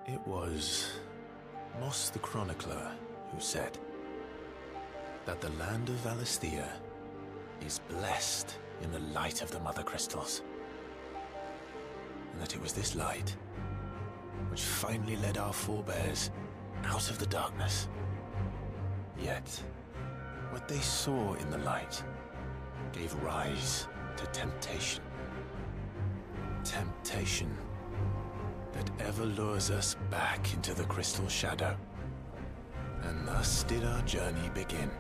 It was Moss the Chronicler who said that the land of Valisthea is blessed in the light of the Mother Crystals. And that it was this light which finally led our forebears out of the darkness. Yet, what they saw in the light gave rise to temptation. Temptation that ever lures us back into the crystal shadow. And thus did our journey begin.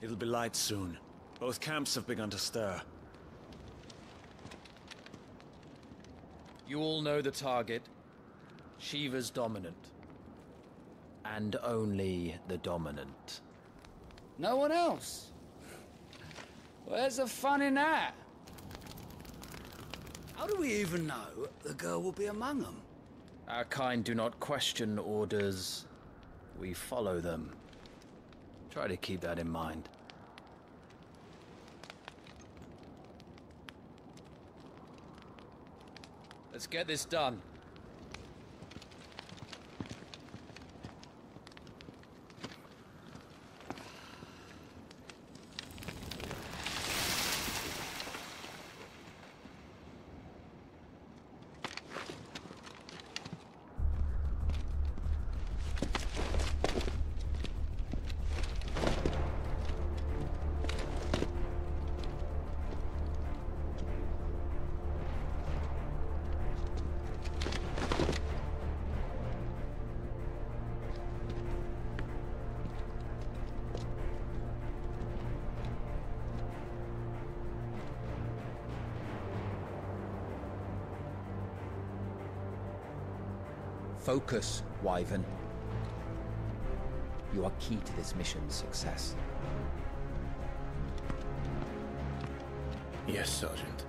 It'll be light soon. Both camps have begun to stir. You all know the target. Shiva's dominant. And only the dominant. No one else? Where's the fun in that? How do we even know the girl will be among them? Our kind do not question orders. We follow them. Try to keep that in mind. Let's get this done. Focus, Wyvern. You are key to this mission's success. Yes, Sergeant.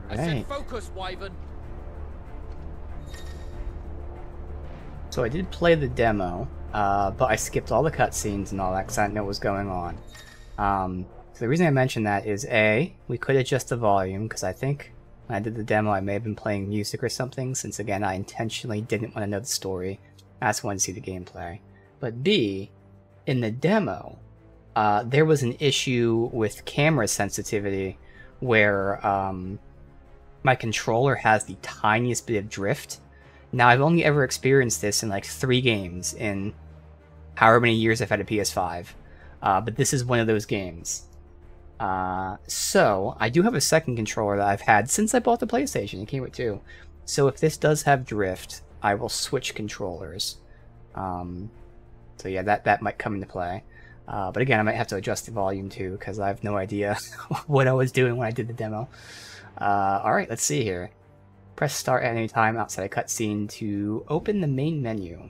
I said focus, Wyvern. So I did play the demo. but I skipped all the cutscenes and all that because I didn't know what was going on. So the reason I mentioned that is A, we could adjust the volume, because I think when I did the demo I may have been playing music or something, since again I intentionally didn't want to know the story. I just wanted to see the gameplay. But B, in the demo, there was an issue with camera sensitivity where my controller has the tiniest bit of drift. Now, I've only ever experienced this in like 3 games in however many years I've had a PS5, but this is one of those games. So, I do have a second controller that I've had since I bought the PlayStation. It came with 2. So if this does have drift, I will switch controllers. So yeah, that might come into play. But again, I might have to adjust the volume too, because I have no idea what I was doing when I did the demo. Alright, let's see here. Press start at any time outside a cutscene to open the main menu.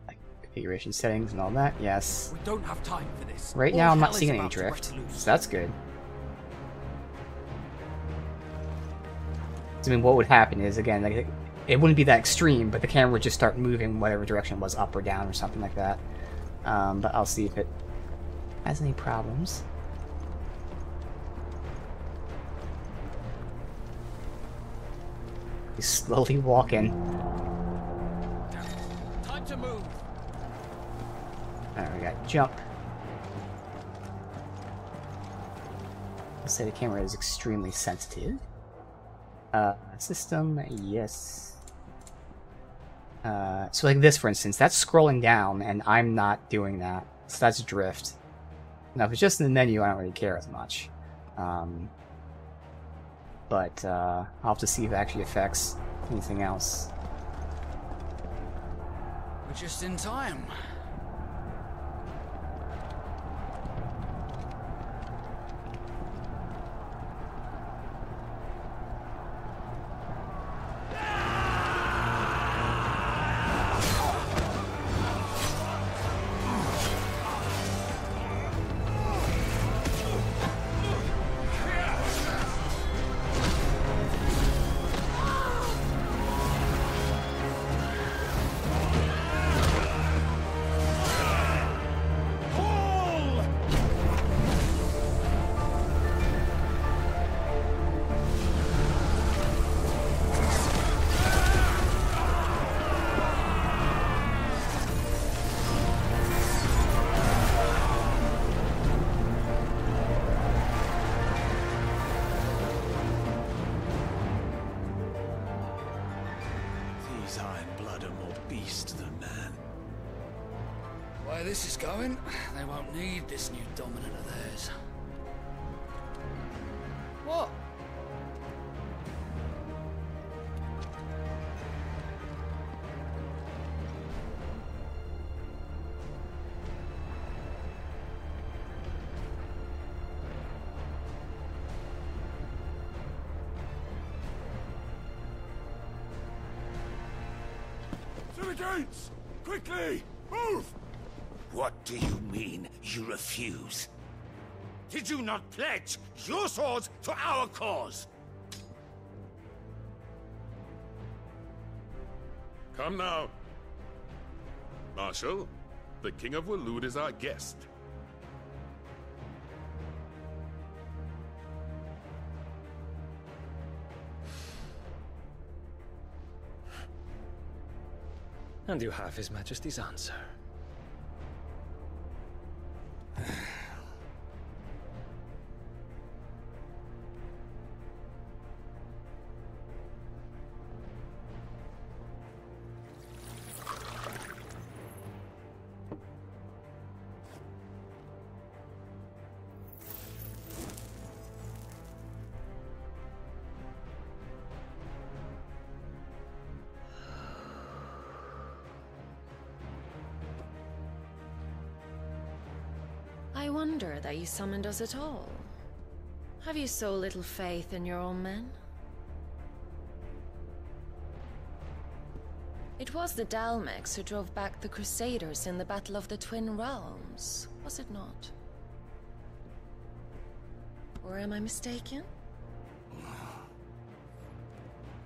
Like configuration settings and all that, yes. We don't have time for this. Right now I'm not seeing any drift, so that's good. So, I mean, what would happen is, again, like, it wouldn't be that extreme, but the camera would just start moving whatever direction it was, up or down or something like that. But I'll see if it has any problems. He's slowly walking. Time to move. Alright, we got jump. I'll say the camera is extremely sensitive. System, yes. So like this, for instance, that's scrolling down, and I'm not doing that. So that's drift. Now, if it's just in the menu, I don't really care as much. But I'll have to see if it actually affects anything else. We're just in time. Where this is going, they won't need this new dominant of theirs. What? To the gates! Quickly! Move! What do you mean, you refuse? Did you not pledge your swords to our cause? Come now. Marshal, the King of Waloed is our guest. And you have His Majesty's answer. I wonder that you summoned us at all. Have you so little faith in your own men? It was the Dalmex who drove back the Crusaders in the Battle of the Twin Realms, was it not? Or am I mistaken?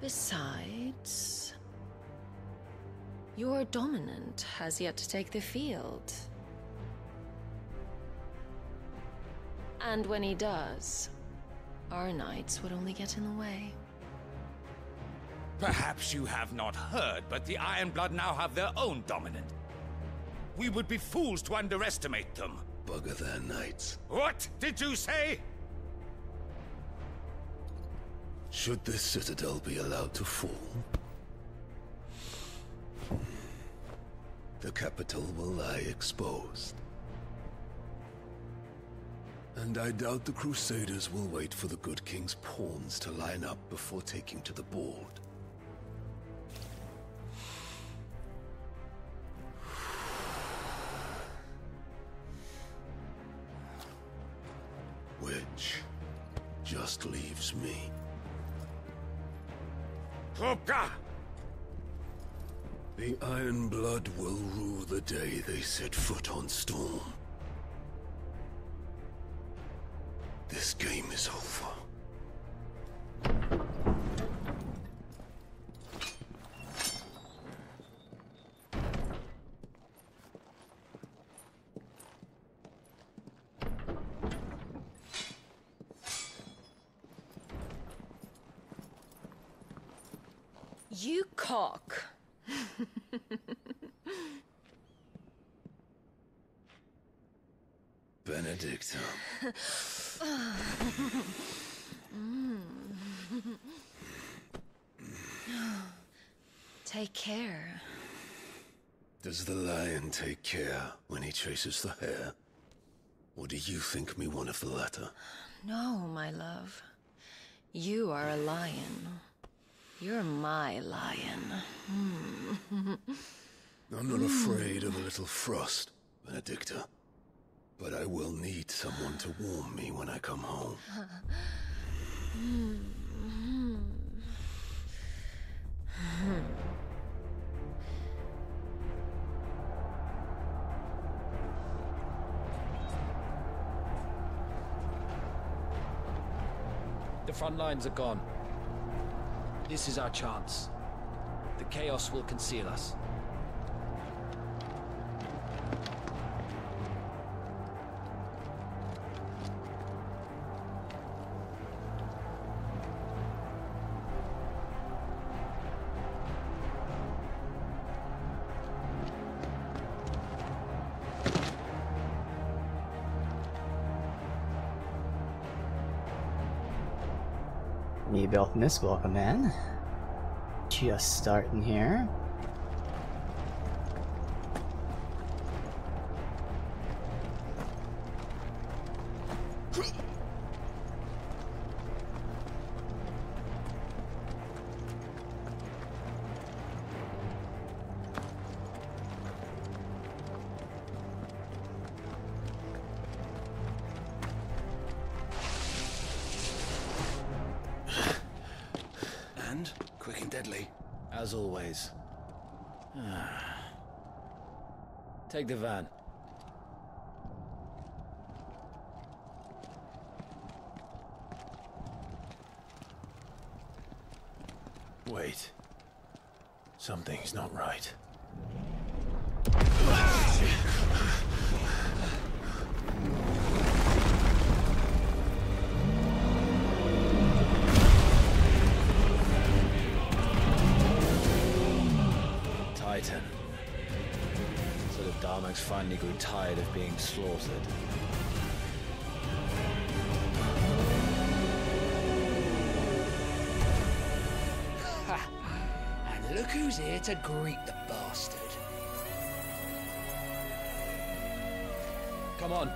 Besides, Your dominant has yet to take the field. And when he does, our knights would only get in the way. Perhaps you have not heard, but the Ironblood now have their own dominant. We would be fools to underestimate them. Bugger their knights. What did you say? Should this citadel be allowed to fall, the capital will lie exposed. And I doubt the Crusaders will wait for the good king's pawns to line up before taking to the board. Which just leaves me. Hopka! The Ironblood will rue the day they set foot on Storm. This game is over. You cock. Benedicta. Take care. Does the lion take care when he chases the hare? Or do you think me one of the latter? No, my love. You are a lion. You're my lion. I'm not afraid of a little frost, Benedicta. But I will need someone to warm me when I come home. The front lines are gone. This is our chance. The chaos will conceal us. You built this, welcome in. Just starting here. Quick and deadly. As always. Take the van. Wait. Something's not right. Titan. So the Darmaks finally grew tired of being slaughtered. Ha! And look who's here to greet the bastard. Come on.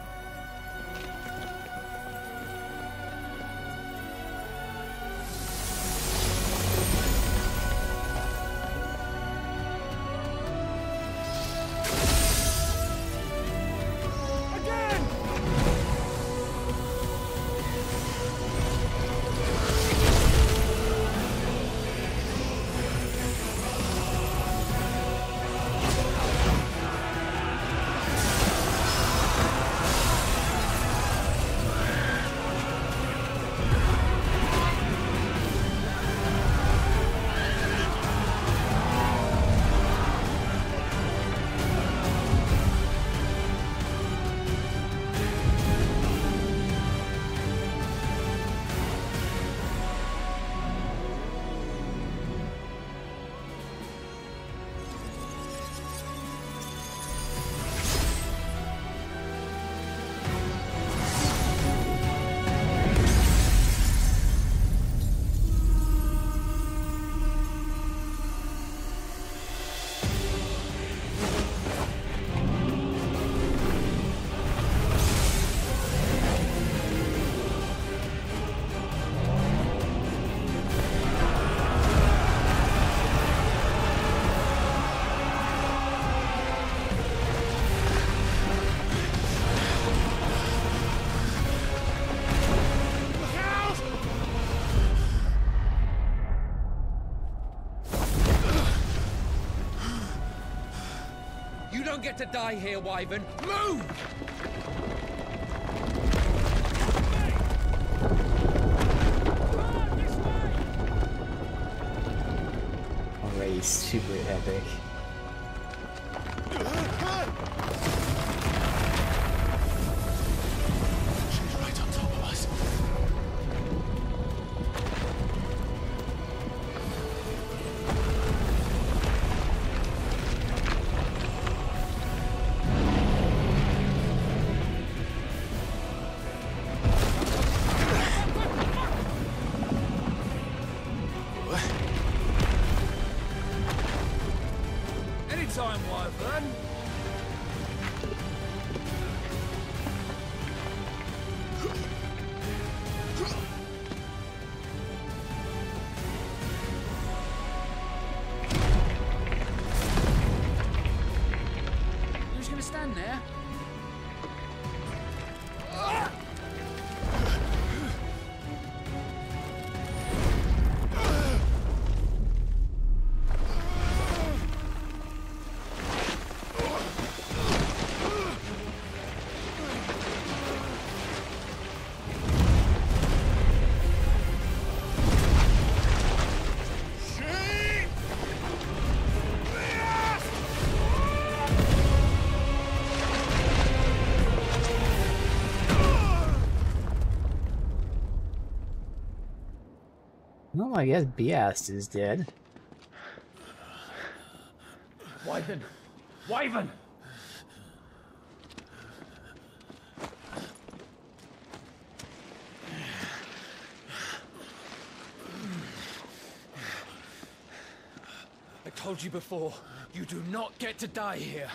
don't get to die here, Wyvern. Move! Already super epic. She's right on top of us. Anytime, Wyvern. You're just gonna stand there? Well, I guess Beast is dead. Wyvern! Wyvern! I told you before, you do not get to die here.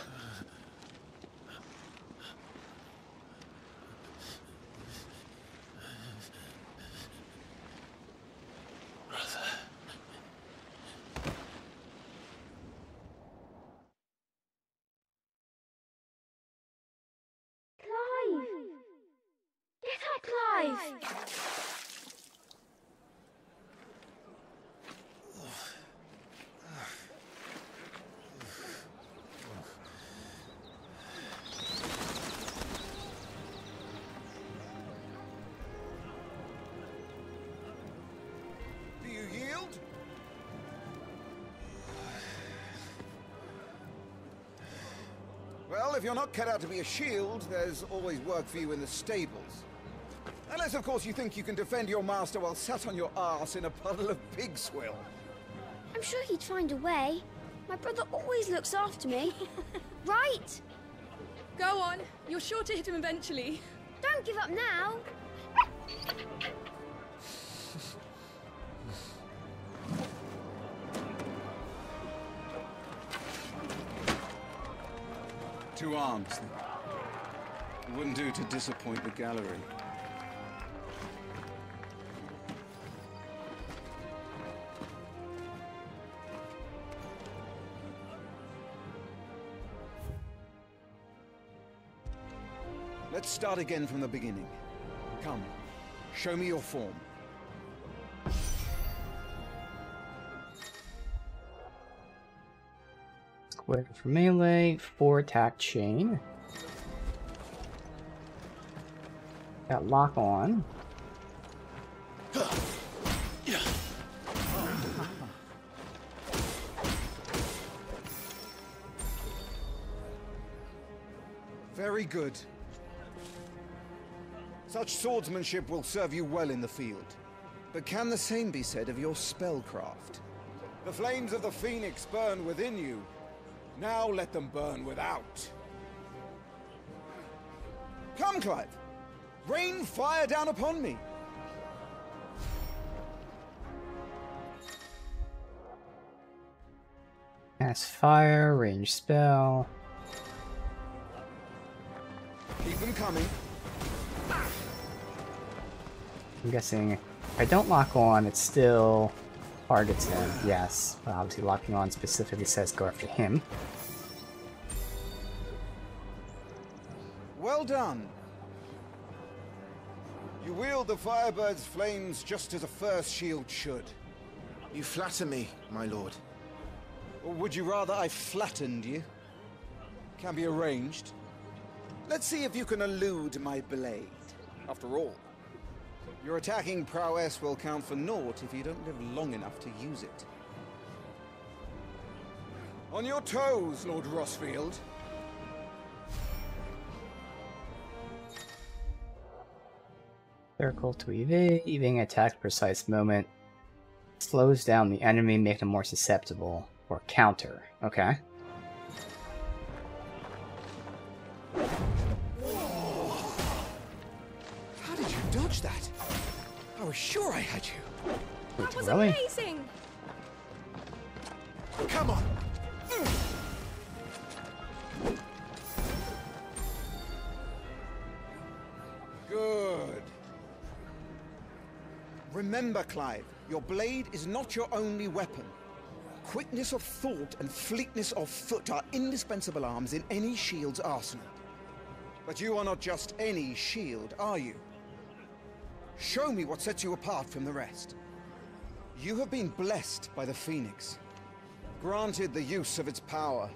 Do you yield? Well, if you're not cut out to be a shield, there's always work for you in the stables. Unless, of course, you think you can defend your master while sat on your arse in a puddle of pig swill. I'm sure he'd find a way. My brother always looks after me. Right? Go on. You're sure to hit him eventually. Don't give up now. Two arms, then. It wouldn't do to disappoint the gallery. Let's start again from the beginning. Come, show me your form. Square for melee, 4 attack chain. Got lock on. Very good. Such swordsmanship will serve you well in the field. But can the same be said of your spellcraft? The flames of the Phoenix burn within you. Now let them burn without. Come, Clive. Rain fire down upon me. Cast fire, range spell. Keep them coming. I'm guessing if I don't lock on, it still targets him. Yes, but obviously locking on specifically says go after him. Well done. You wield the Firebird's flames just as a first shield should. You flatter me, my lord. Or would you rather I flattened you? Can be arranged. Let's see if you can elude my blade. After all, your attacking prowess will count for naught if you don't live long enough to use it. On your toes, Lord Rossfield. Circle to evade. Evading attack precise moment. Slows down the enemy, making them more susceptible. Or counter. Okay. How did you dodge that? I was sure I had you. That was Really? amazing! Come on! Good. Remember, Clive, your blade is not your only weapon. Quickness of thought and fleetness of foot are indispensable arms in any shield's arsenal. But you are not just any shield, are you? Show me what sets you apart from the rest. You have been blessed by the Phoenix, granted the use of its power.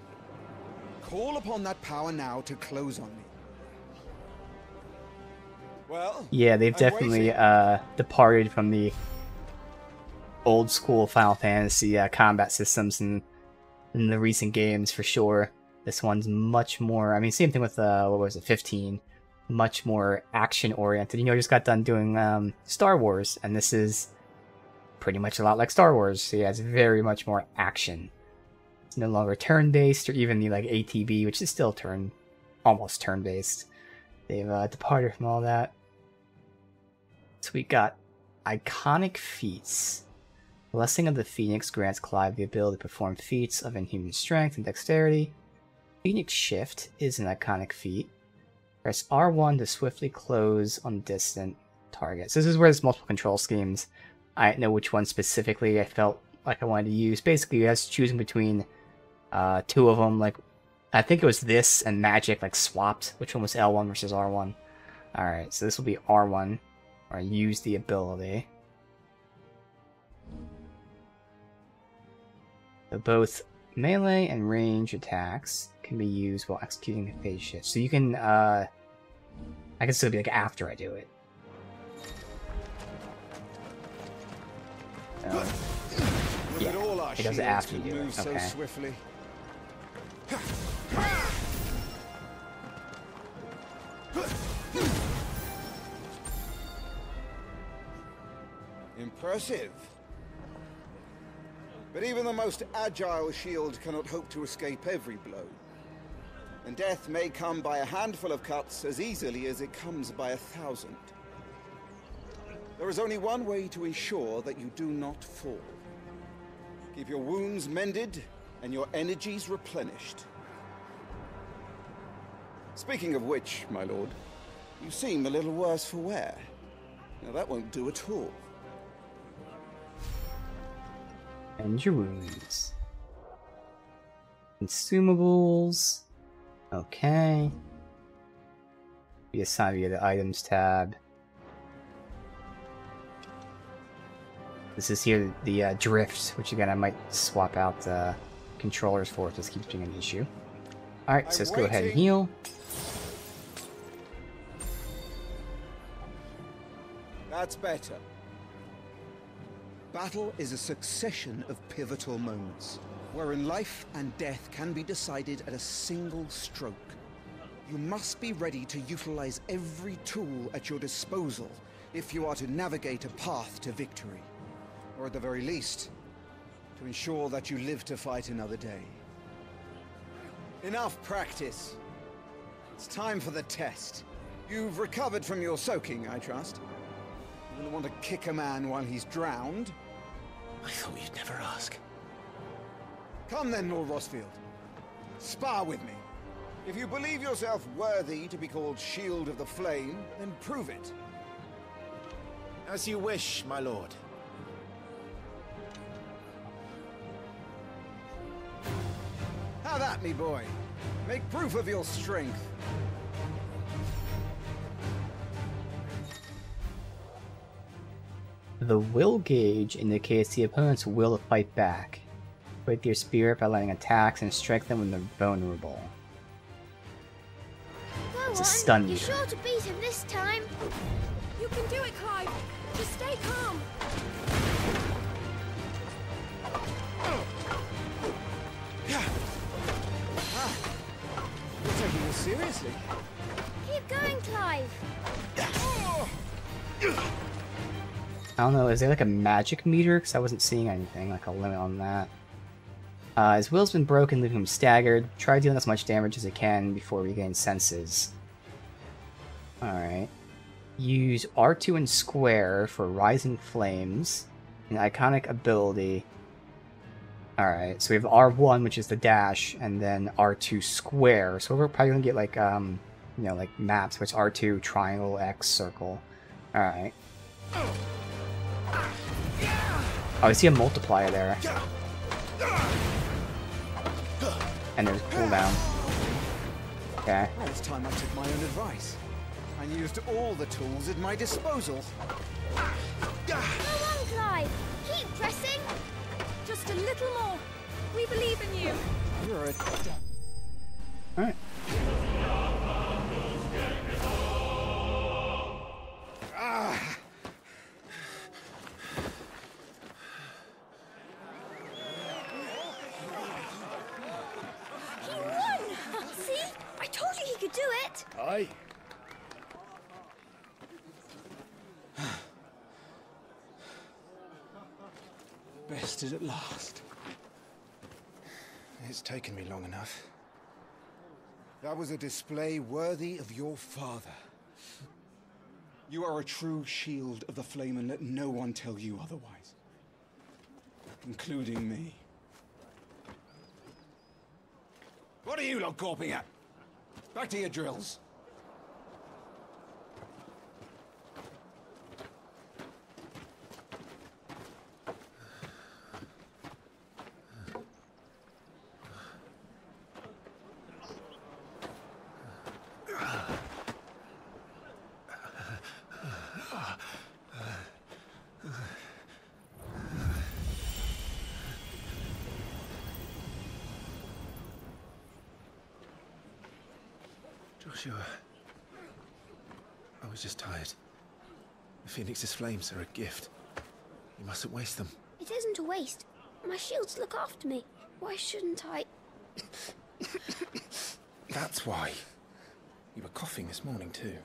Call upon that power now to close on me. Well, Yeah, they've I'm definitely waiting. departed from the old school Final Fantasy combat systems in the recent games for sure. This one's much more, I mean, same thing with, what was it, 15. Much more action-oriented. You know, I just got done doing Star Wars, and this is pretty much a lot like Star Wars. So yeah, it's very much more action. It's no longer turn-based, or even the, like, ATB, which is still almost turn-based. They've departed from all that. So we got Iconic Feats. Blessing of the Phoenix grants Clive the ability to perform feats of inhuman strength and dexterity. Phoenix Shift is an iconic feat. Press R1 to swiftly close on distant targets. This is where there's multiple control schemes. I don't know which one specifically I felt like I wanted to use. Basically, I was choosing between two of them. Like, I think it was this and Magic, like, swapped. Which one was L1 versus R1? Alright, so this will be R1, where I use the ability. So both melee and range attacks can be used while executing a phase shift. So you can, I can still be like after I do it. Yeah, All our it does it shields after you can do move it. so Okay. swiftly. Impressive. But even the most agile shield cannot hope to escape every blow. And death may come by a handful of cuts as easily as it comes by 1,000. There is only one way to ensure that you do not fall. Keep your wounds mended and your energies replenished. Speaking of which, my lord, you seem a little worse for wear. Now that won't do at all. And your wounds. Consumables. Okay. Be assigned via the items tab. This is here the drift, which again I might swap out the controllers for if this keeps being an issue. Alright, so let's go ahead and heal. That's better. Battle is a succession of pivotal moments, wherein life and death can be decided at a single stroke. You must be ready to utilize every tool at your disposal if you are to navigate a path to victory. Or at the very least, to ensure that you live to fight another day. Enough practice. It's time for the test. You've recovered from your soaking, I trust. You don't want to kick a man while he's drowned? I thought you'd never ask. Come then, Lord Rossfield. Spar with me. If you believe yourself worthy to be called Shield of the Flame, then prove it. As you wish, my lord. Have at me, boy. Make proof of your strength. The will gauge indicates the opponent's will to fight back. Break your spirit by letting attacks and strike them when they're vulnerable. to stun You're meter. sure to beat him this time. You can do it, Clive. Just stay calm. You're taking this seriously. Keep going, Clive. I don't know, is there like a magic meter? Because I wasn't seeing anything, like a limit on that. His will's been broken, leaving him staggered. Try dealing as much damage as it can before it regains senses. Alright. Use R2 and square for Rising Flames. An iconic ability. Alright, so we have R1, which is the dash, and then R2 square. So we're probably gonna get like, you know, like maps, which R2, triangle, X, circle. Alright. Oh, I see a multiplier there. And there's cooldown. Okay. Well, it's time I took my own advice and used all the tools at my disposal. Go on, Clive. Keep pressing. Just a little more. We believe in you. You're a... Alright. He won! See? I told you he could do it. Aye. Bested at last. It's taken me long enough. That was a display worthy of your father. You are a true shield of the flame, and let no one tell you otherwise. Including me. What are you lot gawping at? Back to your drills. Joshua, I was just tired. The Phoenix's flames are a gift. You mustn't waste them. It isn't a waste. My shields look after me. Why shouldn't I? That's why. You were coughing this morning too.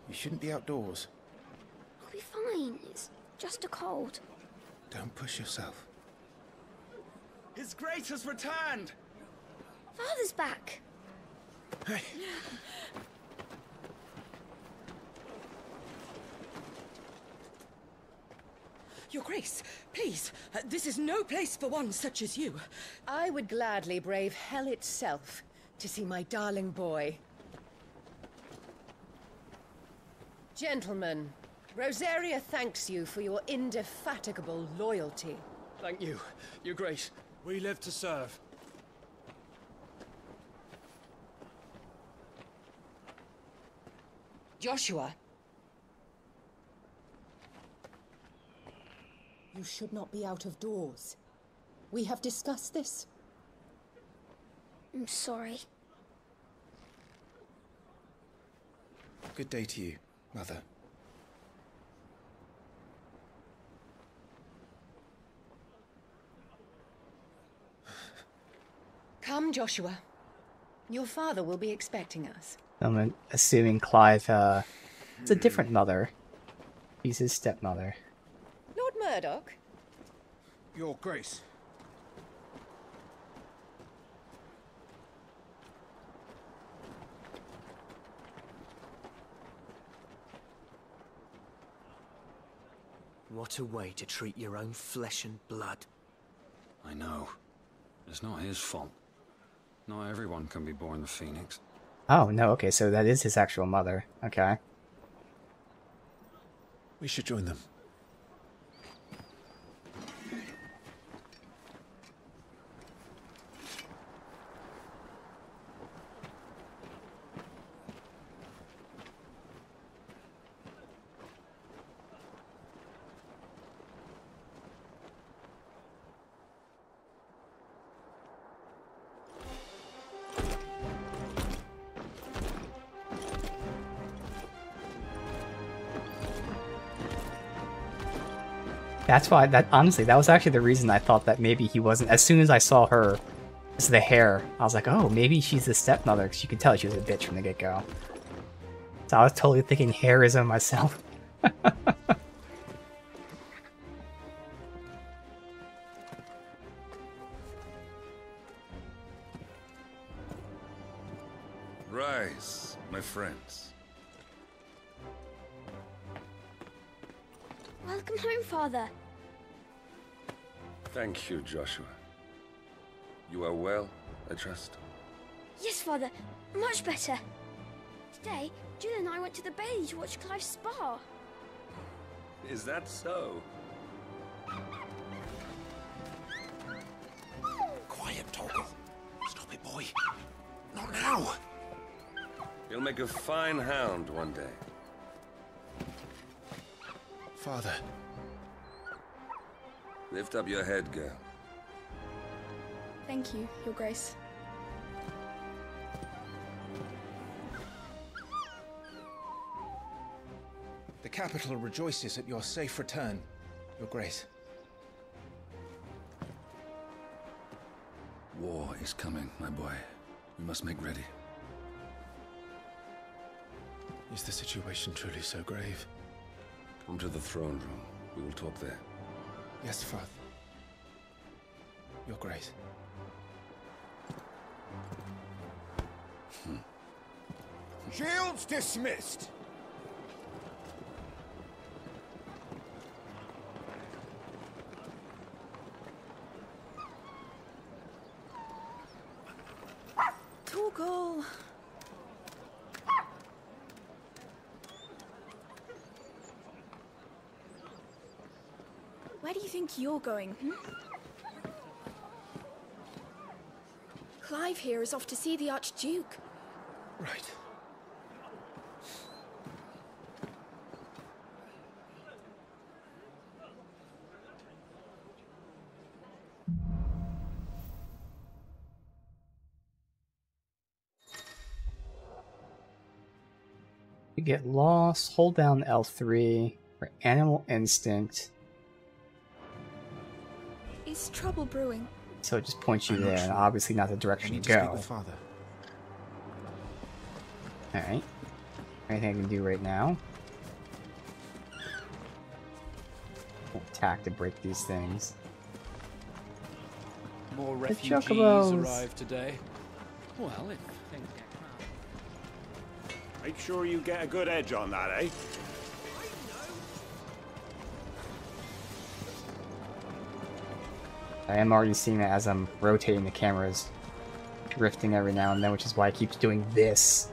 You shouldn't be outdoors. I'll be fine. It's just a cold. Don't push yourself. His Grace has returned! Father's back. Hey. Your Grace, please, this is no place for one such as you. I would gladly brave hell itself to see my darling boy. Gentlemen, Rosaria thanks you for your indefatigable loyalty. Thank you, Your Grace. We live to serve. Joshua. You should not be out of doors. We have discussed this. I'm sorry. Good day to you, Mother. Come, Joshua. Your father will be expecting us. I'm assuming Clive, it's a different mother. He's his stepmother. Lord Murdoch? Your Grace. What a way to treat your own flesh and blood. I know. It's not his fault. Not everyone can be born the Phoenix. Oh, no, okay, so that is his actual mother. Okay. We should join them. That's why, honestly, that was actually the reason I thought that maybe he wasn't. As soon as I saw her, as the hair, I was like, oh, maybe she's the stepmother, because you could tell she was a bitch from the get-go. So I was totally thinking hairism myself. Rise, my friends. Welcome home, Father. Thank you, Joshua. You are well, I trust? Yes, Father. Much better. Today, Jill and I went to the Bailey to watch Clive's spa. Is that so? Quiet, Torgal. Stop it, boy. Not now. You'll make a fine hound one day. Father. Lift up your head, girl. Thank you, Your Grace. The capital rejoices at your safe return, Your Grace. War is coming, my boy. We must make ready. Is the situation truly so grave? Come to the throne room. We will talk there. Yes, Father. Your Grace. Shields dismissed! Torgal. Where do you think you're going, Clive here is off to see the Archduke. Right. You get lost, hold down L3 for animal instinct. Is trouble brewing? So it just points you there, and obviously not the direction you go. Father. Alright. Anything I can do right now? Attack to break these things. More The refugees chocobos. arrived today. Well, if things get Make sure you get a good edge on that, eh? I am already seeing it as I'm rotating the cameras, drifting every now and then, which is why I keep doing this.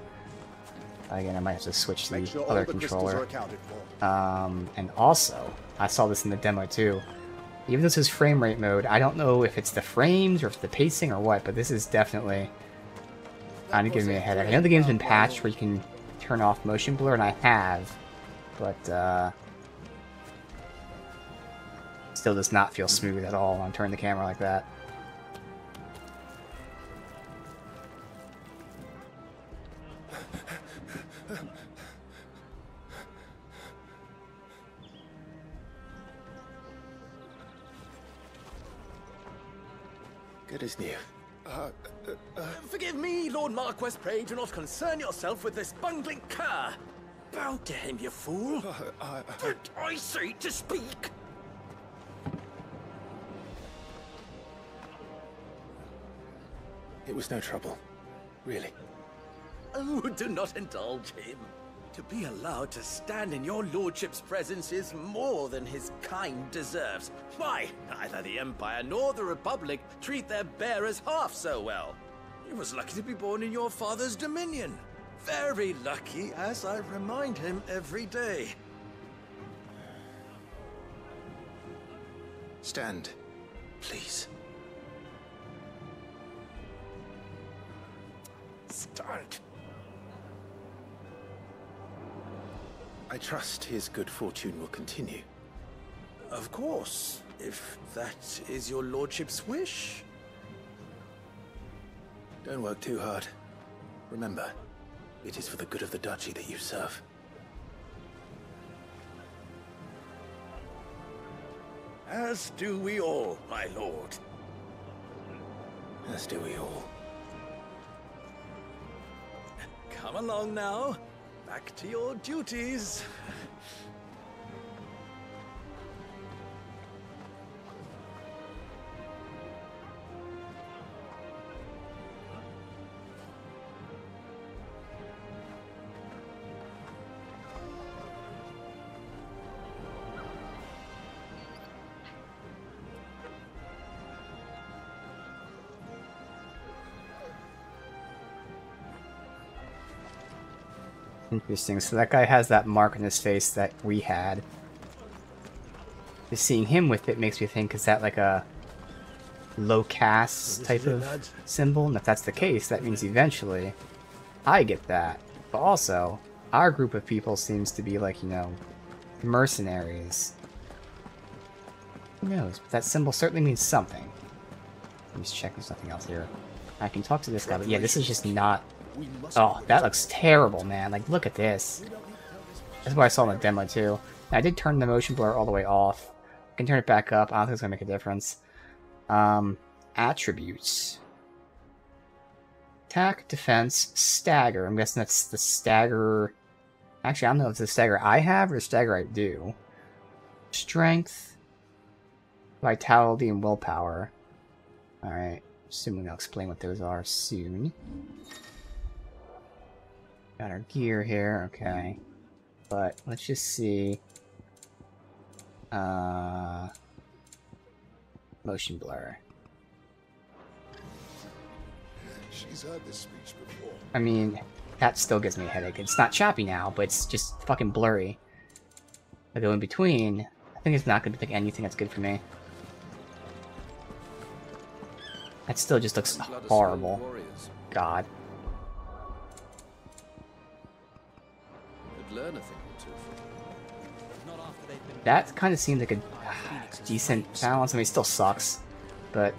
Again, I might have to switch to Make the sure all other the crystals are controller. accounted for. And also, I saw this in the demo too. Even though this is frame rate mode, I don't know if it's the frames or if it's the pacing or what, but this is definitely kind of giving me a headache. I know the game's been patched where you can turn off motion blur, and I have, but still does not feel smooth at all when I'm turning the camera like that. Good as new. Forgive me, Lord Marquess, pray do not concern yourself with this bungling cur. Bow to him, you fool. Did I say to speak? It was no trouble. Really. Oh, do not indulge him. To be allowed to stand in your lordship's presence is more than his kind deserves. Why, neither the Empire nor the Republic treat their bearers half so well. He was lucky to be born in your father's dominion. Very lucky, as I remind him every day. Stand, please. Start. I trust his good fortune will continue. Of course, if that is your lordship's wish. Don't work too hard. Remember, it is for the good of the duchy that you serve. As do we all, my lord. As do we all. Come along now. Back to your duties. Interesting. So that guy has that mark on his face that we had. Just seeing him with it makes me think, is that like a low caste type of symbol? And if that's the case, that means eventually I get that. But also, our group of people seems to be like, you know, mercenaries. Who knows? But that symbol certainly means something. Let me just check there's nothing else here. I can talk to this guy, but yeah, this is just not... Oh, that looks terrible, man. Like, look at this. That's what I saw in the demo, too. Now, I did turn the motion blur all the way off. I can turn it back up. I don't think it's going to make a difference. Attributes. Attack, defense, stagger. I'm guessing that's the stagger... Actually, I don't know if it's the stagger I have or the stagger I do. Strength, vitality, and willpower. Alright. Assuming I'll explain what those are soon. Got our gear here, okay. But let's just see. Motion blur. She's heard this speech before. I mean, that still gives me a headache. It's not choppy now, but it's just fucking blurry. I go in between. I think it's not going to pick anything that's good for me. That still just looks horrible. God. Learn a thing or two. That kind of seemed like a decent balance. I mean, it still sucks, but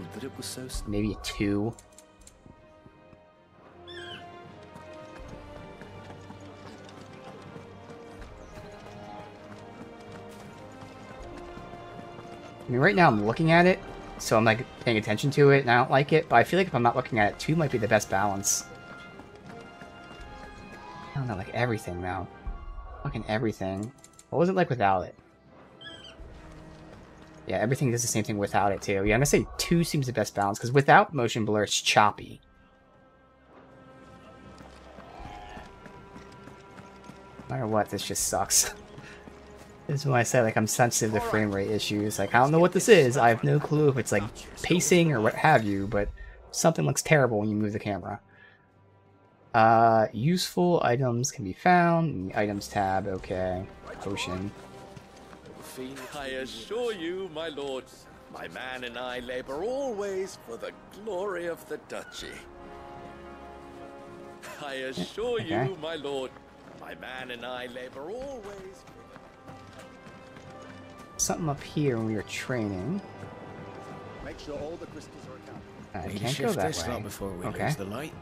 maybe a 2. I mean, right now I'm looking at it, so I'm like paying attention to it, and I don't like it, but I feel like if I'm not looking at it, 2 might be the best balance. I don't know, like everything now. Fucking everything. What was it like without it? Yeah, everything does the same thing without it, too. Yeah, I'm gonna say 2 seems the best balance, because without motion blur, it's choppy. No matter what, this just sucks. This is when I say, like, I'm sensitive to frame rate issues. Like, I don't know what this is. I have no clue if it's, like, pacing or what have you, but something looks terrible when you move the camera. Useful items can be found in the items tab. Okay. Potion. I assure you, my lord, my man and I labor always for the glory of the duchy. I assure you, my lord, my man and I labor always for Something up here when we were training. Make sure all the crystals are accounted. I can't go that way. Before we okay. lose the light.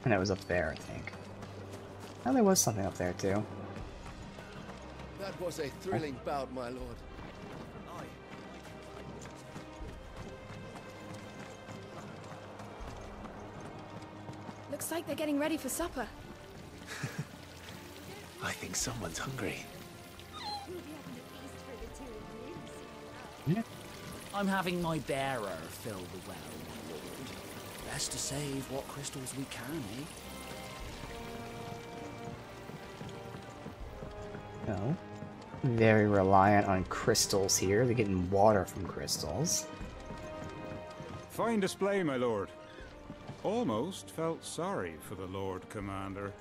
And it was up there, I think. Oh, there was something up there, too. That was a thrilling bout, my lord. Looks like they're getting ready for supper. I think someone's hungry. Yeah. I'm having my bearer fill the well, my lord. Best to save what crystals we can, eh? No. Very reliant on crystals here. They're getting water from crystals. Fine display, my lord. Almost felt sorry for the Lord Commander.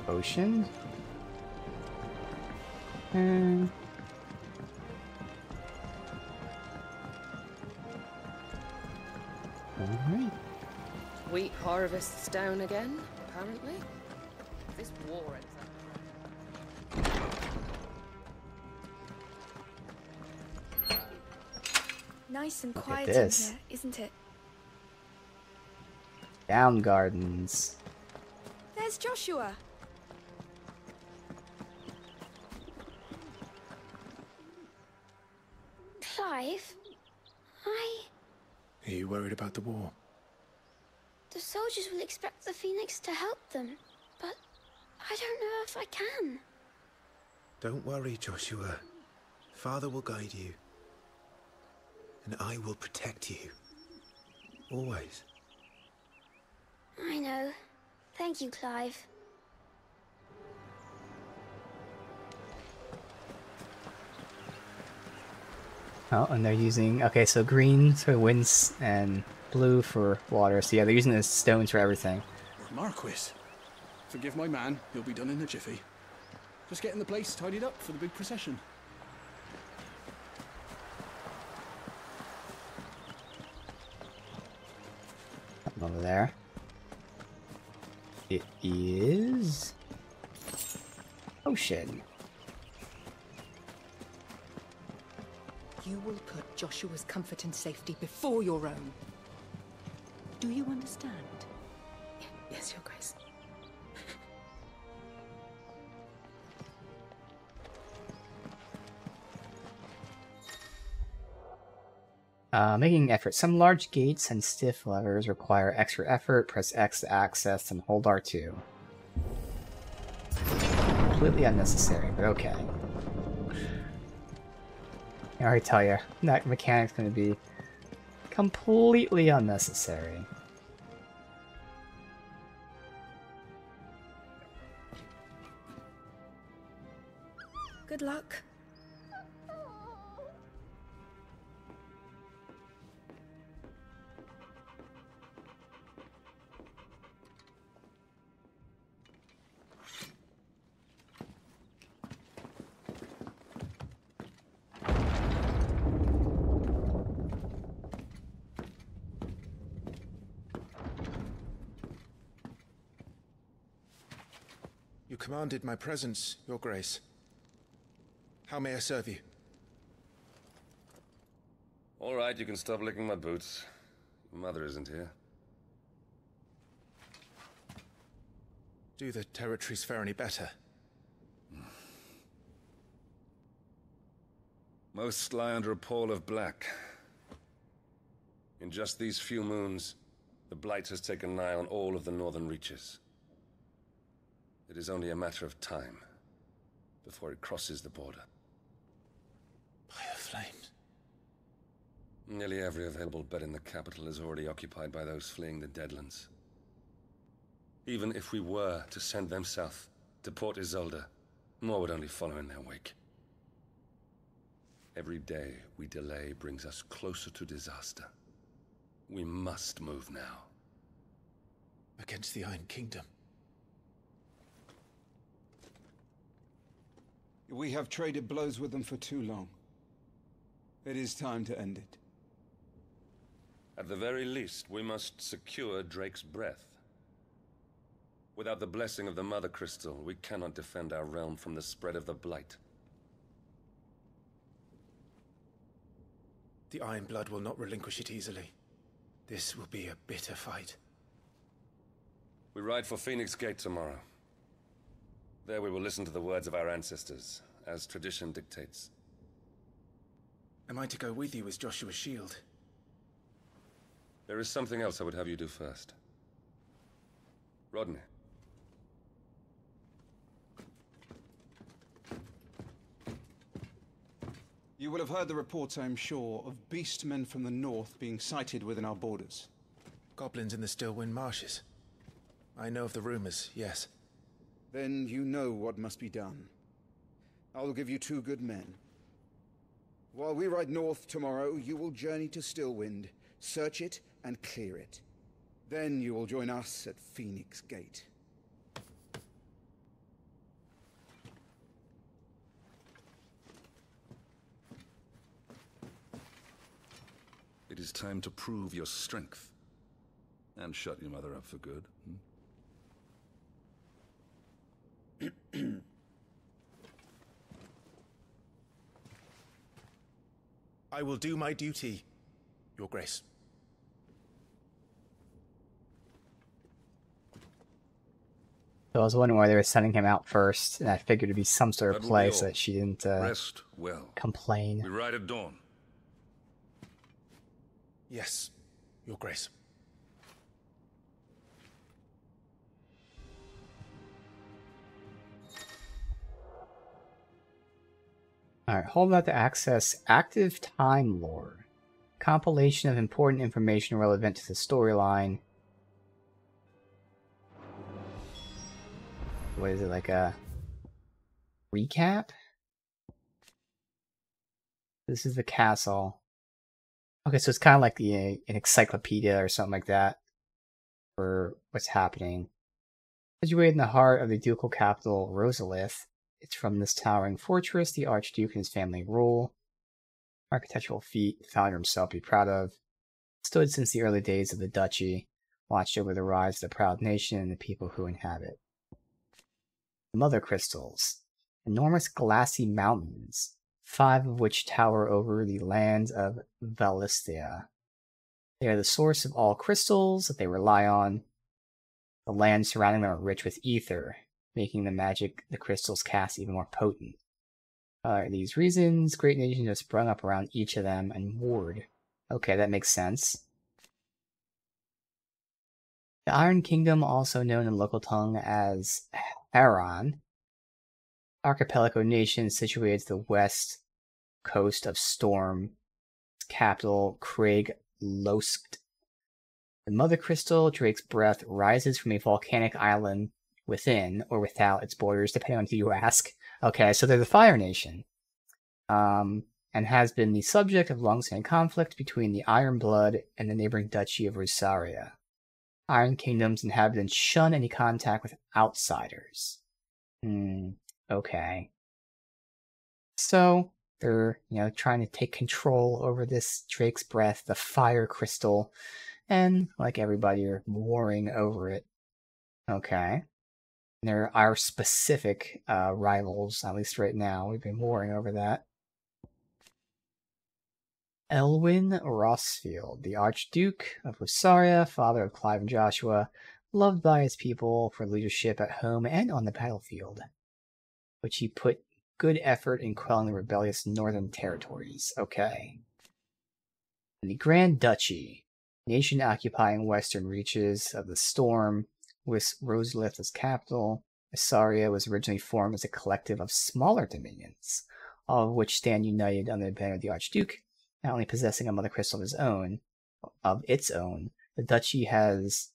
Potion? Alright. Wheat harvests down again, apparently. This war ends Nice and quiet in this. here, isn't it? Down gardens. Where's Joshua? Clive, Are you worried about the war? The soldiers will expect the Phoenix to help them, but I don't know if I can. Don't worry, Joshua. Father will guide you. And I will protect you. Always. I know. Thank you, Clive. Oh, and they're using... Okay, so green for winds and blue for water. So yeah, they're using the stones for everything. Marquis, forgive my man. He'll be done in a jiffy. Just getting the place tidied up for the big procession. Over there. It is... Ocean. You will put Joshua's comfort and safety before your own. Do you understand? Yes, Your Grace. Making effort. Some large gates and stiff levers require extra effort. Press X to access and hold R2. Completely unnecessary, but okay. I already tell you, that mechanic's going to be completely unnecessary. Good luck. You commanded my presence, Your Grace. How may I serve you? All right, you can stop licking my boots. Your mother isn't here. Do the territories fare any better? Most lie under a pall of black. In just these few moons, the Blight has taken nigh on all of the northern reaches. It is only a matter of time before it crosses the border. Fire flames. Nearly every available bed in the capital is already occupied by those fleeing the Deadlands. Even if we were to send them south to Port Isolde, more would only follow in their wake. Every day we delay brings us closer to disaster. We must move now. Against the Iron Kingdom. We have traded blows with them for too long. It is time to end it. At the very least, we must secure Drake's breath. Without the blessing of the Mother Crystal, we cannot defend our realm from the spread of the Blight. The Iron Blood will not relinquish it easily. This will be a bitter fight. We ride for Phoenix Gate tomorrow. There we will listen to the words of our ancestors, as tradition dictates. Am I to go with you as Joshua's shield? There is something else I would have you do first. Rodney. You will have heard the reports, I am sure, of beastmen from the north being sighted within our borders. Goblins in the Stillwind Marshes. I know of the rumors, yes. Then you know what must be done. I will give you 2 good men. While we ride north tomorrow, you will journey to Stillwind, search it, and clear it. Then you will join us at Phoenix Gate. It is time to prove your strength. And shut your mother up for good. I will do my duty, Your Grace. So I was wondering why they were sending him out first, and I figured it'd be some sort of That will play be so all. that she didn't Rest well. complain. We ride at dawn. Yes, Your Grace. Alright, hold out to access Active Time Lore. Compilation of important information relevant to the storyline. What is it, like a recap? This is the castle. Okay, so it's kind of like an encyclopedia or something like that for what's happening. Situated in the heart of the ducal capital, Rosalith, it's from this towering fortress the Archduke and his family rule. Architectural feat the founder himself be proud of. Stood since the early days of the duchy, watched over the rise of the proud nation and the people who inhabit. The Mother Crystals, enormous glassy mountains, 5 of which tower over the lands of Valisthea. They are the source of all crystals that they rely on. The lands surrounding them are rich with ether, making the magic the crystals cast even more potent. For these reasons, great nations have sprung up around each of them and warred. Okay, that makes sense. The Iron Kingdom, also known in local tongue as Haran, archipelago nation situated to the west coast of Storm, capital Craig Losked. The Mother Crystal, Drake's Breath, rises from a volcanic island within or without its borders, depending on who you ask. Okay, so they're the Fire Nation. And has been the subject of long-standing conflict between the Iron Blood and the neighboring Duchy of Rosaria. Iron Kingdom's inhabitants shun any contact with outsiders. Okay. So, they're, trying to take control over this Drake's Breath, the Fire Crystal, and, like everybody, are warring over it. Okay. They're our specific rivals, at least right now. We've been warring over that. Elwyn Rossfield, the Archduke of Rosaria, father of Clive and Joshua, loved by his people for leadership at home and on the battlefield, which he put good effort in quelling the rebellious northern territories. Okay. And the Grand Duchy, nation occupying western reaches of the Storm, with Rosalith as capital. Rosaria was originally formed as a collective of smaller dominions, all of which stand united under the banner of the Archduke, not only possessing a Mother Crystal of its own, the duchy has...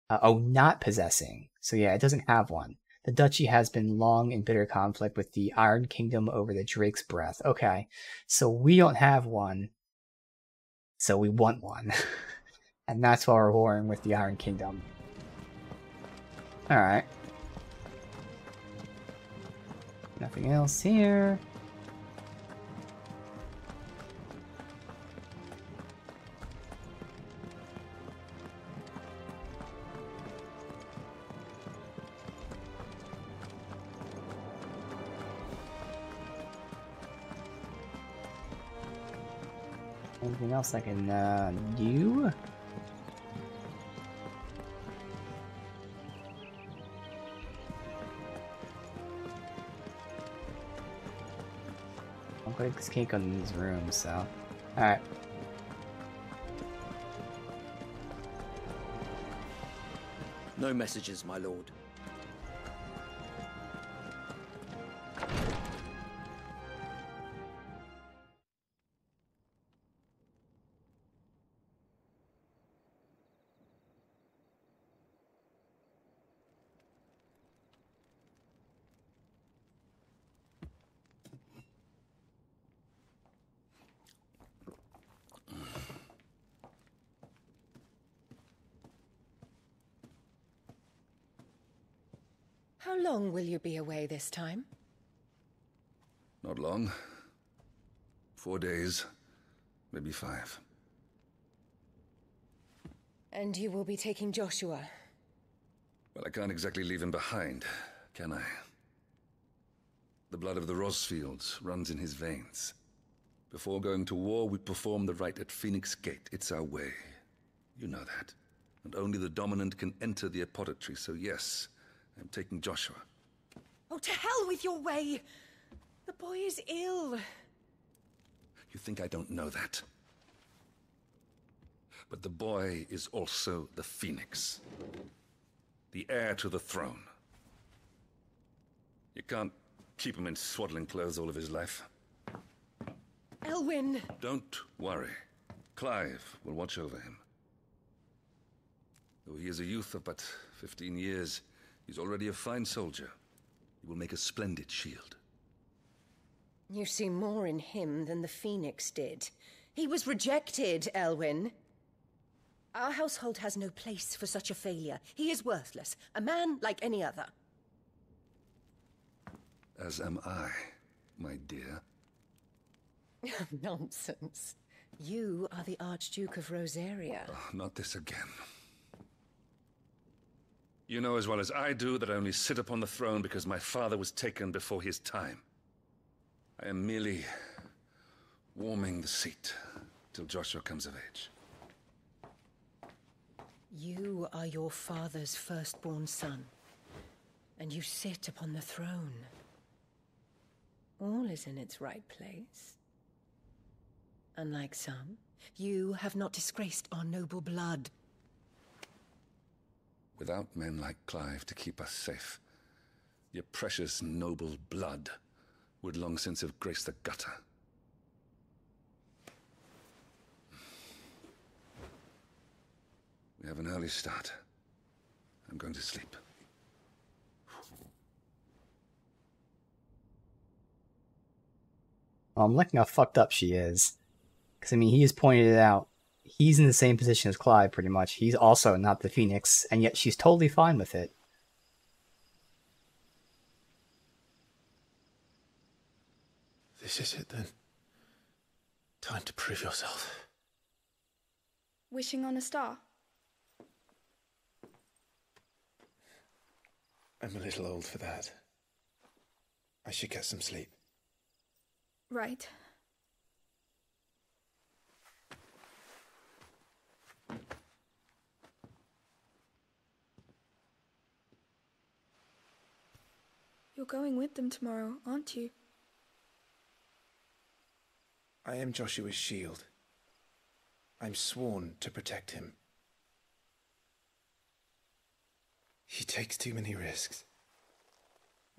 not possessing. So yeah, it doesn't have one. The duchy has been long in bitter conflict with the Iron Kingdom over the Drake's Breath. Okay, so we don't have one, so we want one. And that's why we're warring with the Iron Kingdom. Alright. Nothing else here. Anything else I can do? I just can't go in these rooms, so... Alright. No messages, my lord. How long will you be away this time? Not long. 4 days, maybe 5. And you will be taking Joshua? Well, I can't exactly leave him behind, can I? The blood of the Rosfields runs in his veins. Before going to war, we perform the rite at Phoenix Gate. It's our way. You know that. And only the dominant can enter the apothecary, so yes, I'm taking Joshua. Oh, to hell with your way! The boy is ill. You think I don't know that? But the boy is also the Phoenix. The heir to the throne. You can't keep him in swaddling clothes all of his life. Elwyn! Don't worry. Clive will watch over him. Though he is a youth of but 15 years, he's already a fine soldier. He will make a splendid shield. You see more in him than the Phoenix did. He was rejected, Elwyn. Our household has no place for such a failure. He is worthless, a man like any other. As am I, my dear. Nonsense. You are the Archduke of Rosaria. Oh, not this again. You know as well as I do that I only sit upon the throne because my father was taken before his time. I am merely warming the seat till Joshua comes of age. You are your father's firstborn son, and you sit upon the throne. All is in its right place. Unlike some, you have not disgraced our noble blood. Without men like Clive to keep us safe, your precious noble blood would long since have graced the gutter. We have an early start. I'm going to sleep. I'm looking how fucked up she is. Because, I mean, he has pointed it out. He's in the same position as Clive, pretty much. He's also not the Phoenix, and yet she's totally fine with it. This is it, then. Time to prove yourself. Wishing on a star? I'm a little old for that. I should get some sleep. Right. You're going with them tomorrow, aren't you? I am Joshua's shield. I'm sworn to protect him. He takes too many risks.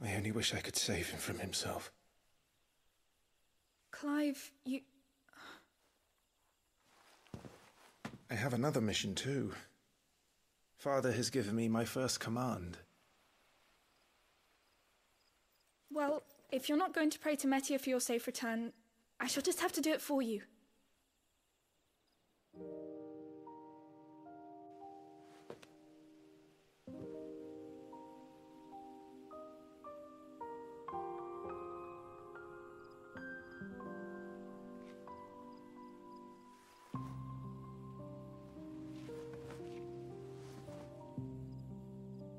I only wish I could save him from himself. Clive, you... I have another mission too. Father has given me my first command. Well, if you're not going to pray to Metia for your safe return, I shall just have to do it for you.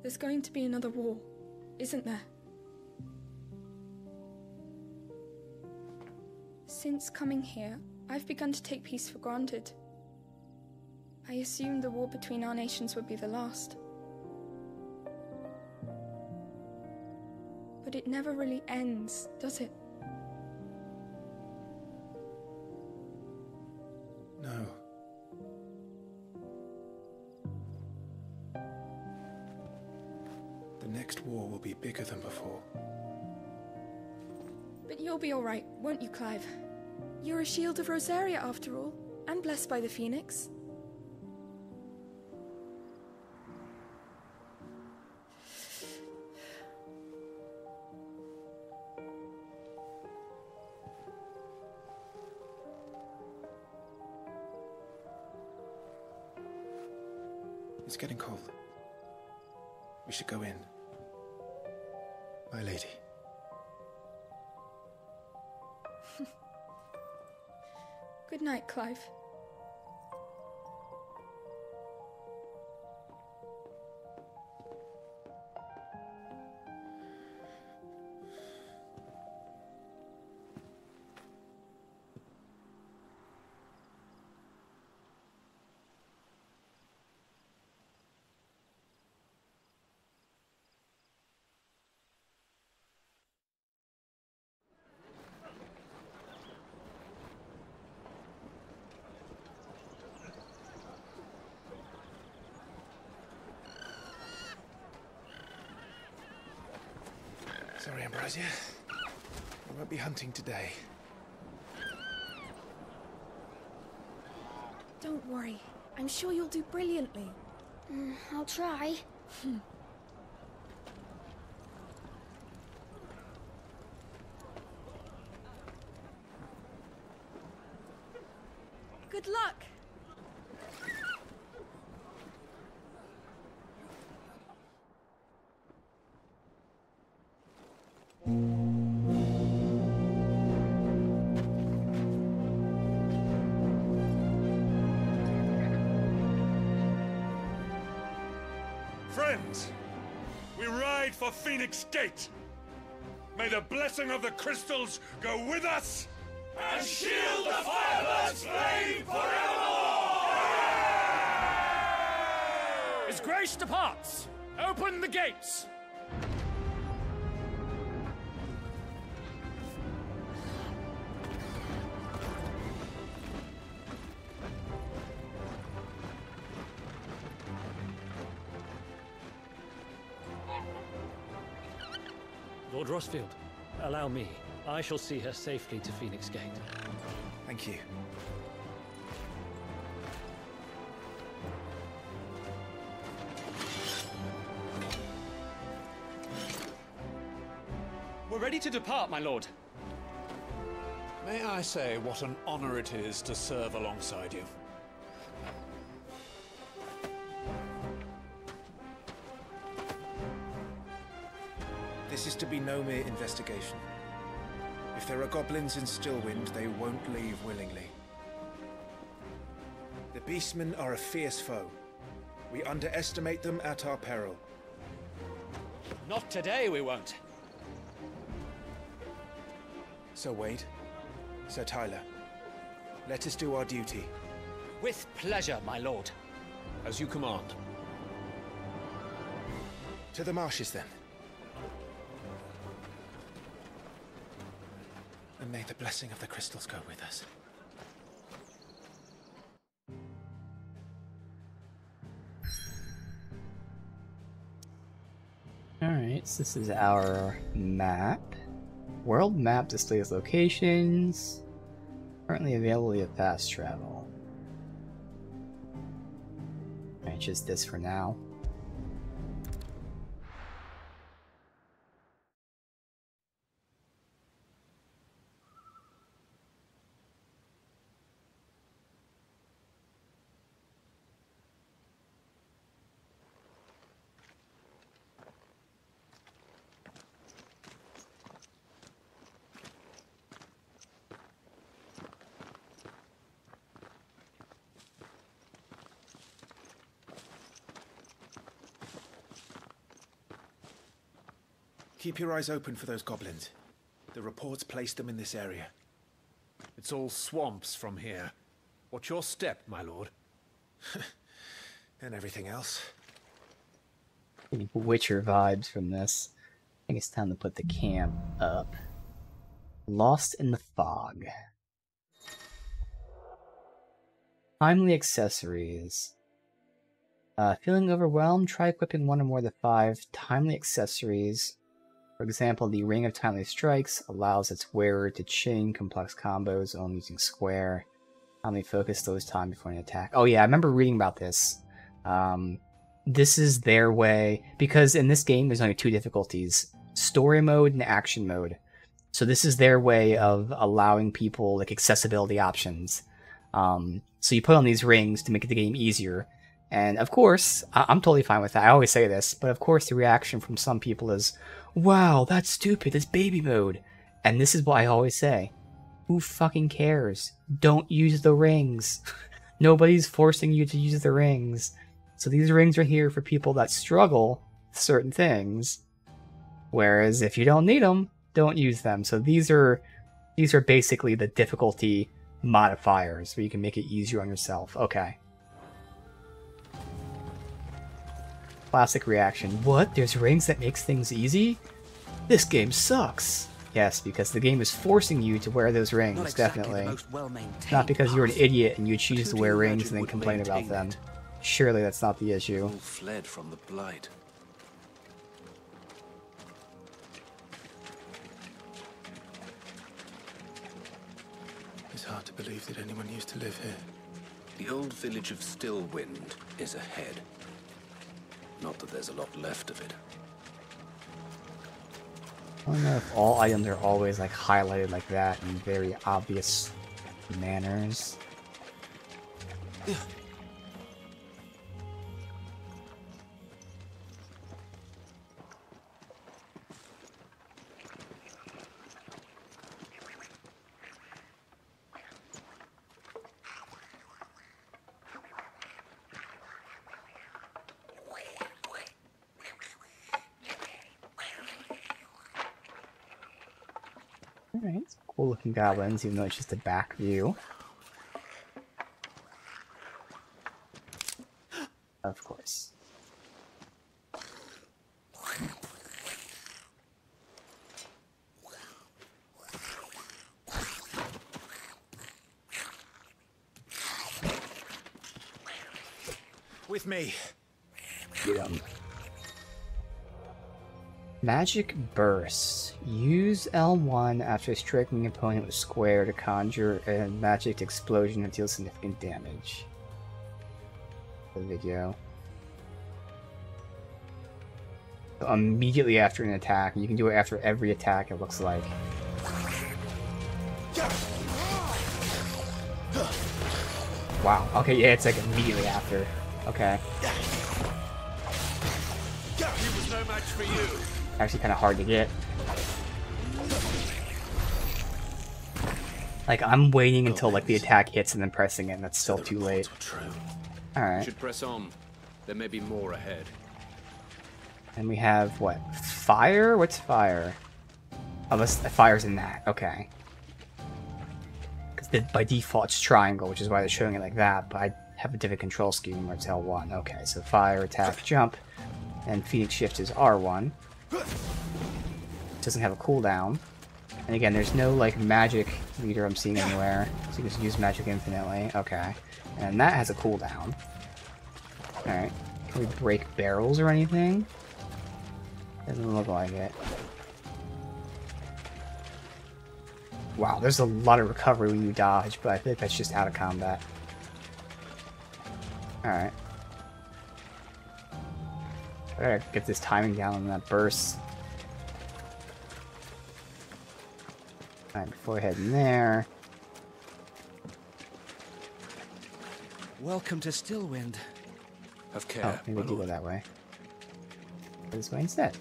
There's going to be another war, isn't there? Since coming here, I've begun to take peace for granted. I assumed the war between our nations would be the last. But it never really ends, does it? No. The next war will be bigger than before. But you'll be all right, won't you, Clive? You're a shield of Rosaria, after all, and blessed by the Phoenix. It's getting cold. We should go in. My lady. Good night, Clive. Sorry, Ambrosia. I won't be hunting today. Don't worry. I'm sure you'll do brilliantly. I'll try. Good luck! Friends, we ride for Phoenix Gate. May the blessing of the crystals go with us and shield the Firebird's flame forevermore! His Grace departs! Open the gates! Lord Rossfield, allow me. I shall see her safely to Phoenix Gate. Thank you. We're ready to depart, my lord. May I say what an honor it is to serve alongside you? This is to be no mere investigation. If there are goblins in Stillwind, they won't leave willingly. The Beastmen are a fierce foe. We underestimate them at our peril. Not today, we won't. Sir Wade, Sir Tyler, let us do our duty. With pleasure, my lord. As you command. To the marshes, then. And may the blessing of the crystals go with us. Alright, so this is our map. World map displays locations. Currently available via fast travel. Alright, just this for now. Keep your eyes open for those goblins. The reports placed them in this area. It's all swamps from here. What's your step, my lord? And everything else. Getting Witcher vibes from this. I think it's time to put the camp up. Lost in the Fog. Timely accessories. Feeling overwhelmed? Try equipping one or more of the 5 timely accessories. For example, the Ring of Timely Strikes allows its wearer to chain complex combos only using square. Timely Focus slows time before an attack. Oh yeah, I remember reading about this. This is their way, because in this game there's only 2 difficulties. Story mode and action mode. So this is their way of allowing people like accessibility options. So you put on these rings to make the game easier. And of course, I'm totally fine with that. I always say this, but of course the reaction from some people is, wow, that's stupid, it's baby mode. And this is what I always say. Who fucking cares? Don't use the rings. Nobody's forcing you to use the rings. So these rings are here for people that struggle with certain things. Whereas if you don't need them, don't use them. So these are basically the difficulty modifiers where you can make it easier on yourself. Okay. Classic reaction. What? There's rings that makes things easy? This game sucks. Yes, because the game is forcing you to wear those rings, Not exactly definitely. Not because you're an idiot and you choose to wear rings and then complain about them. It? Surely that's not the issue. All fled from the blight. to believe that anyone used to live here. The old village of Stillwind is ahead. Not that there's a lot left of it. I don't know if all items are always like highlighted like that in very obvious manners. Alright, cool looking goblins, even though it's just a back view. Of course. With me. Get 'em. Magic Burst. Use L1 after striking an opponent with square to conjure a magic explosion that deals significant damage. The video. So immediately after an attack, you can do it after every attack, it looks like. Wow, okay, yeah, it's like immediately after. Okay. He was no match for you. Actually kind of hard to get. Like, I'm waiting until like the attack hits and then pressing it, and that's still too late. Alright. Should press on. There may be more ahead. And we have, what? Fire? What's fire? Oh, fire's in that. Okay. Because by default it's triangle, which is why they're showing it like that, but I have a different control scheme where it's L1. Okay, so fire, attack, jump, and Phoenix Shift is R1. Doesn't have a cooldown. And again, there's no like magic meter I'm seeing anywhere, so you can just use magic infinitely. Okay. And that has a cooldown. Alright. Can we break barrels or anything? Doesn't look like it. Wow, there's a lot of recovery when you dodge, but I think that's just out of combat. Alright. I gotta get this timing down on that burst. Alright, before I head in there. Welcome to Stillwind. Have care. Oh, maybe we do go that way. Go this way instead.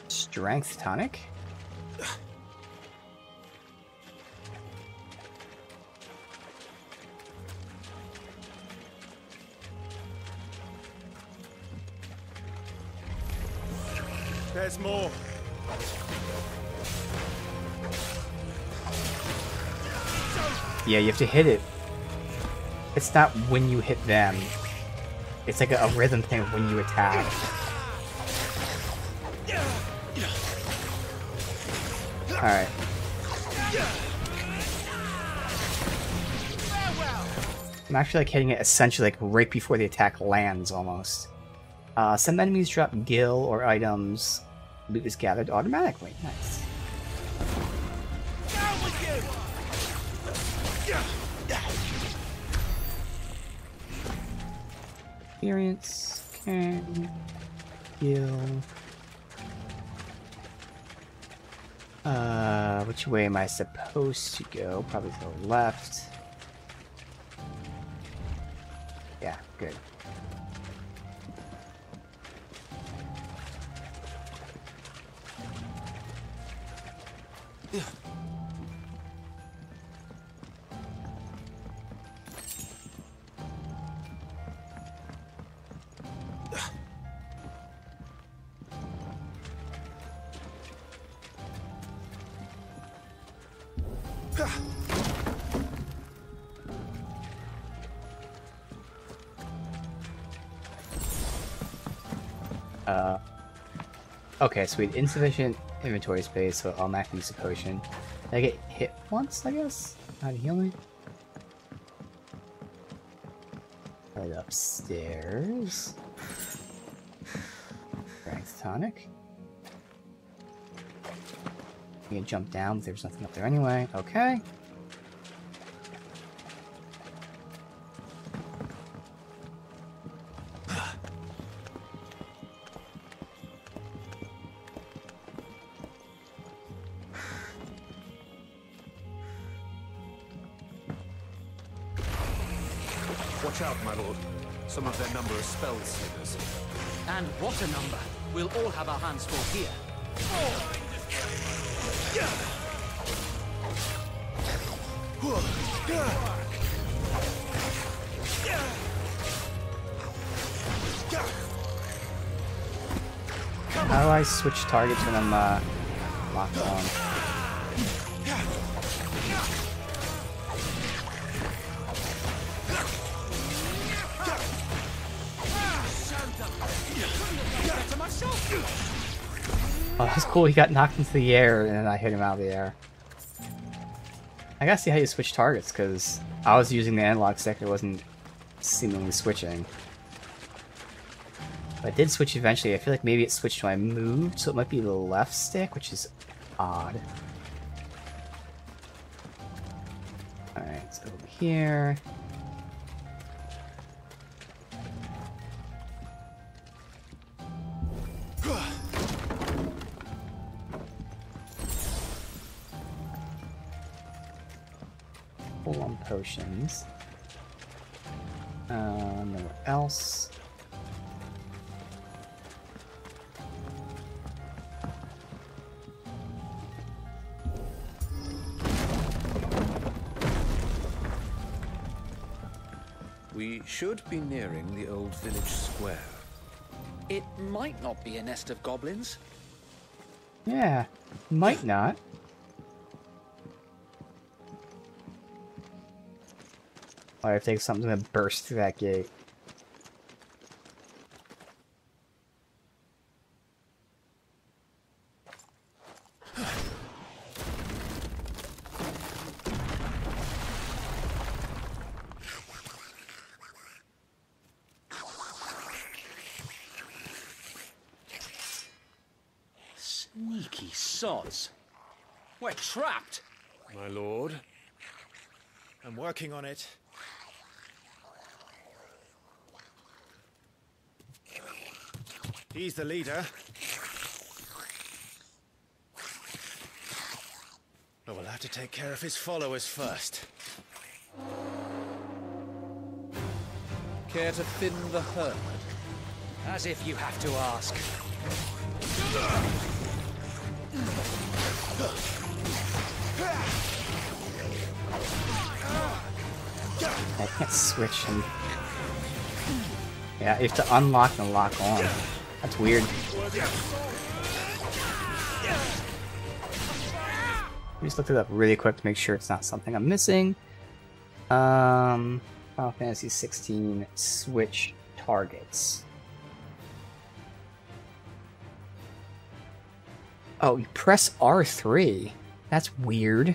Strength tonic. There's more. Yeah, you have to hit it. It's not when you hit them. It's like a rhythm thing of when you attack. Alright. I'm actually like hitting it essentially like right before the attack lands almost. Some enemies drop gil or items. Loot is gathered automatically. Nice. Experience. Okay. Gil. Which way am I supposed to go? Probably to the left. Yeah, good. Yeah. Okay, so we had insufficient inventory space, so I'll automatically use a potion. Did I get hit once, I guess? How to heal me? Right upstairs. Strength tonic. You can jump down, but there's nothing up there anyway. Okay. Watch out, my lord. Some of their number are spell slingers. And what a number! We'll all have our hands full here. How do I switch targets when I'm locked on? Oh, that's cool. He got knocked into the air, and then I hit him out of the air. I gotta see how you switch targets, because I was using the analog stick, it wasn't seemingly switching. But I did switch eventually. I feel like maybe it switched when I moved, so it might be the left stick, which is odd. Alright, let's go over here. Full on potions. Nowhere else. We should be nearing the old village square. It might not be a nest of goblins. Yeah, might not. Or if there's something to burst through that gate. Sneaky sods. We're trapped. My lord. I'm working on it. He's the leader. But we'll have to take care of his followers first. Care to thin the herd? As if you have to ask. I can't switch and... Yeah, you have to unlock and lock on. That's weird. Just looked it up really quick to make sure it's not something I'm missing. Final Fantasy XVI switch targets. Oh, you press R3? That's weird.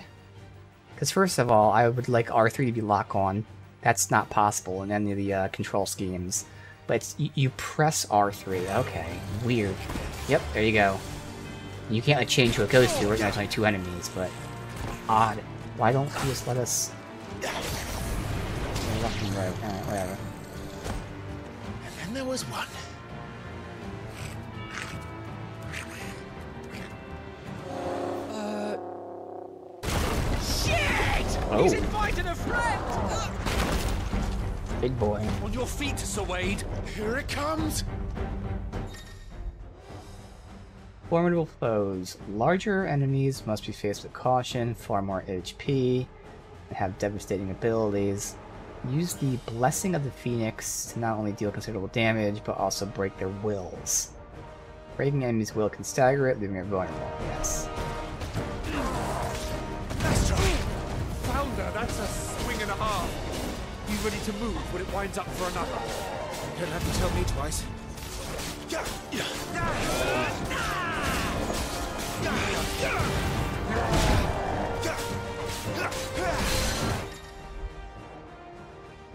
Because first of all, I would like R3 to be lock on. That's not possible in any of the control schemes. But it's, you press R3. Okay, weird. Yep, there you go. You can't like change who it goes to. Right now it's only 2 enemies, but odd. Why don't you just let us? Left and right. Alright, whatever. And then there was one. Shit! Oh. He's invited a friend! Big boy. On your feet, Sir Wade! Here it comes! Formidable foes. Larger enemies must be faced with caution, far more HP, and have devastating abilities. Use the Blessing of the Phoenix to not only deal considerable damage, but also break their wills. Breaking enemy's will can stagger it, leaving it vulnerable. Yes. Founder, that's a swing and a half. Be ready to move when it winds up for another. You don't have to tell me twice.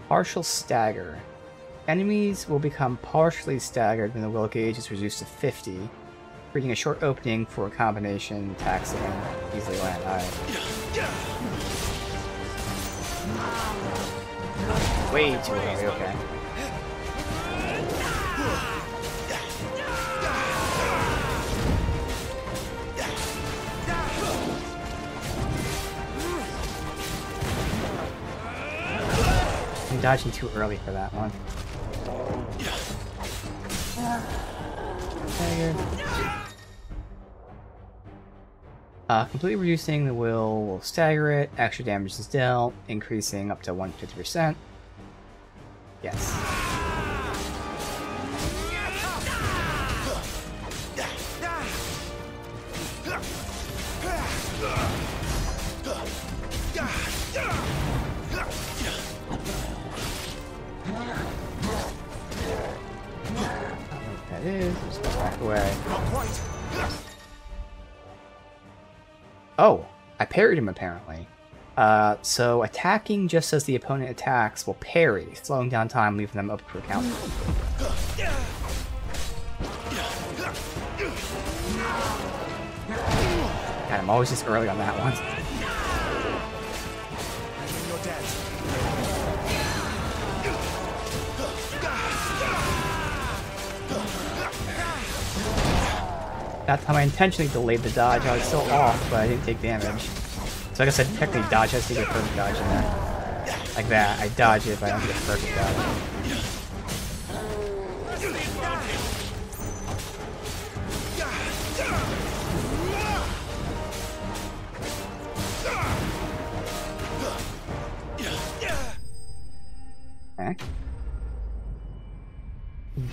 Partial stagger. Enemies will become partially staggered when the will gauge is reduced to 50, creating a short opening for a combination attacks again. easily land. Alright. Way too early, okay. I'm dodging too early for that one. Completely reducing the will stagger it. Extra damage is dealt, increasing up to 150%. Yes. That is, just back away. Oh, I parried him apparently. So attacking just as the opponent attacks will parry, slowing down time, leaving them up for a counter. God, I'm always just early on that one. That time I intentionally delayed the dodge. I was still off, but I didn't take damage. So I guess I technically dodge has to get a perfect dodge in there. Like that. I dodge it, but I don't get a perfect dodge. Okay.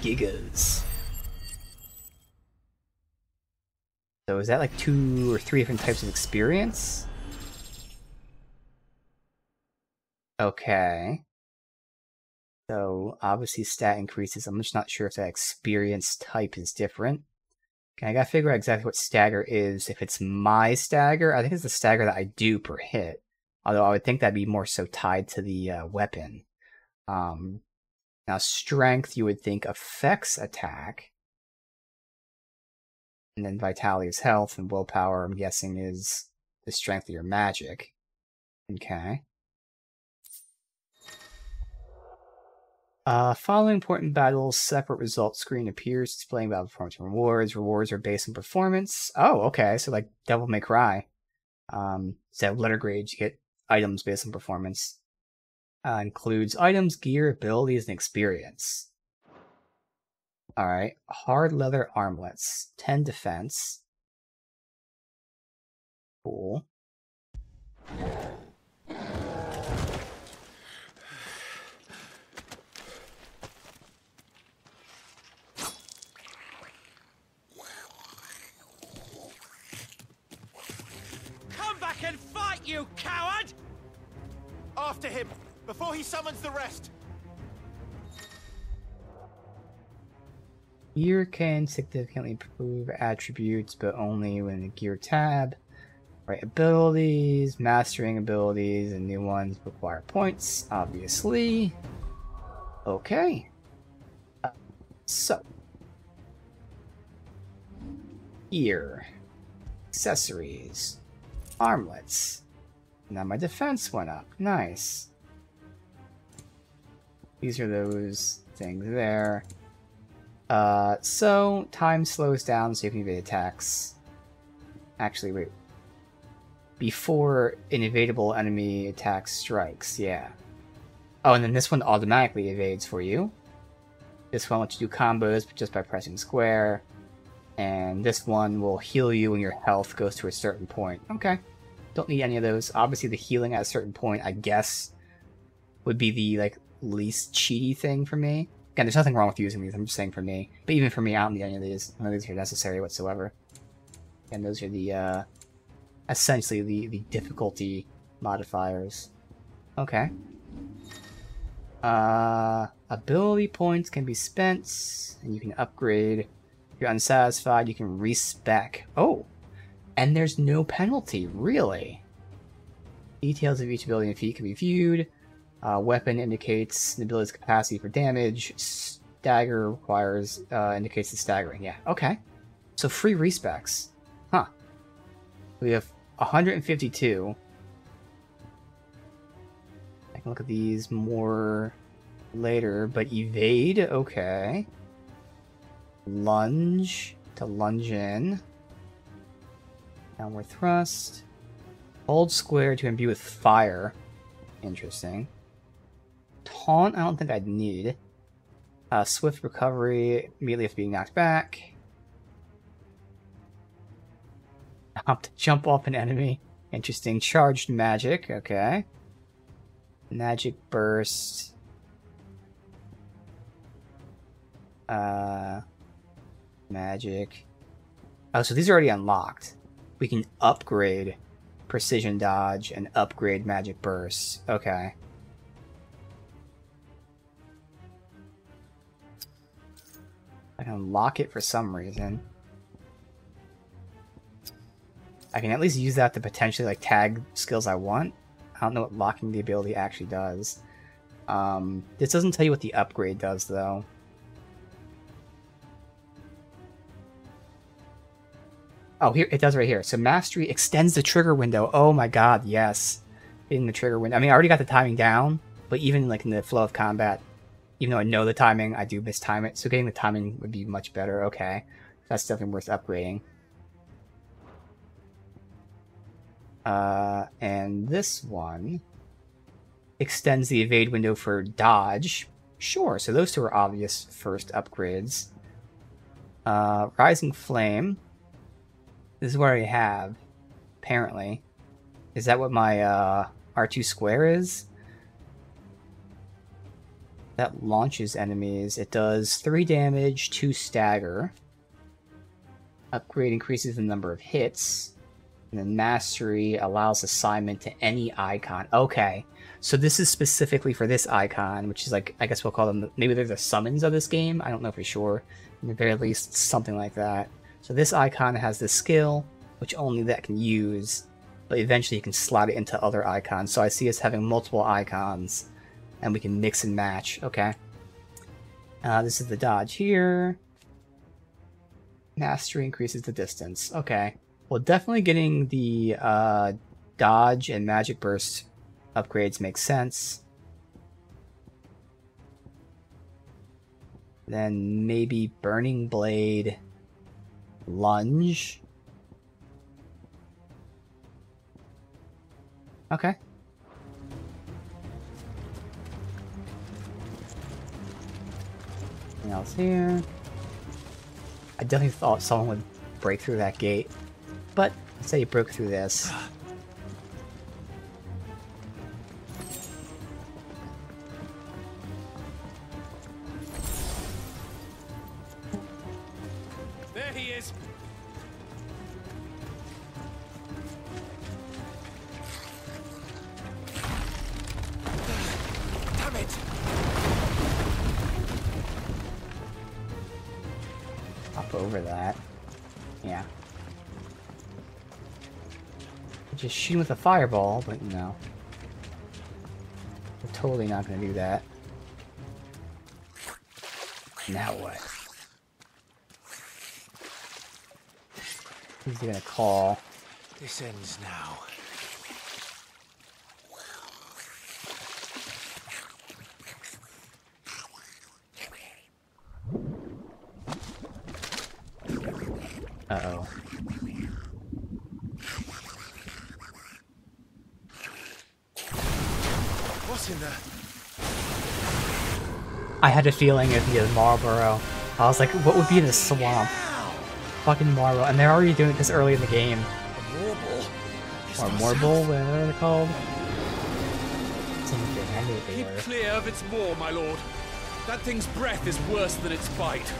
Gigas. So is that like 2 or 3 different types of experience? Okay. So obviously stat increases. I'm just not sure if that experience type is different. Okay, I gotta figure out exactly what stagger is. If it's my stagger, I think it's the stagger that I do per hit. Although I would think that'd be more so tied to the weapon. Now strength you would think affects attack. And then vitality is health, and willpower, I'm guessing, is the strength of your magic. Okay. Following important battles, separate results screen appears, displaying battle performance and rewards. Rewards are based on performance. Oh, okay, so like Devil May Cry. So letter grades, you get items based on performance. Includes items, gear, abilities, and experience. Alright, hard leather armlets, 10 defense. Cool. Come back and fight, you coward! After him, before he summons the rest! Gear can significantly improve attributes, but only when the gear tab. Right, abilities, mastering abilities, and new ones require points, obviously. Okay. So. Gear. Accessories. Armlets. Now my defense went up. Nice. These are those things there. So time slows down so you can evade attacks. Actually, wait. Before an evadable enemy attack strikes, yeah. Oh, and then this one automatically evades for you. This one lets you do combos just by pressing square. And this one will heal you when your health goes to a certain point. Okay. Don't need any of those. Obviously, the healing at a certain point, I guess, would be the like least cheaty thing for me. Again, there's nothing wrong with using these, I'm just saying for me. But even for me, I don't need any of these. None of these are necessary whatsoever. And those are the, essentially the difficulty modifiers. Okay. Ability points can be spent, and you can upgrade. If you're unsatisfied, you can respec. Oh! And there's no penalty, really? Details of each ability and feat can be viewed. Weapon indicates the ability's capacity for damage. Stagger requires, indicates the staggering. Yeah, okay. So free respecs. Huh. We have 152. I can look at these more later, but evade, okay. Lunge to lunge in. Downward thrust. Hold square to imbue with fire. Interesting. Taunt, I don't think I'd need. Swift recovery, immediately after being knocked back. Hop to jump off an enemy. Interesting. Charged magic, okay. Magic burst. Magic. Oh, so these are already unlocked. We can upgrade precision dodge and upgrade magic burst. Okay. I can unlock it for some reason. I can at least use that to potentially like tag skills I want. I don't know what locking the ability actually does. This doesn't tell you what the upgrade does though. Oh, here it does right here. So mastery extends the trigger window. Oh my god, yes. In the trigger window. I mean, I already got the timing down, but even like in the flow of combat, even though I know the timing, I do mistime it. So getting the timing would be much better. Okay. That's definitely worth upgrading. And this one extends the evade window for dodge. Sure, so those two are obvious first upgrades. Rising Flame. This is what I have, apparently. Is that what my R2 square is? That launches enemies. It does 3 damage, 2 stagger. Upgrade increases the number of hits. And then Mastery allows assignment to any icon. Okay, so this is specifically for this icon, which is like, I guess we'll call them, maybe they're the summons of this game. I don't know for sure. In the very least, something like that. So this icon has this skill, which only that can use, but eventually you can slot it into other icons. So I see us having multiple icons, and we can mix and match. Okay. This is the dodge here. Mastery increases the distance. Okay. Well, definitely getting the dodge and magic burst upgrades makes sense. Then maybe Burning Blade, lunge. Okay. Anything else here? I definitely thought someone would break through that gate. But, let's say you broke through this. There he is! Damn it! Hop over that. Yeah. Just shoot him with a fireball, but no. We're totally not going to do that. Now what? Who's he going to call? This ends now. Uh-oh. What's in there? I had a feeling it'd be a Marlboro. I was like, what would be in a swamp? Fucking Marlboro. And they're already doing this early in the game. A warble? Or Morble, whatever they're called. Something, I knew what they Keep were. clear of its maw, my lord. That thing's breath is worse than its bite.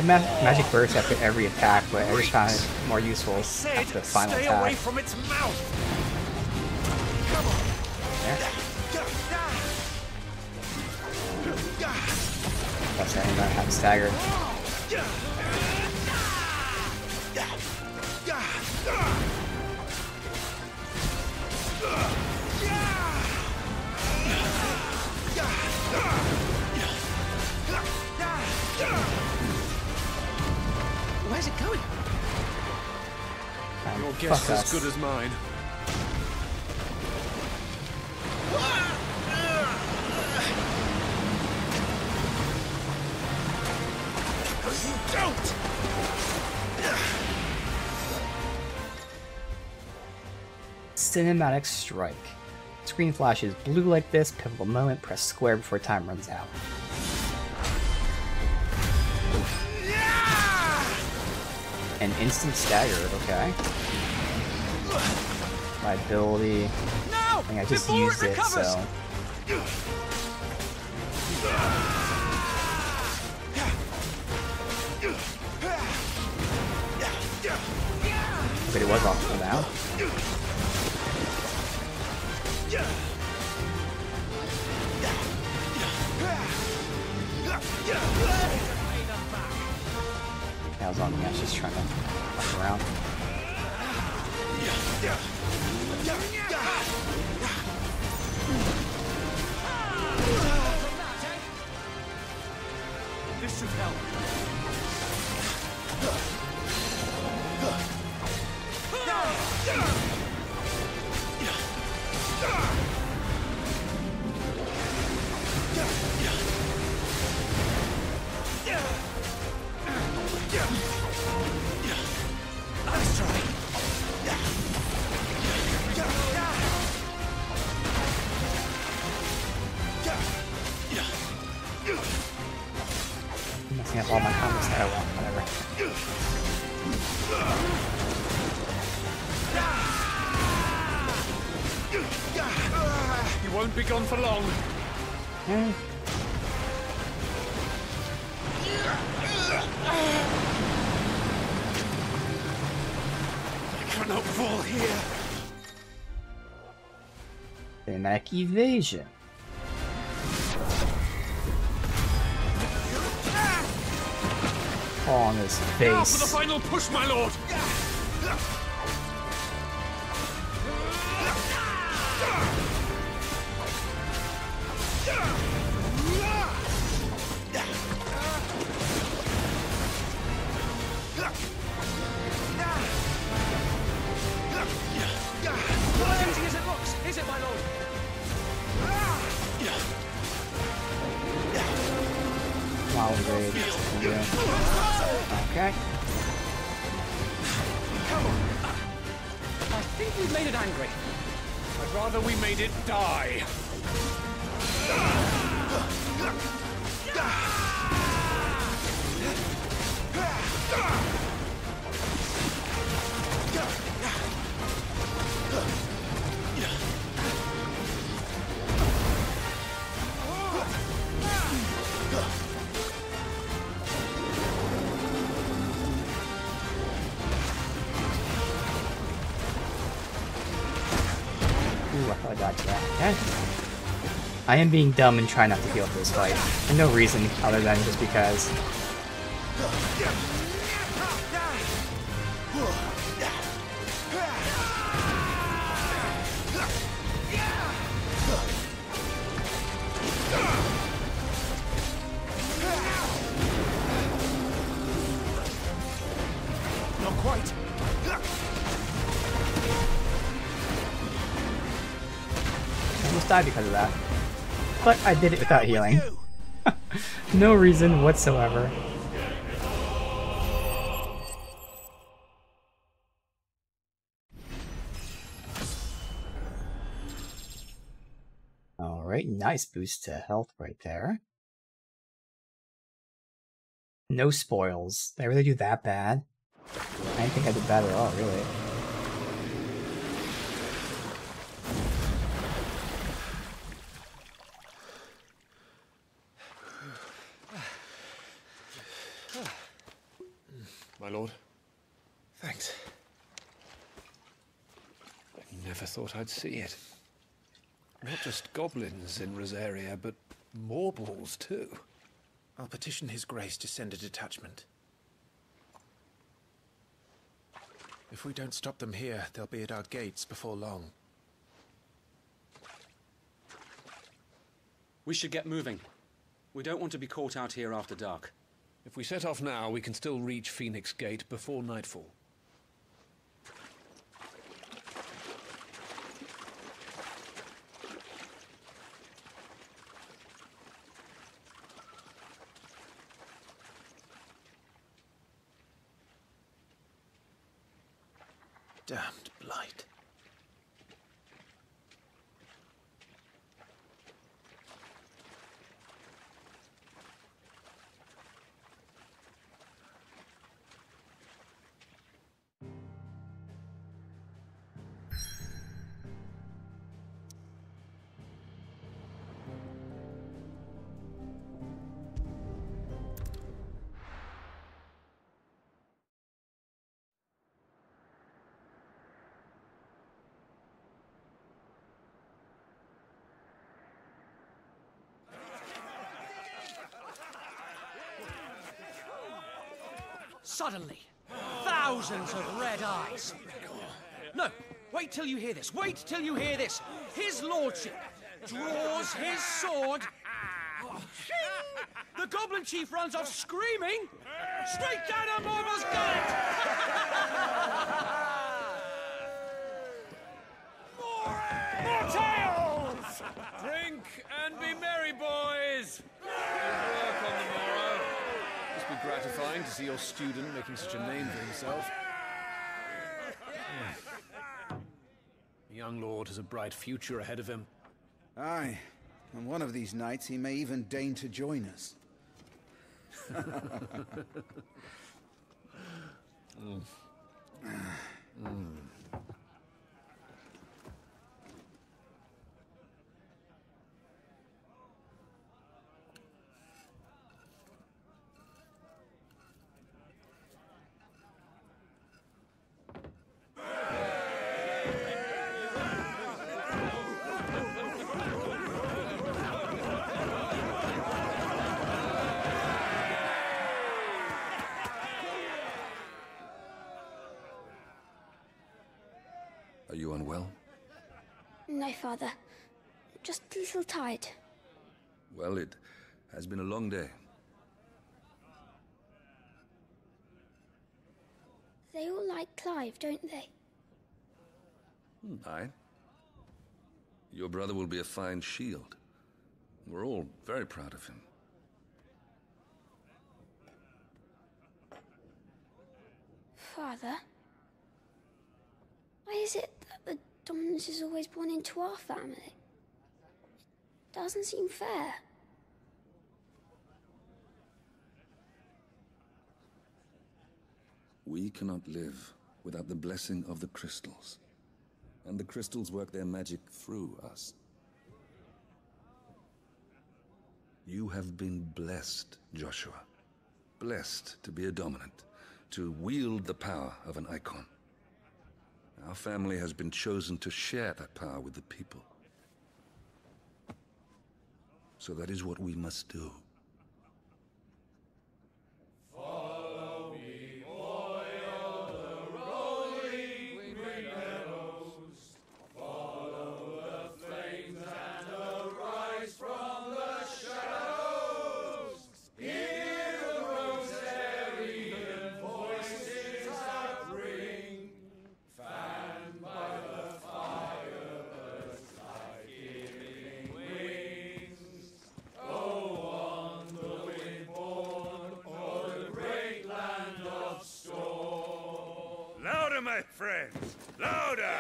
Magic burst after every attack, but I just found it more useful after the final Stay attack. away from its mouth. There. Plus, I didn't know how to stagger. Where's it going? Your guess is as good as mine. Don't! Cinematic strike. Screen flashes blue like this, pivotal moment, press square before time runs out. An instant stagger, okay. My ability. I think I just used it, so. But it was off for now. That was on me, I was just trying to fuck around. This should help. Nice try. I'm messing up all my combos there. Well, whatever. You won't be gone for long. I cannot fall here. Cinematic evasion. On his face. Now for the final push, my lord. Not as easy as it looks, is it, my lord? Wow, great. Okay. Come on. I think we've made it angry. I'd rather we made it die. Ooh, I thought I dodged that. Okay. I am being dumb and trying not to heal for this fight. For no reason other than just because. Not quite. I almost died because of that. But I did it without healing. No reason whatsoever. Alright, nice boost to health right there. No spoils. Did I really do that bad? I didn't think I did bad at all, really. My lord. Thanks. I never thought I'd see it. Not just goblins in Rosaria, but morbals too. I'll petition His Grace to send a detachment. If we don't stop them here, they'll be at our gates before long. We should get moving. We don't want to be caught out here after dark. If we set off now, we can still reach Phoenix Gate before nightfall. Damned blight. Suddenly, thousands of red eyes. No, wait till you hear this. Wait till you hear this. His lordship draws his sword. The goblin chief runs off screaming straight down a Morbal's gullet. More tales! Drink and be merry, boys! Good work on the morrow. Must be gratifying to see your student making such a name for himself. The young lord has a bright future ahead of him. Aye, and one of these nights he may even deign to join us. Are you unwell? No, Father. Just a little tired. Well, it has been a long day. They all like Clive, don't they? Aye. Your brother will be a fine shield. We're all very proud of him. Father? Why is it that the dominance is always born into our family? It doesn't seem fair. We cannot live without the blessing of the crystals. And the crystals work their magic through us. You have been blessed, Joshua. Blessed to be a dominant, to wield the power of an icon. Our family has been chosen to share that power with the people. So that is what we must do. Follow me, o'er the rolling green meadows. Follow the flames and arise from the shadows. Hear the rosarian voices that ring. Fanned by the fire, birds' life-giving wings. Go on, the wind born, o'er the great land of storm. Louder, my friends! Louder!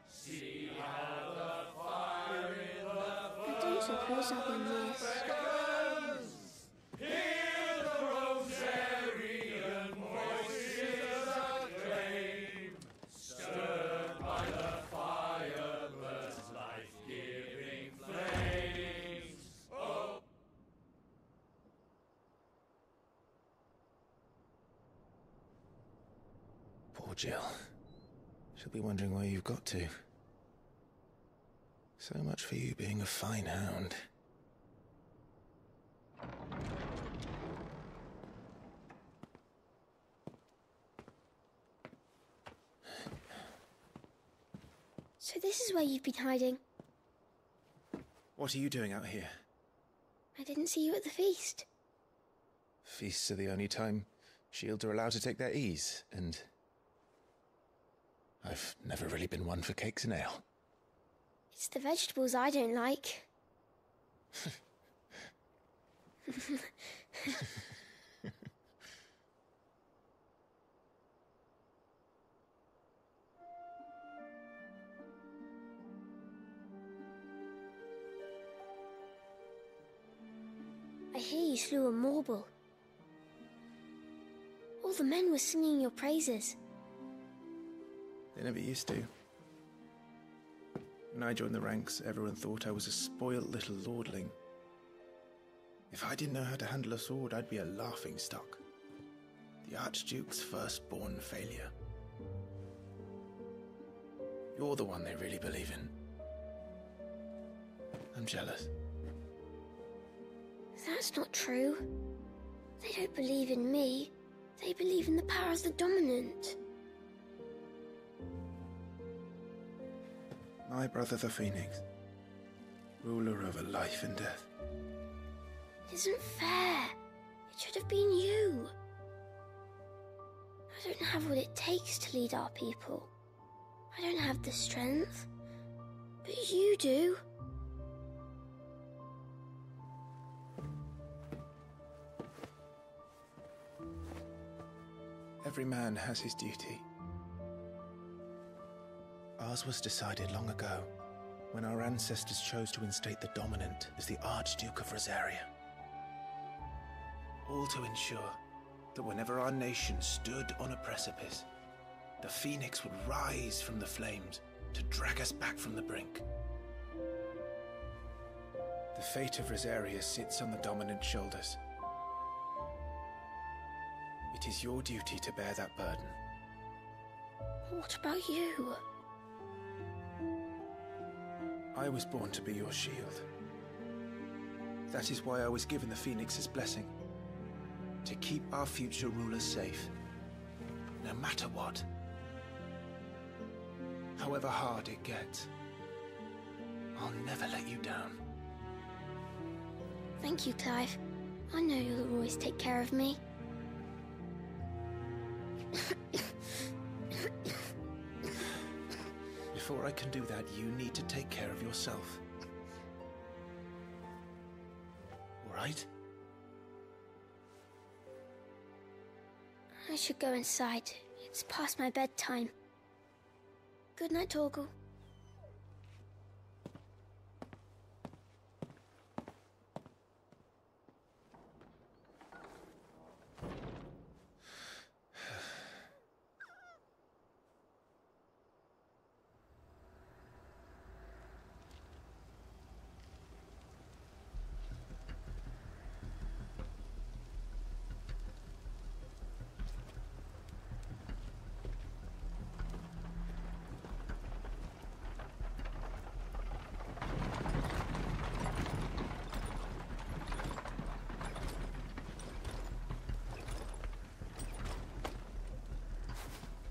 See how the fire in the I don't suppose I'll be missed. Hear the rosarian voices acclaim, stirred by the fire, birds' life-giving flames. Oh. Poor Jill. She'll be wondering where you've got to. So much for you being a fine hound. So this is where you've been hiding. What are you doing out here? I didn't see you at the feast. Feasts are the only time shields are allowed to take their ease, and I've never really been one for cakes and ale. It's the vegetables I don't like. I hear you slew a Morble. All the men were singing your praises. They never used to. When I joined the ranks, everyone thought I was a spoilt little lordling. If I didn't know how to handle a sword, I'd be a laughingstock. The Archduke's firstborn failure. You're the one they really believe in. I'm jealous. That's not true. They don't believe in me. They believe in the power of the dominant. My brother the Phoenix, ruler over life and death. It isn't fair. It should have been you. I don't have what it takes to lead our people. I don't have the strength. But you do. Every man has his duty. Ours was decided long ago, when our ancestors chose to instate the dominant as the Archduke of Rosaria. All to ensure that whenever our nation stood on a precipice, the Phoenix would rise from the flames to drag us back from the brink. The fate of Rosaria sits on the dominant's shoulders. It is your duty to bear that burden. What about you? I was born to be your shield. That is why I was given the Phoenix's blessing. To keep our future rulers safe. No matter what. However hard it gets. I'll never let you down. Thank you, Clive. I know you'll always take care of me. Before I can do that, you need to take care of yourself. All right? I should go inside. It's past my bedtime. Good night, Torgal.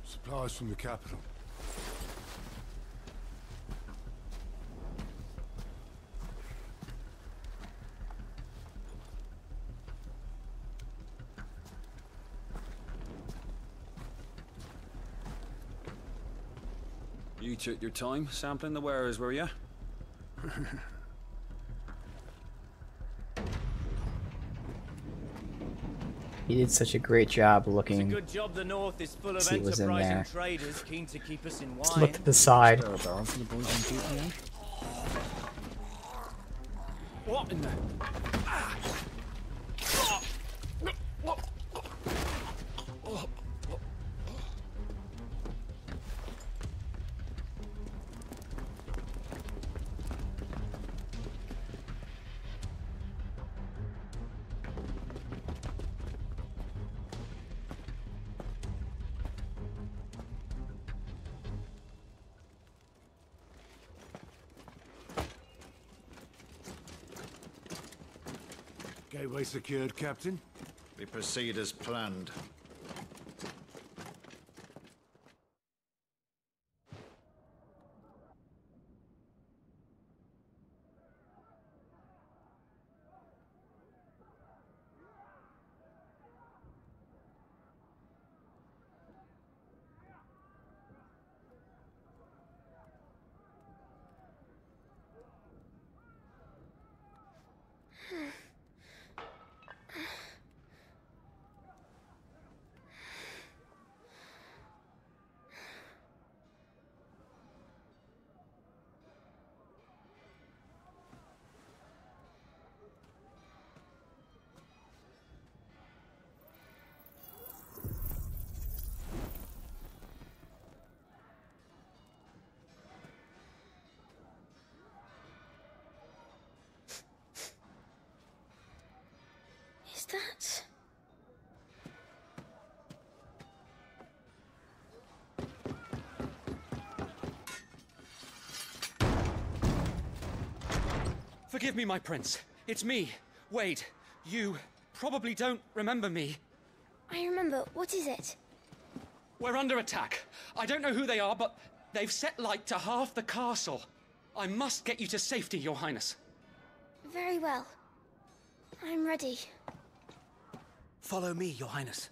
Supplies from the capital. You took your time sampling the wares, were you? He did such a great job looking. It's a good job the North is full of See what was in enterprising there. traders keen to keep us in wine. Just look to the side. What in the... Gateway secured, Captain. We proceed as planned. Is that... Forgive me, my prince. It's me, Wade. You probably don't remember me. I remember. What is it? We're under attack. I don't know who they are, but they've set light to half the castle. I must get you to safety, Your Highness. Very well. I'm ready. Follow me, Your Highness.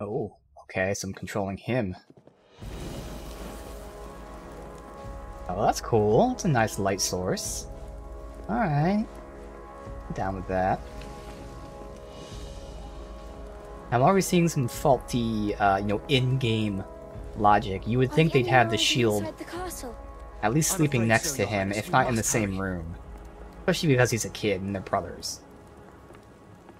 Oh, okay, so I'm controlling him. Oh, that's cool. It's a nice light source. Alright. Down with that. I'm already seeing some faulty, in-game logic. You would think they'd have the shield at least sleeping next to him, if not in the same room. Especially because he's a kid and they're brothers.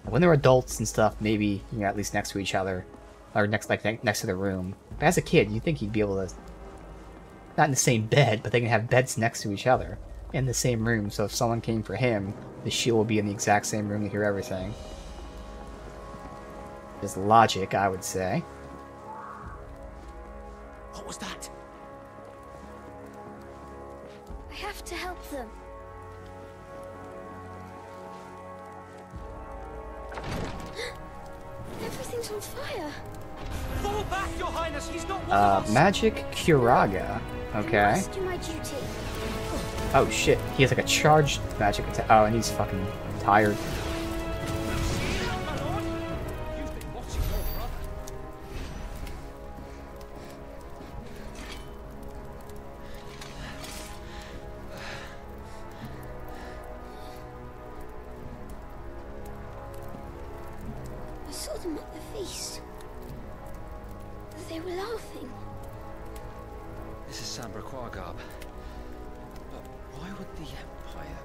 When they're adults and stuff, maybe, at least next to each other. Or next to the room. But as a kid, you'd think he'd be able to... Not in the same bed, but they can have beds next to each other. In the same room, so if someone came for him, the shield would be in the exact same room to hear everything. Just logic, I would say. What was that? I have to help them. Everything's on fire. Fall back, Your Highness. He's not one of us. Magic Curaga. Okay. I must do my duty. Oh shit, he has like a charged magic attack. Oh, and he's fucking tired. I saw them at the feast. They were laughing. This is Sambra Quargarb. But why would the Empire...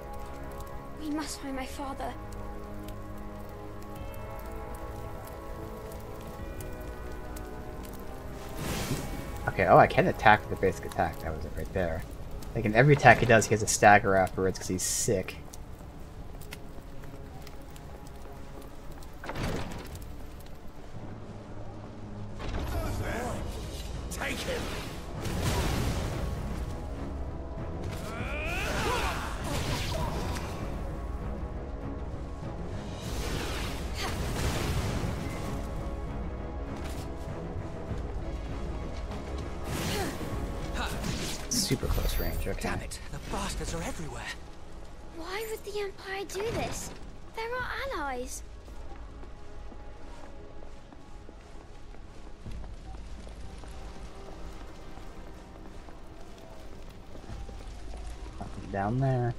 We must find my father. Okay, oh, I can attack with the basic attack. That was it right there. Like in every attack he does, he has a stagger afterwards because he's sick. Take him! Super close range, okay. Damn it, the bastards are everywhere. Why would the Empire do this? They're our allies. Nothing down there.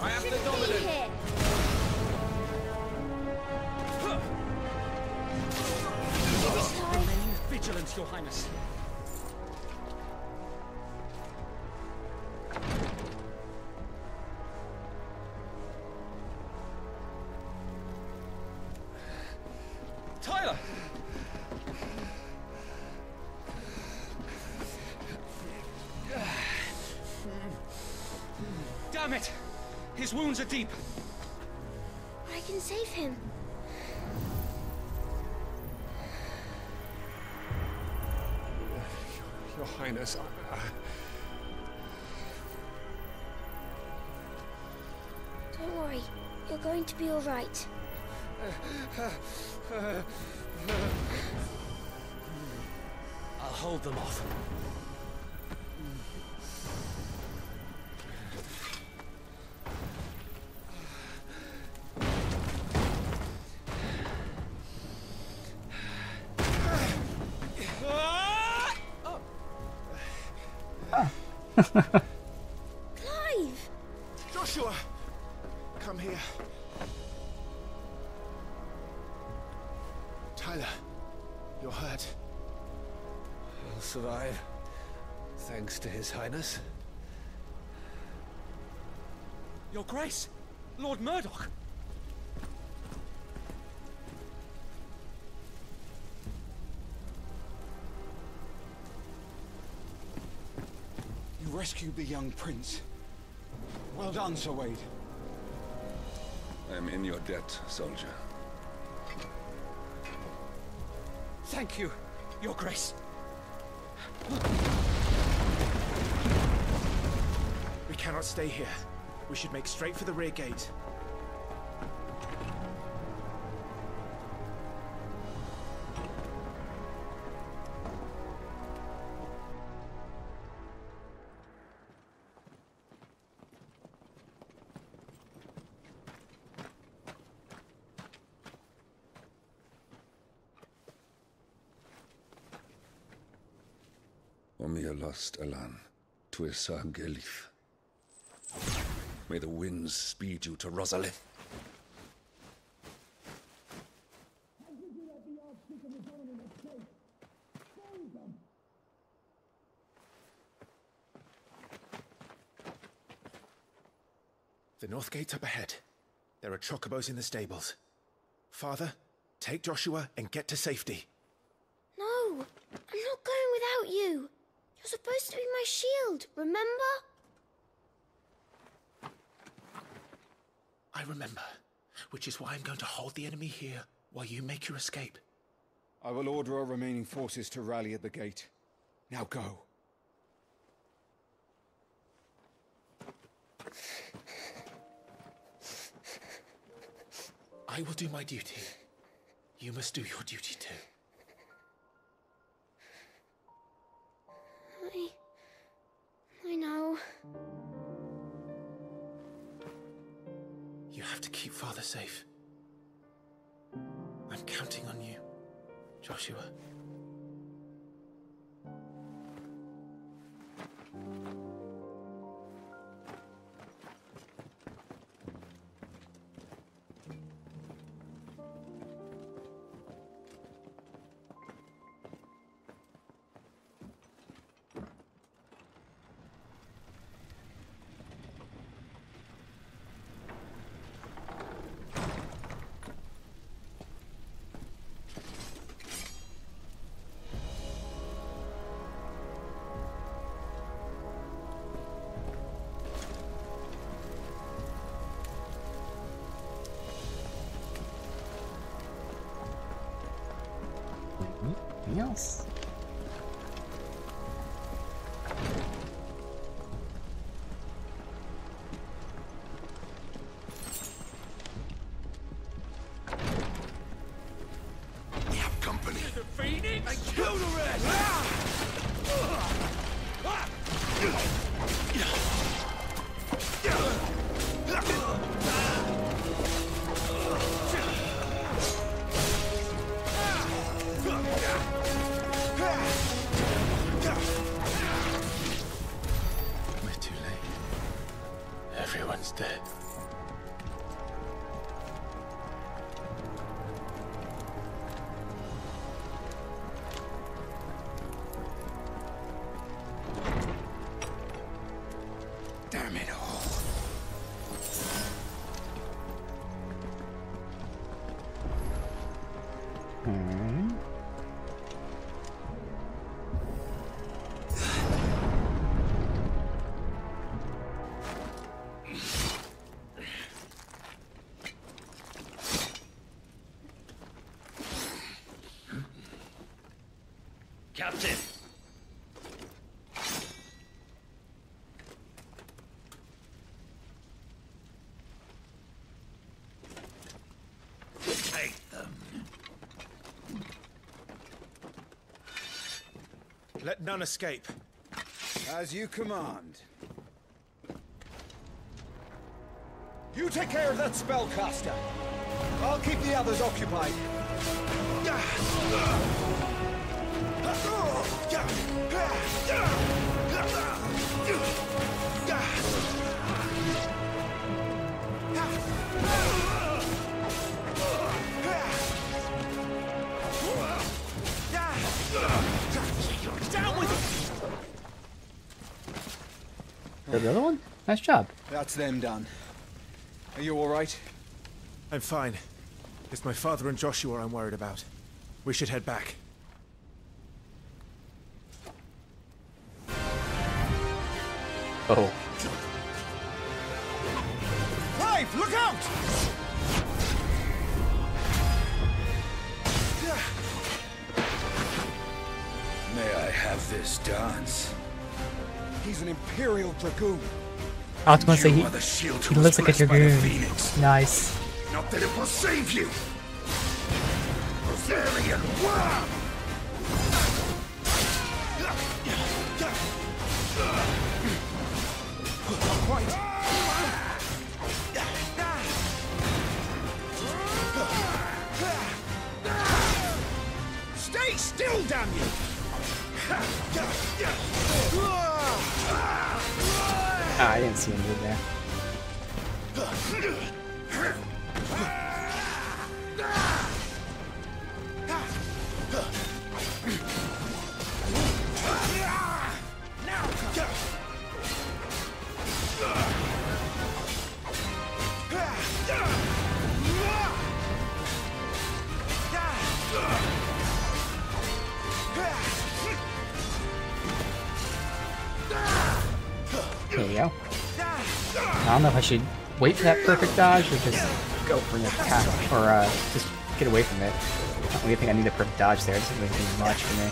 I am the dominant. Remain vigilant, Your Highness. Damn it! His wounds are deep. I can save him. Your Highness, Don't worry. You're going to be all right. I'll hold them off. Clive! Joshua! Come here. Tyler, you're hurt. He'll survive, thanks to His Highness. Your Grace! Lord Murdoch! You rescued the young prince. Well done, Sir Wade. I am in your debt, soldier. Thank you, Your Grace. We cannot stay here. We should make straight for the rear gate. Omia lost Alan, Tuisa Gelif. May the winds speed you to Rosalith. The north gate's up ahead. There are chocobos in the stables. Father, take Joshua and get to safety. No, I'm not going without you. You're supposed to be my shield, remember? I remember, which is why I'm going to hold the enemy here while you make your escape. I will order our remaining forces to rally at the gate. Now go. I will do my duty. You must do your duty too. I know. You have to keep Father safe. I'm counting on you, Joshua. Anything else? We have company. The Phoenix! I killed the rest! We're too late. Everyone's dead. Damn it all. Captain. Take them. Let none escape. As you command. You take care of that spellcaster. I'll keep the others occupied. Down with The other one? Nice job. That's them done. Are you all right? I'm fine. It's my father and Joshua I'm worried about. We should head back. Oh. Clive, look out! May I have this dance? He's an Imperial Dragoon. I was gonna say You he are the shield he who looks was like a blessed by the dragoon. Phoenix. Nice. Not that it will save you! Bavarian worm! Stay still, damn you! Ah, I didn't see him move there. There you go. I don't know if I should wait for that perfect dodge or just go for an attack, or just get away from it. I don't really think I need a perfect dodge there. It doesn't really do much for me.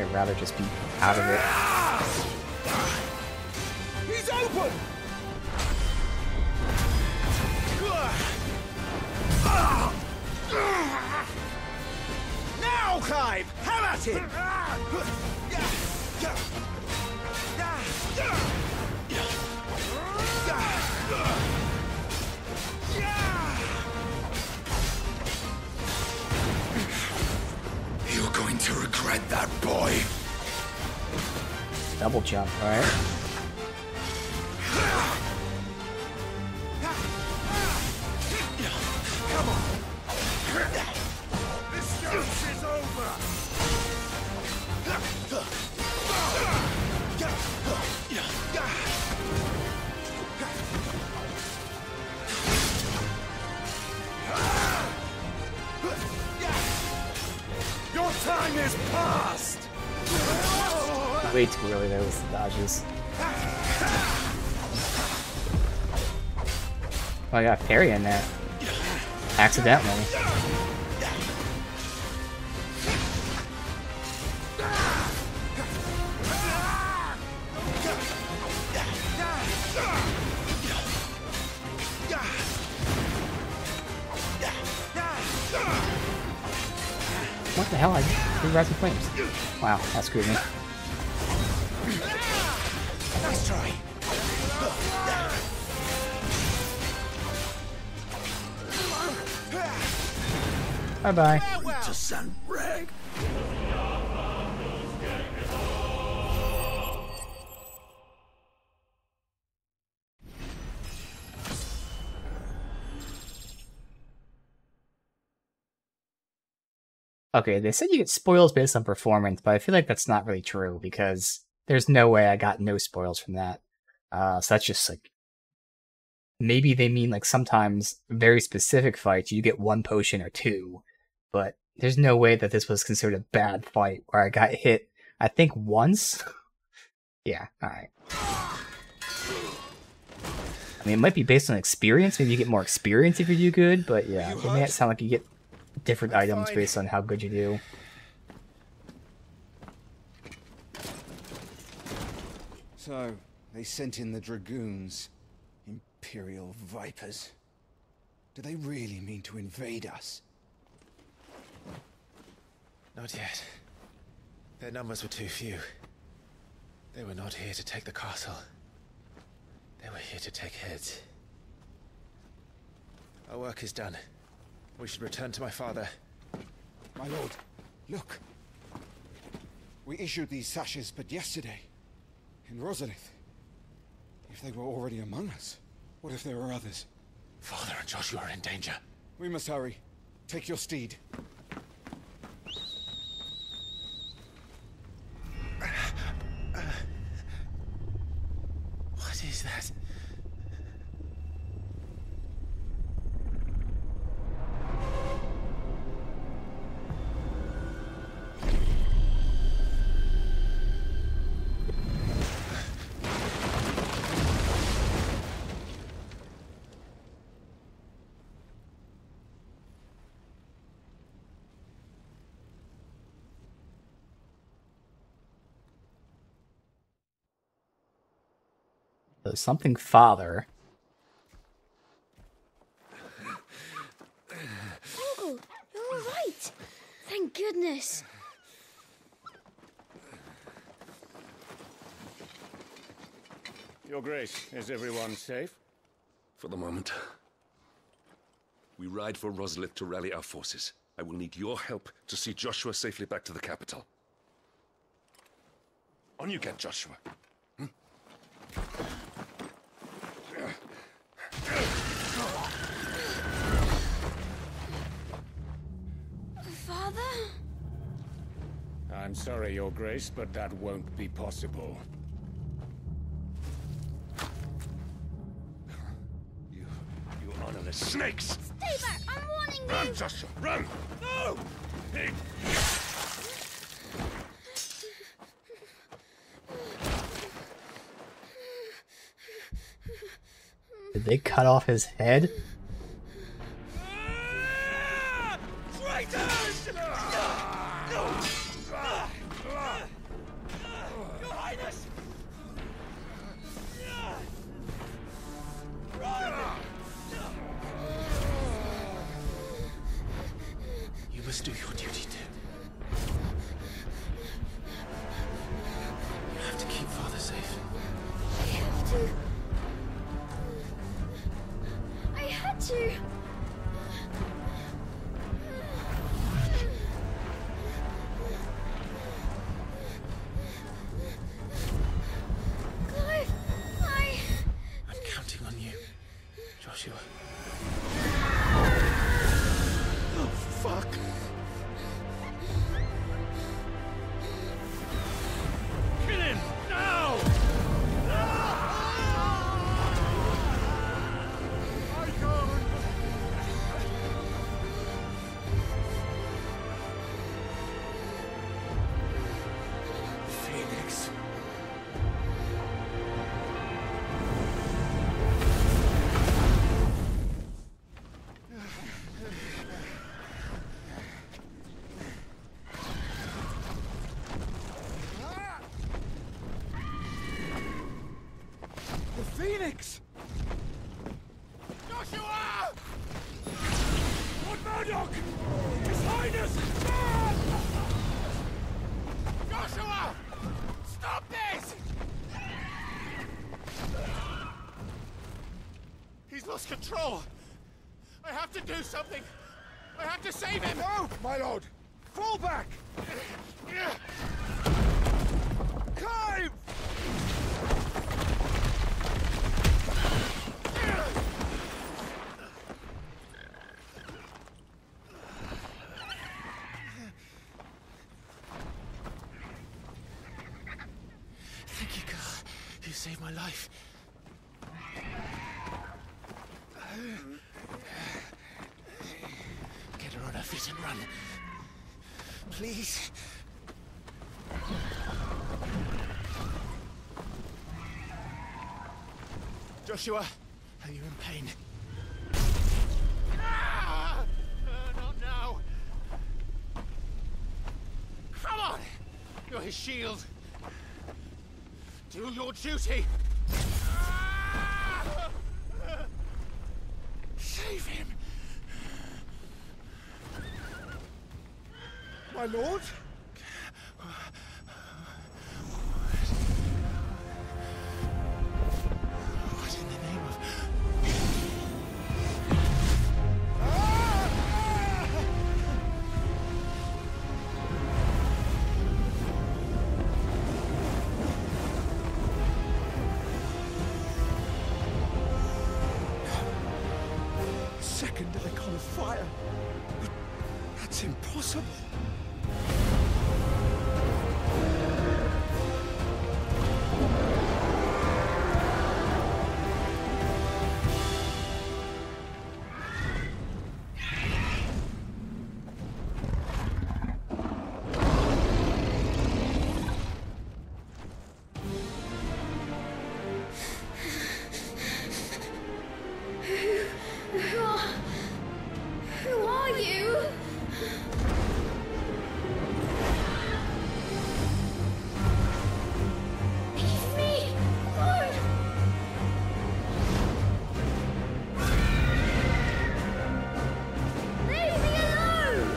I'd rather just be out of it. He's open! Now, Clive! Have at him! You're going to regret that, boy. Double jump, right? Come on! This dance is over! Your time is past! Way too early there with the dodges. Oh, I got parry in there. Accidentally. What the hell? I did Rising Flames. Wow, that screwed me. Nice try. Bye-bye. To send rag. Okay, they said you get spoils based on performance, but I feel like that's not really true because there's no way I got no spoils from that. So that's just like, maybe they mean like sometimes very specific fights you get one potion or two, but there's no way that this was considered a bad fight where I got hit, I think once. Yeah, alright. I mean, it might be based on experience. Maybe you get more experience if you do good, but yeah, it may sound like you get different items based on how good you do. So, they sent in the dragoons. Imperial vipers. Do they really mean to invade us? Not yet. Their numbers were too few. They were not here to take the castle. They were here to take heads. Our work is done. We should return to my father. My lord, look. We issued these sashes but yesterday. In Rosalith. If they were already among us, what if there were others? Father and Joshua are in danger. We must hurry. Take your steed. What is that? Something father. Uncle, you're all right. Thank goodness. Your Grace, is everyone safe? For the moment. We ride for Rosalith to rally our forces. I will need your help to see Joshua safely back to the capital. On you get, Joshua. Father? I'm sorry, Your Grace, but that won't be possible. You honorless snakes! Stay back! I'm warning you! Run, Joshua, run! No! Did they cut off his head? Traitors! Your Highness! You must do your duty too. You have to keep Father safe. I have to. I had to. Clive, I'm counting on you, Joshua. Oh, fuck! Kill him! Now! Phoenix. The Phoenix! Joshua! Lord Murdoch! His Highness! Joshua! Stop this! He's lost control! I have to do something! I have to save him! No, my lord! Fall back! Clive! Thank you, girl. You saved my life. Get her on her feet and run. Please. Joshua, are you in pain? Ah! Not now! his shield. Do your duty. Save him. My lord? What in the name of... Second icon of fire. That's impossible. Who are you? Leave me alone! Leave me alone!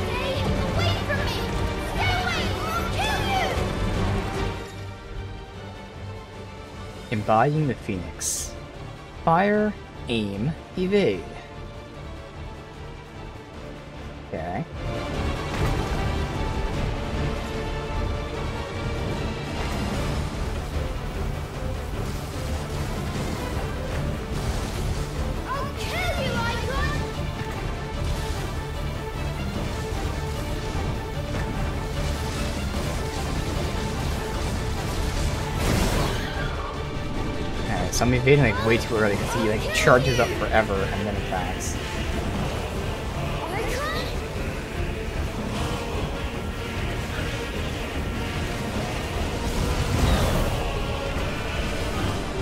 Stay away from me! Stay away or I'll kill you! Embodying the Phoenix. Fire, aim, evade. Okay. I'll kill you, Icon! Alright, so I'm evading like way too early because he like charges up forever and then attacks. Icon?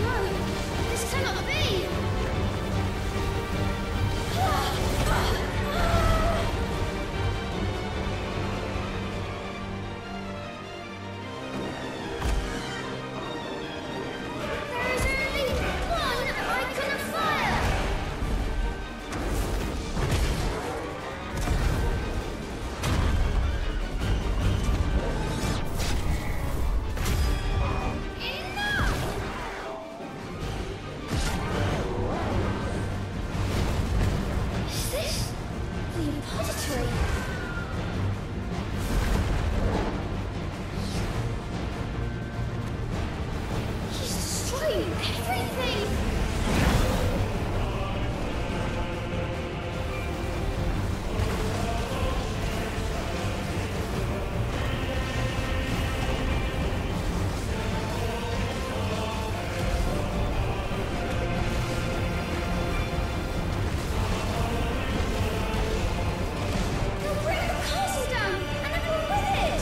No, this cannot be! There is only one Icon of Fire! Is this the repository? He's destroying everything! He'll bring the castle down, and everyone with it!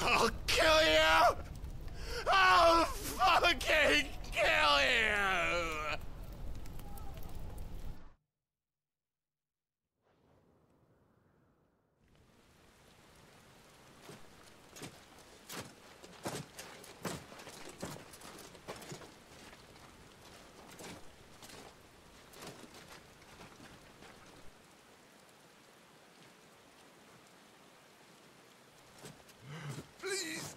I'll kill you! I'll fucking kill you! Please.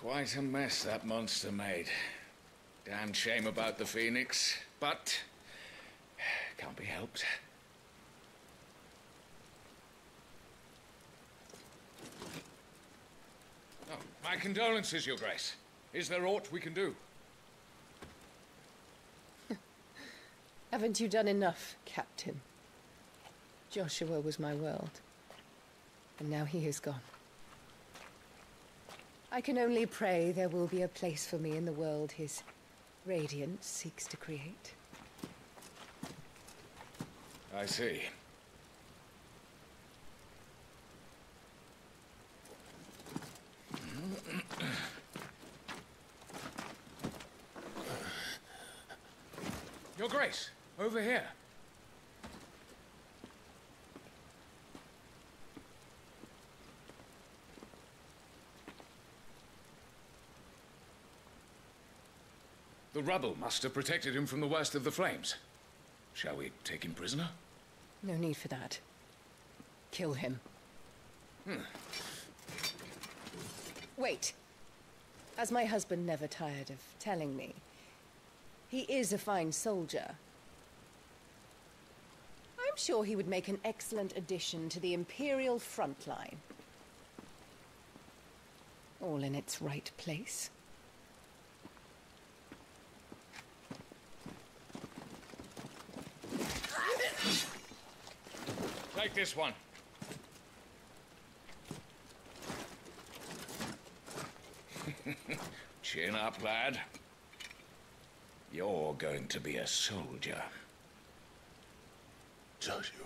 Quite a mess that monster made. Damn shame about the Phoenix, but can't be helped. Oh, my condolences, Your Grace. Is there aught we can do? Haven't you done enough, Captain? Joshua was my world, and now he is gone. I can only pray there will be a place for me in the world his radiance seeks to create. I see. Your Grace, over here. The rubble must have protected him from the worst of the flames. Shall we take him prisoner? No need for that. Kill him. Wait. As my husband never tired of telling me, he is a fine soldier. I'm sure he would make an excellent addition to the Imperial front line. All in its right place. Take this one. Chin up, lad. You're going to be a soldier. Joshua.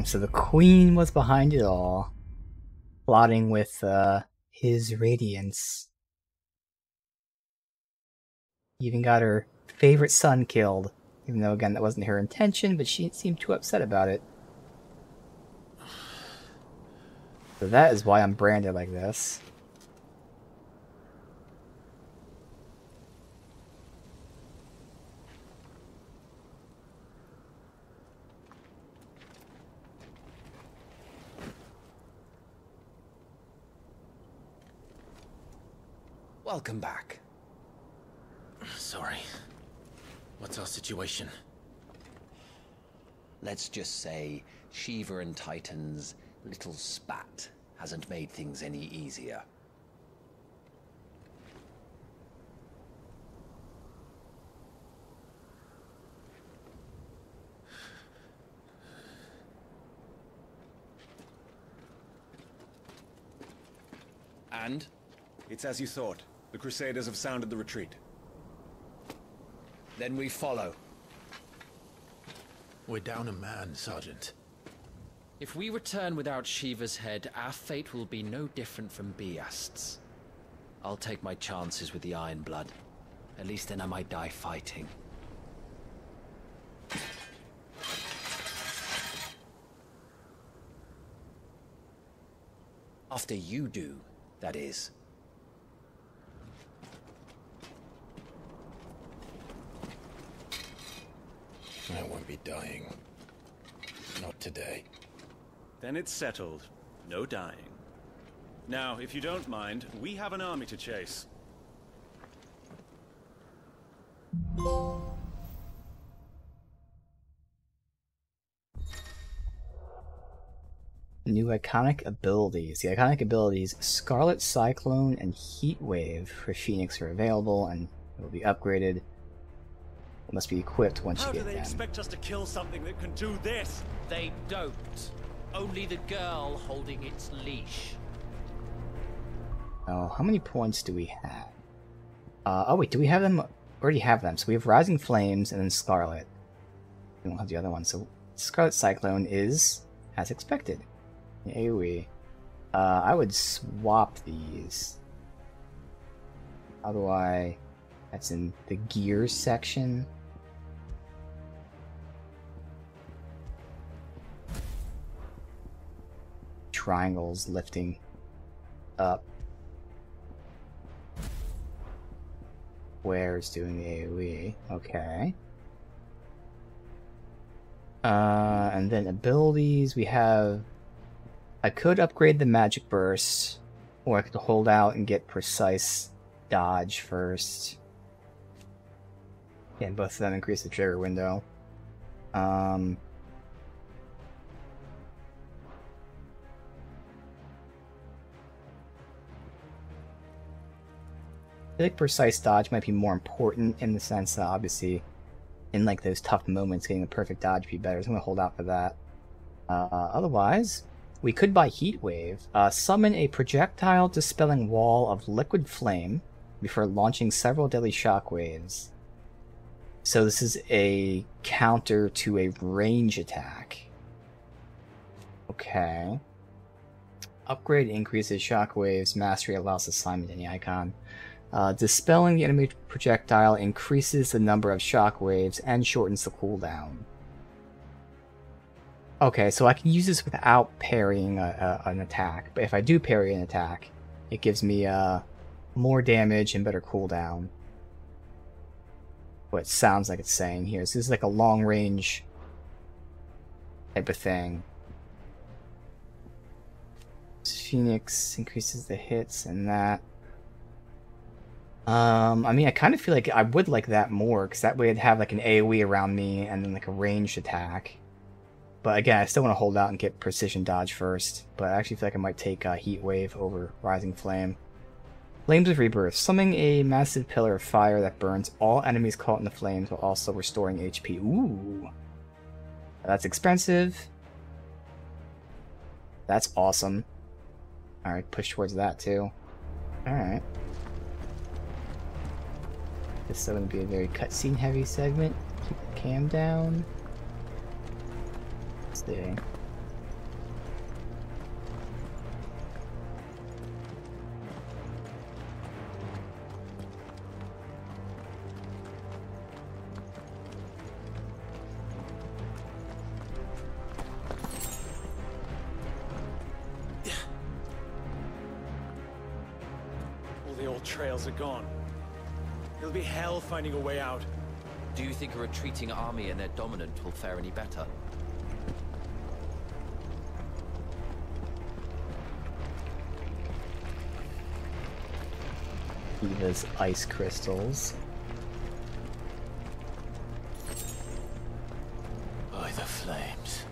So the Queen was behind it all, plotting with his radiance. Even got her favorite son killed, even though again that wasn't her intention, but she seemed too upset about it. So that is why I'm branded like this. Welcome back. Sorry. What's our situation? Let's just say Shiva and Titan's little spat hasn't made things any easier. And? It's as you thought. The Crusaders have sounded the retreat. Then we follow. We're down a man, Sergeant. If we return without Shiva's head, our fate will be no different from Biast's. I'll take my chances with the Iron Blood. At least then I might die fighting. After you do, that is. I won't be dying. Not today. Then it's settled. No dying. Now, if you don't mind, we have an army to chase. New iconic abilities. The iconic abilities Scarlet Cyclone and Heat Wave for Phoenix are available and will be upgraded. It must be equipped once How you do get they them. expect us to kill something that can do this? They don't. Only the girl holding its leash. Oh, how many points do we have? Oh wait, do we have them? Already have them. So we have Rising Flames and then Scarlet. We don't have the other one. So Scarlet Cyclone is as expected. AoE. I would swap these. How do I... That's in the gears section. Triangles lifting up. Where's doing the AoE? Okay. And then abilities, we have... I could upgrade the Magic Burst, or I could hold out and get Precise Dodge first. Yeah, and both of them increase the trigger window. I feel like Precise Dodge might be more important in the sense that obviously in like those tough moments getting the perfect dodge would be better, so I'm going to hold out for that. Otherwise, we could buy Heat Wave. Summon a projectile dispelling wall of liquid flame before launching several deadly shockwaves. So this is a counter to a range attack. Okay. Upgrade increases shockwaves. Mastery allows assignment to any icon. Dispelling the enemy projectile increases the number of shockwaves and shortens the cooldown. Okay, so I can use this without parrying an attack, but if I do parry an attack, it gives me more damage and better cooldown. What it sounds like it's saying here. So this is like a long range type of thing. Phoenix increases the hits and that. I mean, I kind of feel like I would like that more, because that way I'd have like an AoE around me and then like a ranged attack. But again, I still want to hold out and get Precision Dodge first. But I actually feel like I might take Heat Wave over Rising Flame. Flames of Rebirth. Summoning a massive pillar of fire that burns all enemies caught in the flames while also restoring HP. Ooh. That's expensive. That's awesome. Alright, push towards that too. Alright. This is going to be a very cutscene heavy segment. Keep the cam down. Let's see. All the old trails are gone. It'll be hell finding a way out. Do you think a retreating army and their dominant will fare any better? Eva's ice crystals. By the flames.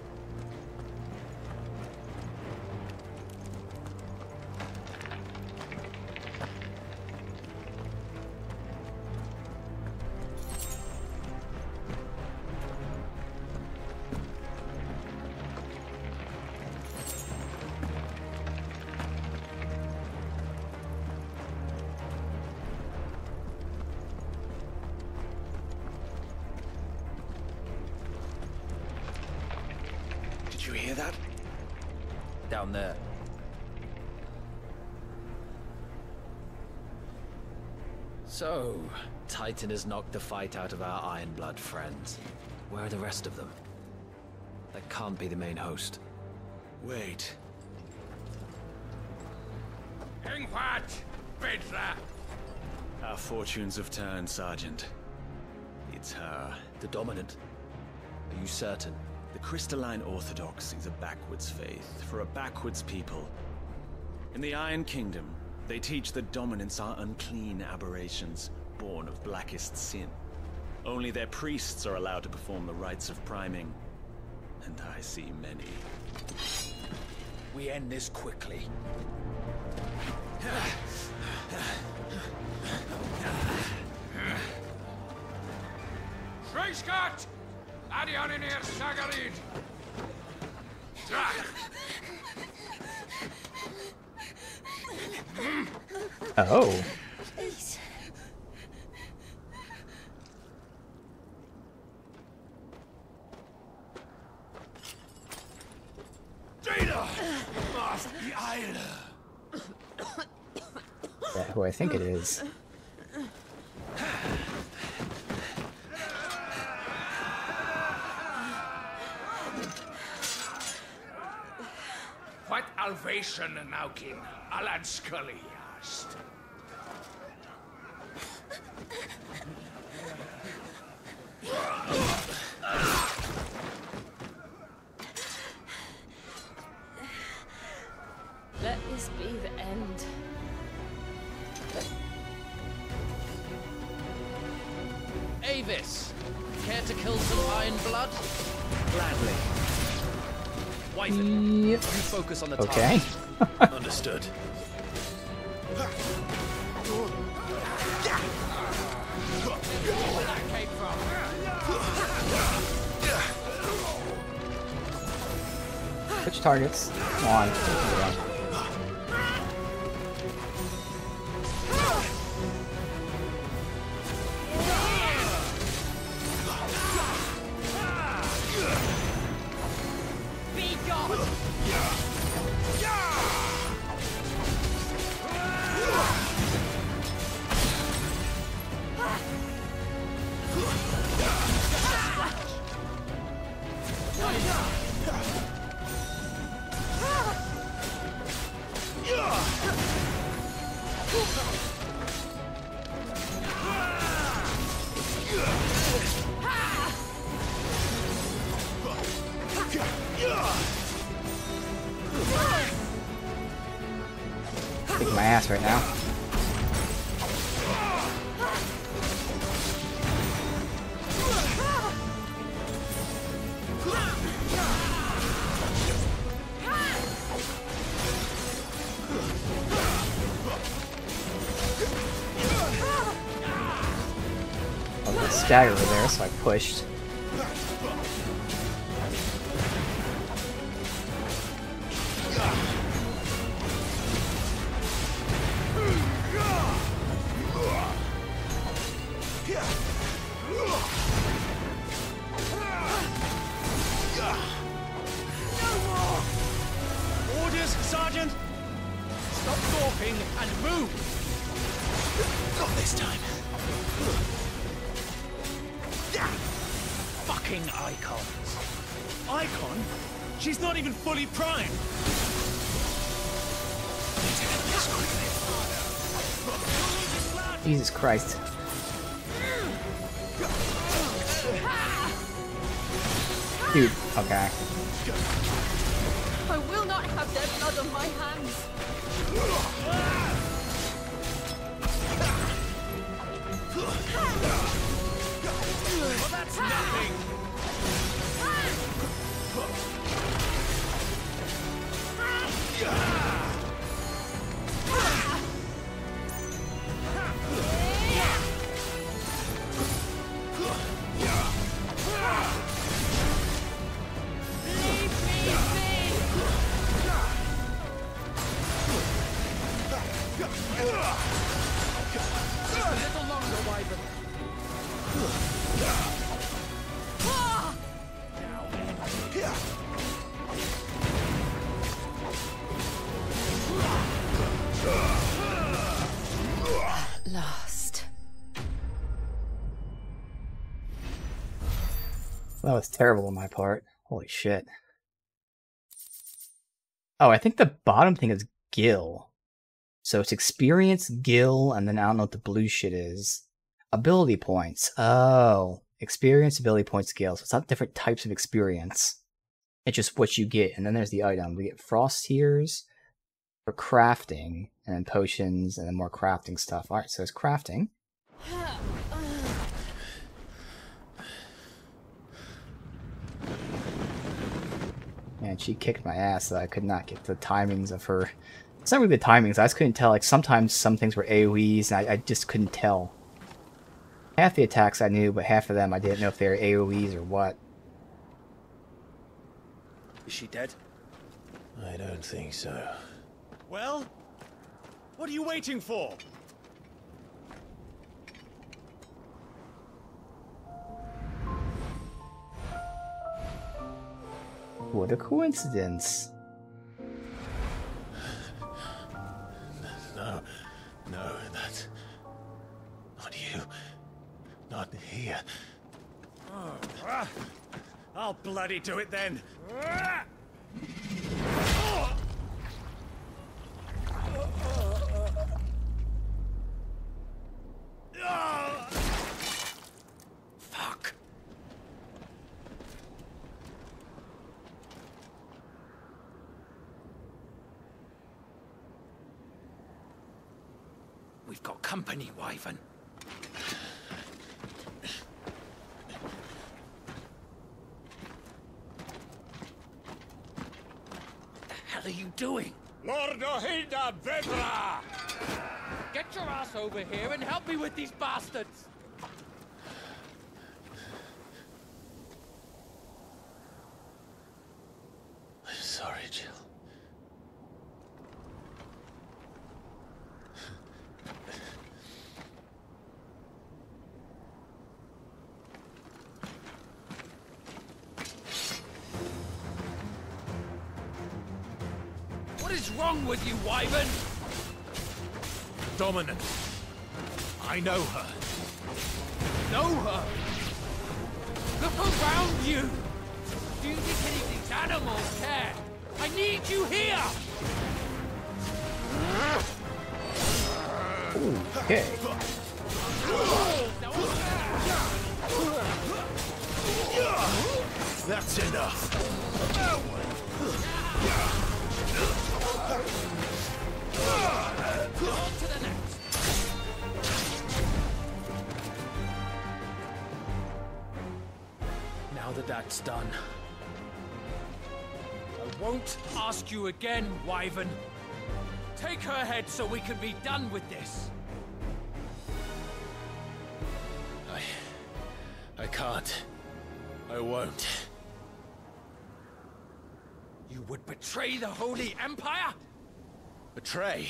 Did you hear that? Down there. So, Titan has knocked the fight out of our Ironblood friends. Where are the rest of them? That can't be the main host. Wait. Ingvat! Petra! Our fortunes have turned, Sergeant. It's her. The Dominant. Are you certain? The Crystalline Orthodox is a backwards faith for a backwards people. In the Iron Kingdom, they teach that dominants are unclean aberrations, born of blackest sin. Only their priests are allowed to perform the rites of priming. And I see many. We end this quickly. Schreischkat! Adion in hier, Sagarid! Oh. Please. Data! Must be Eile! Yeah, who I think it is. What Alvation Naukin, Alan Scully asked. Let this be the end. Avis, care to kill some Iron Blood? Gladly. Wyvern, Yep. you focus on the Okay. target. Understood. Where that came from? Which targets? Come on. There we go. Be gone! Kicking my ass right now. I was gonna stagger over there, so I pushed. Orders, Sergeant! Stop gawping and move! Not this time. Fucking icons! Icon? She's not even fully primed! Jesus Christ. Dude, okay. I will not have their blood on my hands. Well, that's nothing! A little longer, Wyvern. Last. That was terrible on my part. Holy shit. Oh, I think the bottom thing is Gil. So it's experience, Gil, and then I don't know what the blue shit is. Ability points. Oh. experience, ability point scale. So it's not different types of experience. It's just what you get. And then there's the item. We get frost tears for crafting, and then potions, and then more crafting stuff. Alright, so it's crafting. Man, she kicked my ass, so I could not get the timings of her. It's not really the timings, I just couldn't tell. Like, sometimes some things were AoEs, and I just couldn't tell. Half the attacks I knew, but half of them I didn't know if they were AoEs or what. Is she dead? I don't think so. Well, what are you waiting for? What a coincidence. No, that's not you. Not here. I'll bloody do it then. Fuck. We've got company, Wyvern. What the hell are you doing? Lord Ohilda Vedra! Get your ass over here and help me with these bastards! I'm sorry, Jill. What is wrong with you, Wyvern? Dominant. I know her. Know her? Look around you! Do you think any of these animals care? I need you here! Okay. That's enough. On to the next. Now that that's done, I won't ask you again, Wyvern. Take her head so we can be done with this. I can't. I won't. You would betray the Holy Empire? Betray?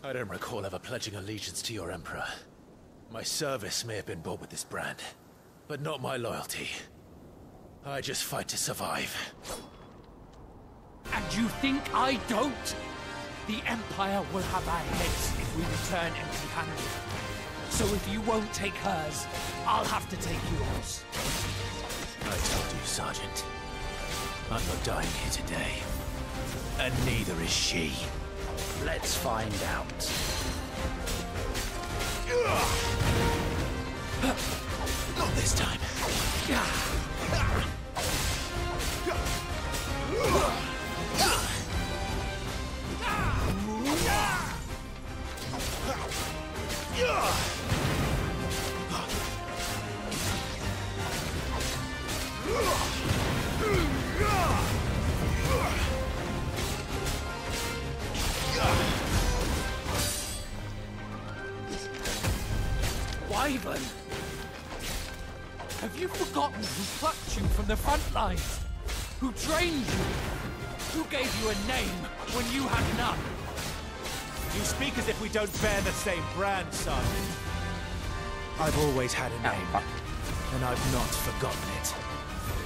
I don't recall ever pledging allegiance to your Emperor. My service may have been bought with this brand, but not my loyalty. I just fight to survive. And you think I don't? The Empire will have our heads if we return empty-handed. So if you won't take hers, I'll have to take yours. I told you, Sergeant. I'm not dying here today. And neither is she. Let's find out. Not this time. Wyvern! Have you forgotten who plucked you from the front lines? Who trained you? Who gave you a name when you had none? You speak as if we don't bear the same brand, Sergeant. I've always had a name, and I've not forgotten it.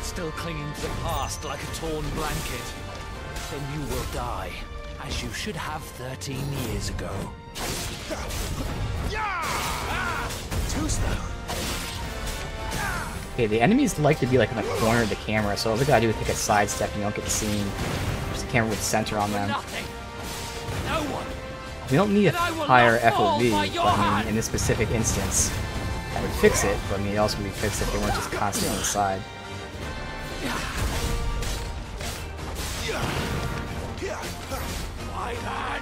Still clinging to the past like a torn blanket. Then you will die, as you should have 13 years ago. Too slow. Okay, the enemies like to be like in the corner of the camera, so all we gotta do is take a sidestep and you don't get seen. Just the camera would center on them. Nothing. No one. We don't need a And I will higher not fall by FOV, your but I mean, hand. in this specific instance, That would fix it, but I mean, it also would be fixed if they weren't just constantly on the side. My man!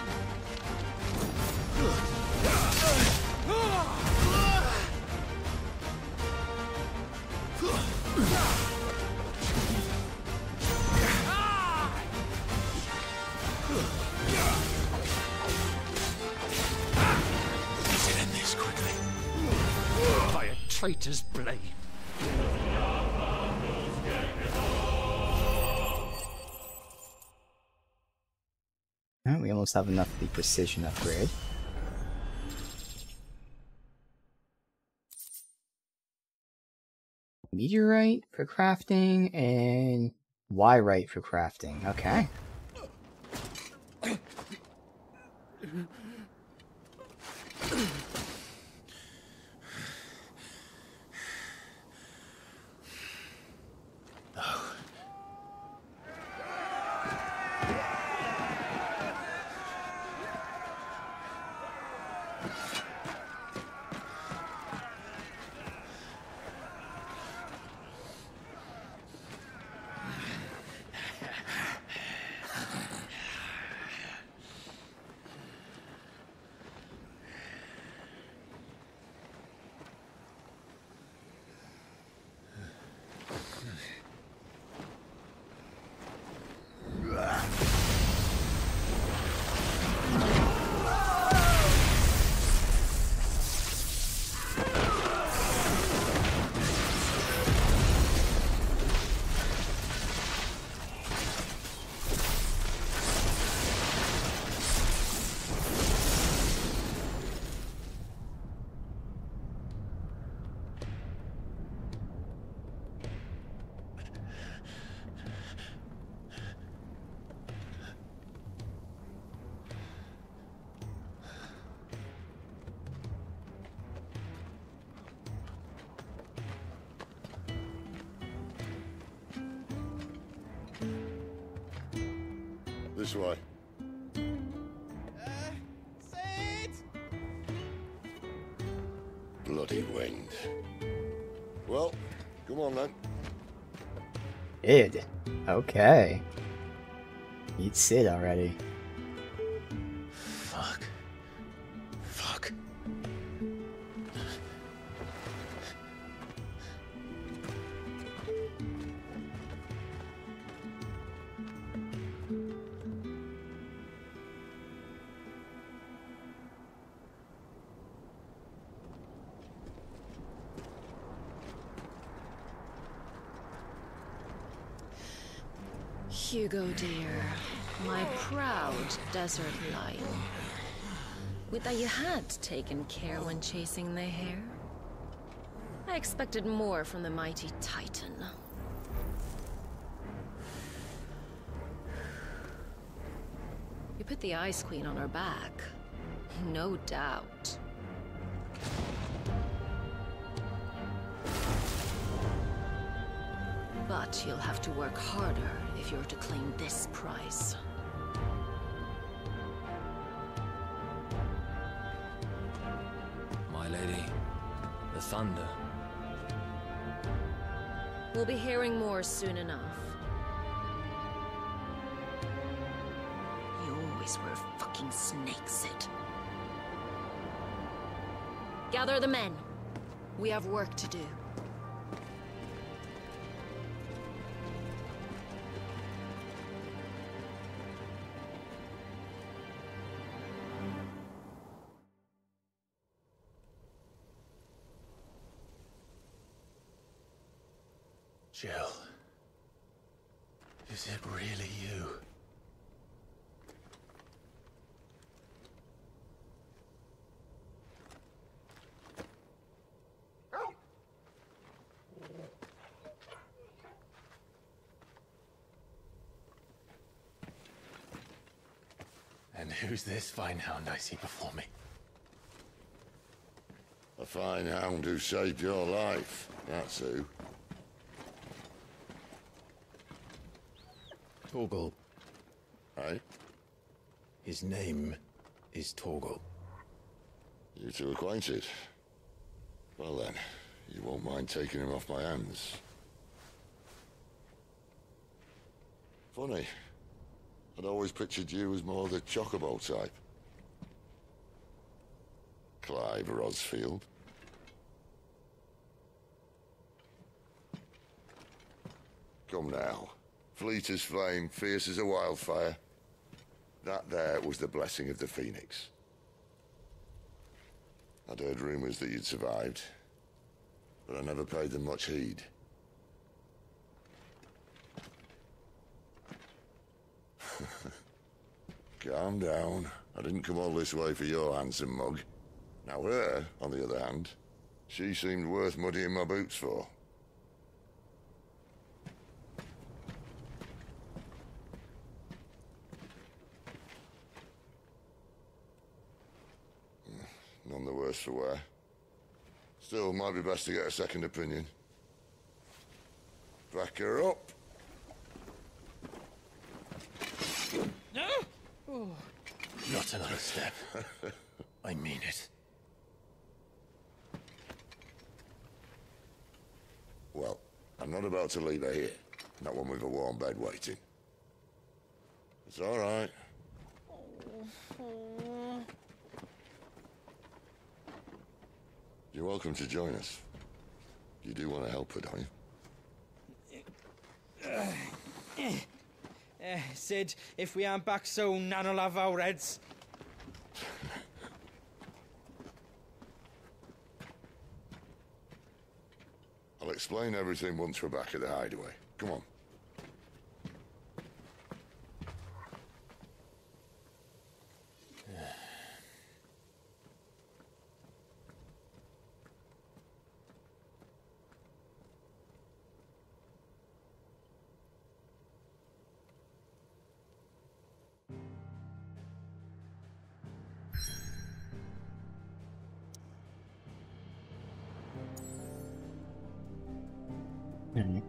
We should end this quickly. By a traitor's blade. Alright, we almost have enough of the precision upgrade. Meteorite for crafting and Wyrite for crafting. Okay. This way. Bloody wind. Well, come on then. Id. Okay. Eat Sid already. Fuck. Fuck. Hugo, dear, my proud desert lion. Would that you had taken care when chasing the hare? I expected more from the mighty Titan. You put the Ice Queen on her back, no doubt. But you'll have to work harder if you're to claim this prize. My lady, the thunder. We'll be hearing more soon enough. You always were a fucking snake, Sid. Gather the men. We have work to do. Jill. Is it really you? And who's this fine hound I see before me? A fine hound who saved your life, that's who. Torgal. Aye? His name is Torgal. You two acquainted? Well then, you won't mind taking him off my hands. Funny. I'd always pictured you as more the chocobo type. Clive Rosfield. Come now. Fleet as flame, fierce as a wildfire. That there was the blessing of the Phoenix. I'd heard rumors that you'd survived, but I never paid them much heed. Calm down. I didn't come all this way for your handsome mug. Now her, on the other hand, she seemed worth muddying my boots for. None the worse for wear. Still, might be best to get a second opinion. Back her up. No? Oh. Not another step. I mean it. Well, I'm not about to leave her here. Not one with a warm bed waiting. It's all right. You're welcome to join us. You do want to help her, don't you? Sid, if we aren't back soon, Nan'll have our heads. I'll explain everything once we're back at the hideaway. Come on.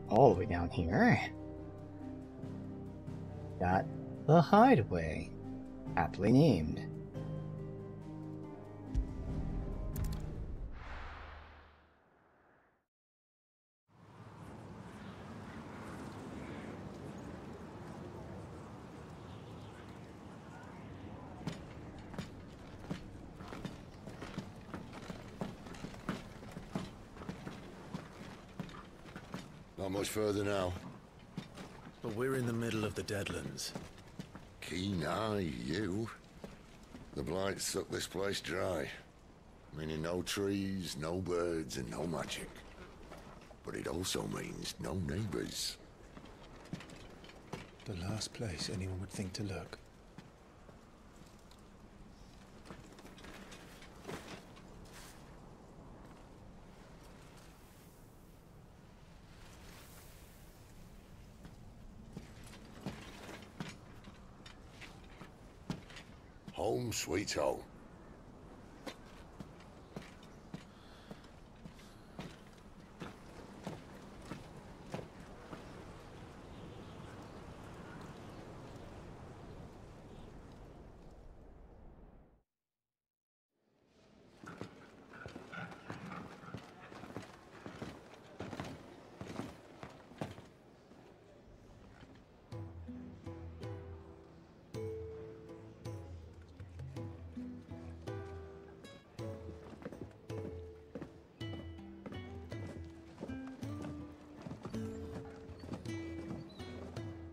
All the way down here. Got the hideaway. Aptly named. Not much further now. But we're in the middle of the Deadlands. Keen eye, you. The blight sucked this place dry. Meaning no trees, no birds, and no magic. But it also means no neighbors. The last place anyone would think to look. Home sweet home.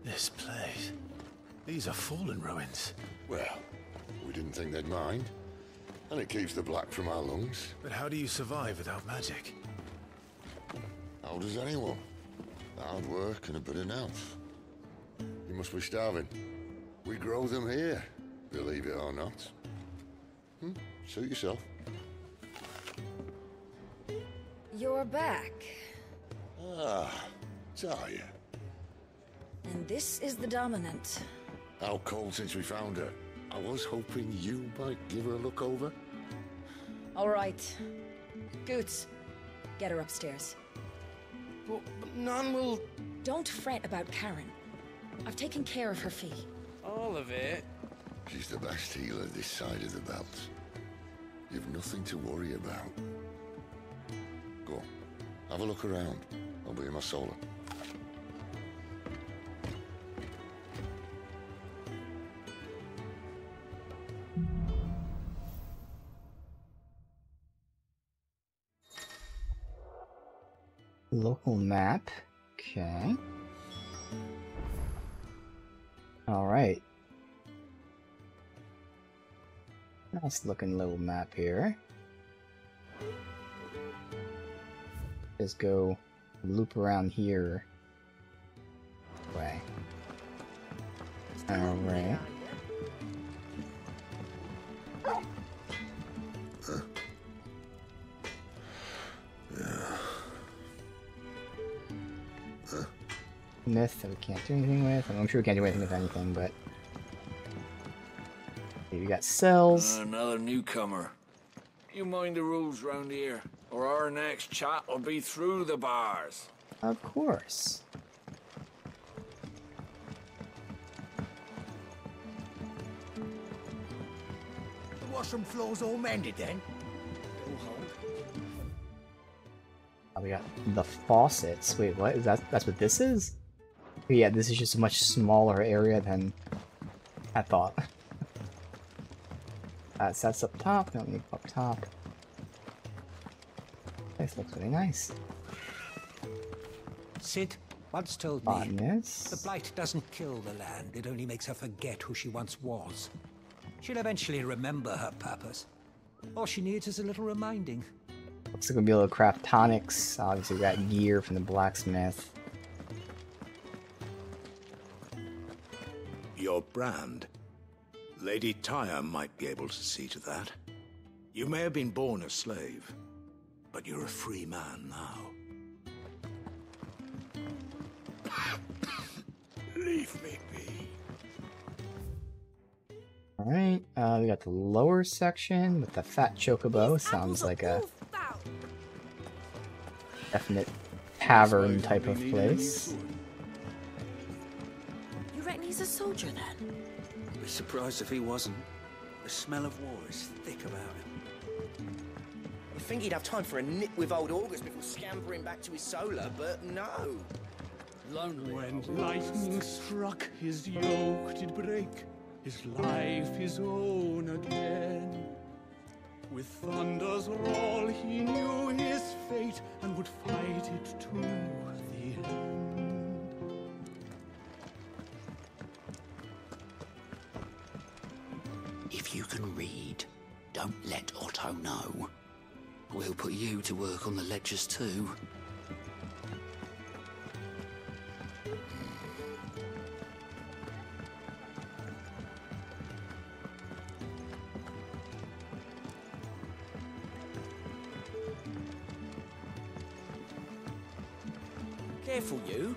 This place. These are fallen ruins. Well, we didn't think they'd mind. And it keeps the black from our lungs. But how do you survive without magic? How does anyone? Hard work and a bit of nous. You must be starving. We grow them here, believe it or not. Suit yourself. You're back. Ah, Talia. And this is the Dominant. How cold since we found her. I was hoping you might give her a look over. All right. Goots, get her upstairs. But none will... Don't fret about Karen. I've taken care of her fee. All of it? She's the best healer this side of the belt. You've nothing to worry about. Go on. Have a look around. I'll be in my solar. Local map. Okay. Alright. Nice looking little map here. Just go loop around here. Way. Alright. Myth that we can't do anything with. I'm sure we can't do anything with anything, but you got cells. Another newcomer. You mind the rules round here, or our next chat will be through the bars. Of course. The washroom floor's all mended then? Oh, we got the faucets. Wait, what is that? That's what this is? Yeah, this is just a much smaller area than I thought. Sets up top. Don't need up top. This looks really nice. Sid once told me the blight doesn't kill the land, it only makes her forget who she once was. She'll eventually remember her purpose. All she needs is a little reminding. Looks like we'll be able to craft tonics. Obviously, we got gear from the blacksmith. Your brand. Lady Tyre might be able to see to that. You may have been born a slave, but you're a free man now. Leave me be. Alright, we got the lower section with the fat chocobo. Sounds like a definite tavern type of place. You reckon he's a soldier then? I'd be surprised if he wasn't. The smell of war is thick about him. You'd think he'd have time for a nip with old August before scampering back to his solar, but no. Lonely. When lightning struck, his yoke did break, his life his own again. With thunder's roll, he knew his fate and would fight it to the end. If you can read, don't let Otto know. We'll put you to work on the ledgers too. Careful, you.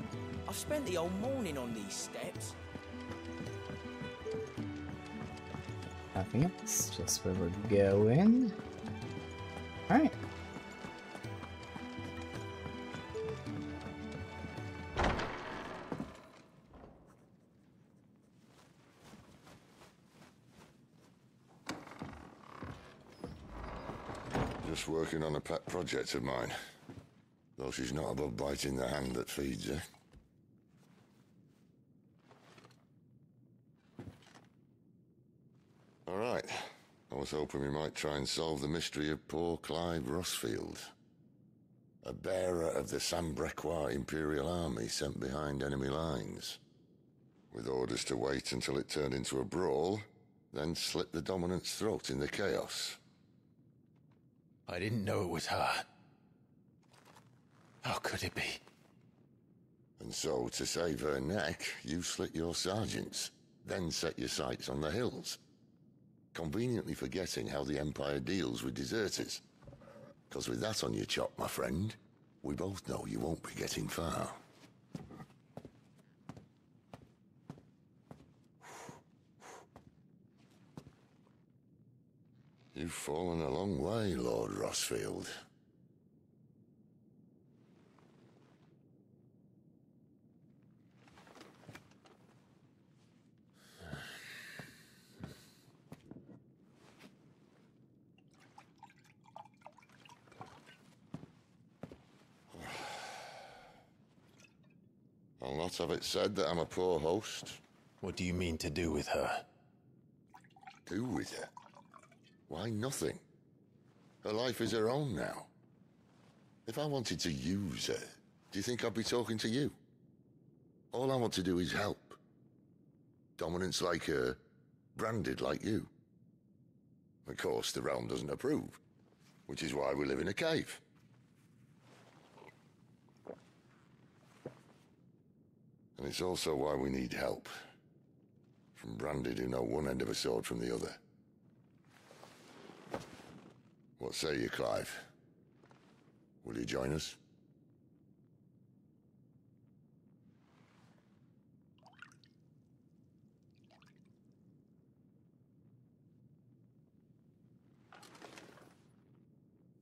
I've spent the whole morning on these steps. Nothing else, just where we're going. Alright. Just working on a pet project of mine. Though she's not above biting the hand that feeds her. All right. I was hoping we might try and solve the mystery of poor Clive Rossfield. A bearer of the Sambrequois Imperial Army sent behind enemy lines. With orders to wait until it turned into a brawl, then slit the dominant's throat in the chaos. I didn't know it was her. How could it be? And so, to save her neck, you slit your sergeants, then set your sights on the hills. Conveniently forgetting how the Empire deals with deserters. Because with that on your chop, my friend, we both know you won't be getting far. You've fallen a long way, Lord Rossfield. Lots of it said that I'm a poor host. What do you mean to do with her? Do with her? Why, nothing. Her life is her own now. If I wanted to use her, do you think I'd be talking to you? All I want to do is help. Dominants like her, branded like you. Of course, the realm doesn't approve, which is why we live in a cave. And it's also why we need help. From branded who know one end of a sword from the other. What say you, Clive? Will you join us?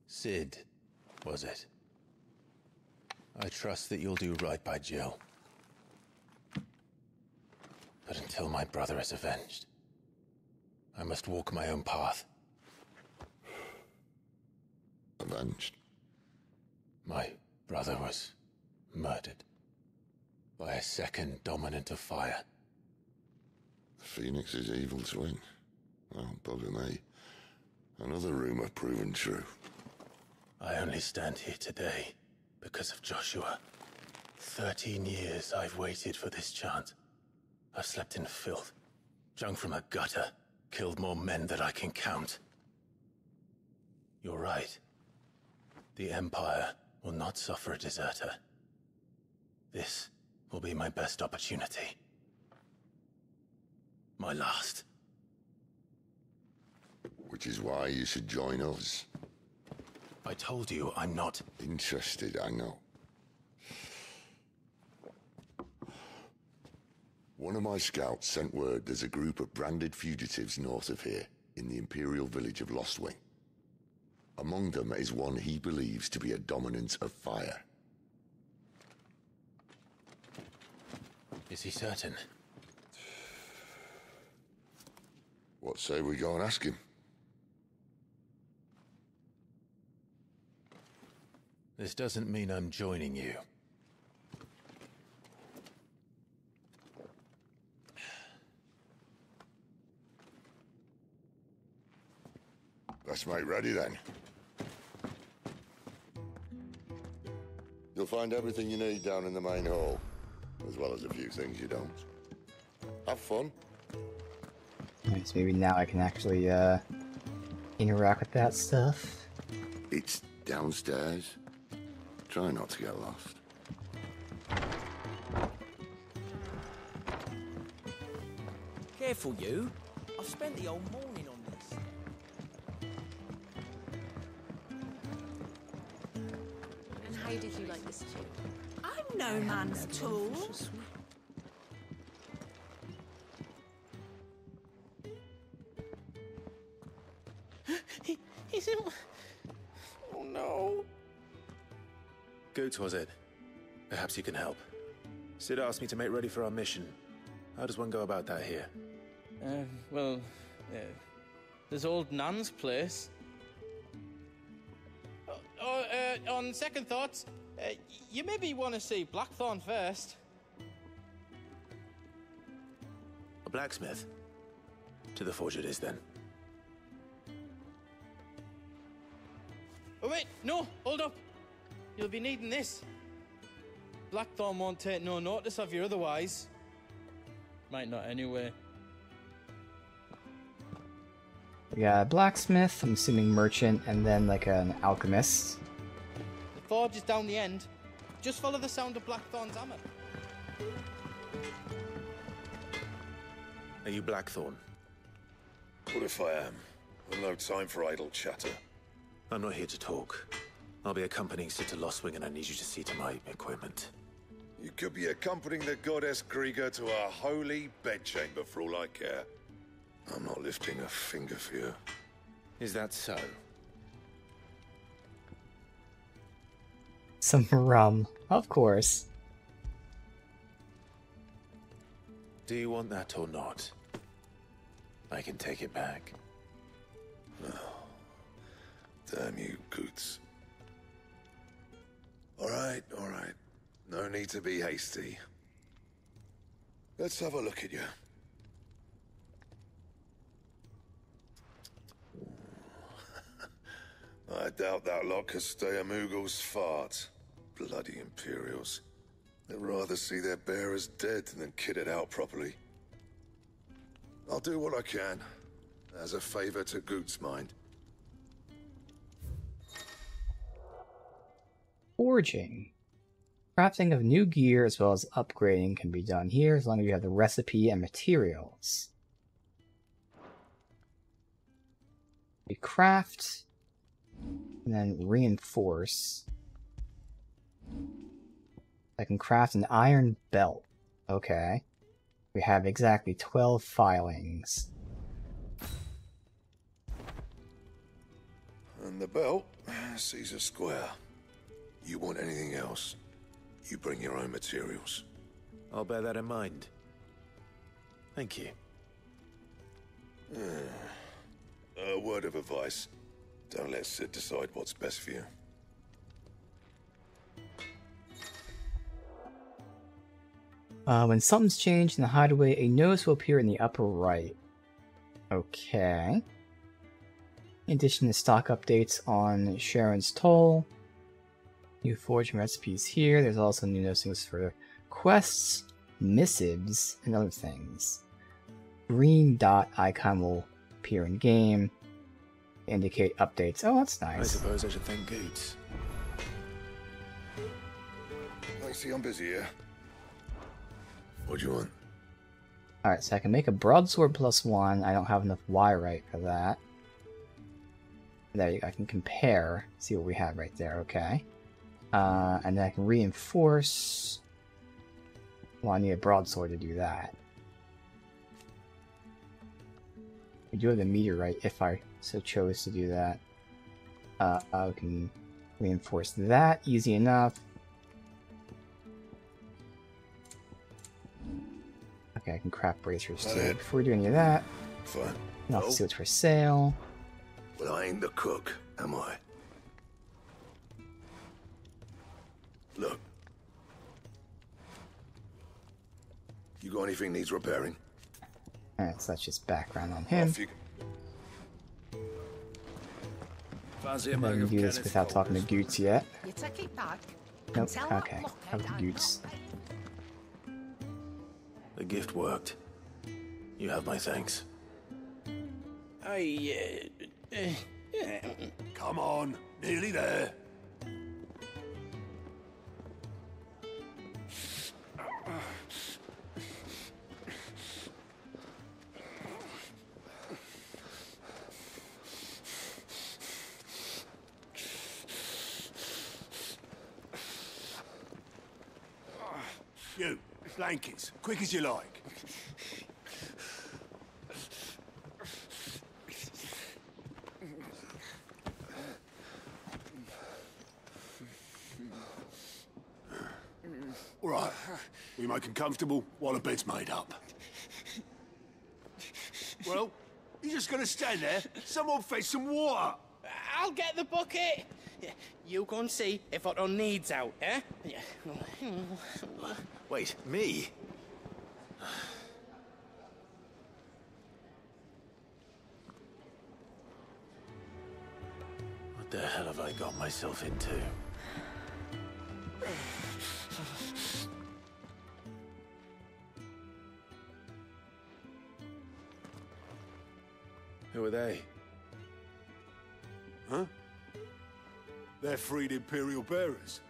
Sid, was it? I trust that you'll do right by Jill. But until my brother is avenged, I must walk my own path. Avenged? My brother was murdered by a second dominant of fire. The Phoenix's evil twin. Well, bugger me. Another rumor proven true. I only stand here today because of Joshua. 13 years I've waited for this chance. I've slept in filth, drunk from a gutter, killed more men than I can count. You're right. The Empire will not suffer a deserter. This will be my best opportunity. My last. Which is why you should join us. I told you I'm not interested, I know. One of my scouts sent word there's a group of branded fugitives north of here, in the Imperial village of Lostwing. Among them is one he believes to be a dominant of fire. Is he certain? What say we go and ask him? This doesn't mean I'm joining you. Let's make ready then. You'll find everything you need down in the main hall, as well as a few things you don't. Have fun. Nice, maybe now I can actually interact with that stuff. It's downstairs. Try not to get lost. Careful, you. I've spent the whole morning on this. And how did you like this too? I'm no man's tool. He's in... Oh no. Goots, was it? Perhaps you can help. Sid asked me to make ready for our mission. How does one go about that here? Well, there's old Nan's place. On second thoughts, you maybe want to see Blackthorn first. A blacksmith? To the forge it is, then. Oh wait, no, hold up. You'll be needing this. Blackthorn won't take no notice of you otherwise. Might not anyway. We got a blacksmith, I'm assuming merchant, and then like an alchemist. The forge is down the end. Just follow the sound of Blackthorn's hammer. Are you Blackthorn? What if I am? I've no time for idle chatter. I'm not here to talk. I'll be accompanying Sid to Lostwing, and I need you to see to my equipment. You could be accompanying the goddess Krieger to our holy bedchamber for all I care. I'm not lifting a finger for you. Is that so? Some rum, of course. Do you want that or not? I can take it back. No. Damn you, Goots. All right. No need to be hasty. Let's have a look at you. I doubt that lot could stay a Moogle's fart. Bloody Imperials. They'd rather see their bearers dead than kitted out properly. I'll do what I can, as a favor to Goot's mind. Forging. Crafting of new gear as well as upgrading can be done here as long as you have the recipe and materials. We craft and then reinforce. I can craft an iron belt. Okay. We have exactly 12 filings. And the belt sees a square. You want anything else, you bring your own materials. I'll bear that in mind. Thank you. A word of advice. Don't let Sid decide what's best for you. When something's changed in the hideaway, a notice will appear in the upper right. Okay. In addition to stock updates on Sharon's Toll, new forging recipes here. There's also new notices for quests, missives, and other things. Green dot icon will appear in game, indicate updates. Oh, that's nice. I suppose I should thank Goots. I see I'm busy here. What do you want? Alright, so I can make a broadsword +1. I don't have enough wyrite for that. There you go. I can compare, see what we have right there, okay. And then I can reinforce. Well, I need a broadsword to do that. We do have the meteorite if I so chose to do that. I can reinforce that, easy enough. Okay, I can craft bracers too. Before we do any of that, fine. I'll see what's for sale. Well, I ain't the cook, am I? Look. You got anything needs repairing? Alright, so that's just background on him. And then do this without talking to Goots yet. You take it back. Nope, okay. Have the Goots. The gift worked. You have my thanks. Come on, nearly there. You, blankets, quick as you like. All right, we make him comfortable while the bed's made up. Well, you just gonna stand there? Someone fetch some water. I'll get the bucket. You go and see if Otto needs out, eh? Wait, me? What the hell have I got myself into? Who are they? Huh? They're freed Imperial bearers.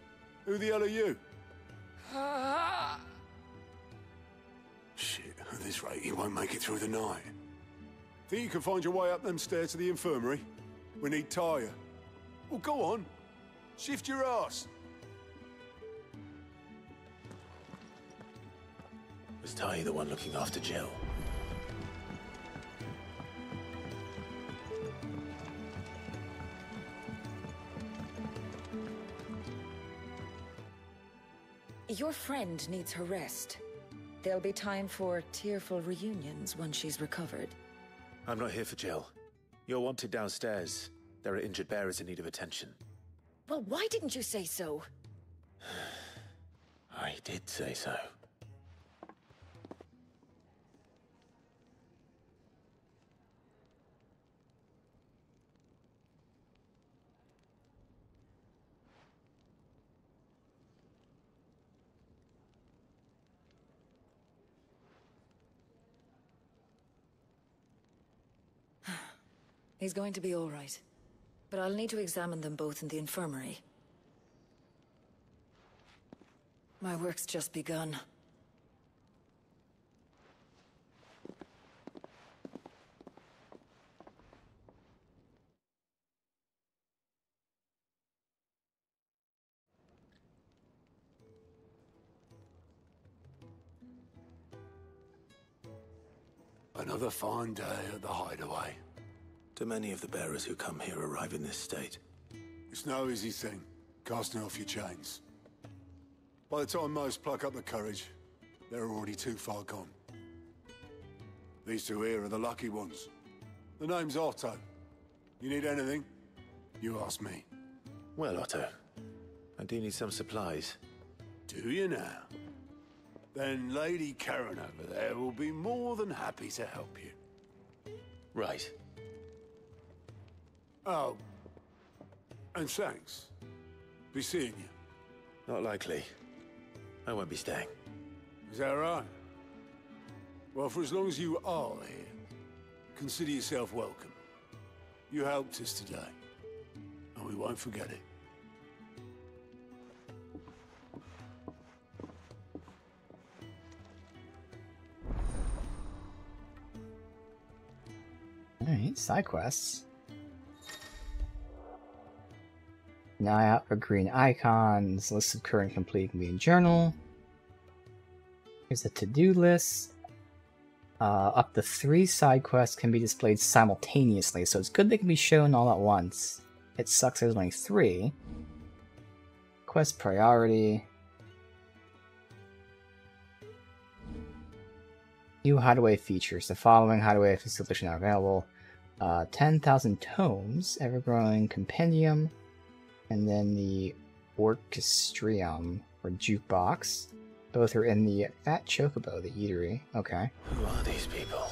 Who the hell are you? Shit, at this rate, you won't make it through the night. Think you can find your way up them stairs to the infirmary? We need Tyre. Well, go on. Shift your ass. Was Ty the one looking after Jill? Your friend needs her rest. There'll be time for tearful reunions once she's recovered. I'm not here for Jill. You're wanted downstairs. There are injured bearers in need of attention. Well, why didn't you say so? I did say so. He's going to be all right. But I'll need to examine them both in the infirmary. My work's just begun. Another fine day at the Hideaway. Do many of the bearers who come here arrive in this state? It's no easy thing, casting off your chains. By the time most pluck up the courage, they're already too far gone. These two here are the lucky ones. The name's Otto. You need anything? You ask me. Well, Otto, I do need some supplies. Do you now? Then Lady Karen over there will be more than happy to help you. Right. Oh. And thanks. Be seeing you. Not likely. I won't be staying. Is that right? Well, for as long as you are here, consider yourself welcome. You helped us today, and we won't forget it. Alright, side quests. An eye out for green icons, list of current complete main journal. Here's a to-do list. Up to 3 side quests can be displayed simultaneously, so it's good they can be shown all at once. It sucks there's only 3. Quest priority. New hideaway features. The following hideaway facilities are now available. 10,000 tomes, ever-growing compendium, and then the orchestrium, or jukebox. Both are in the Fat Chocobo, the eatery. Okay. Who are these people?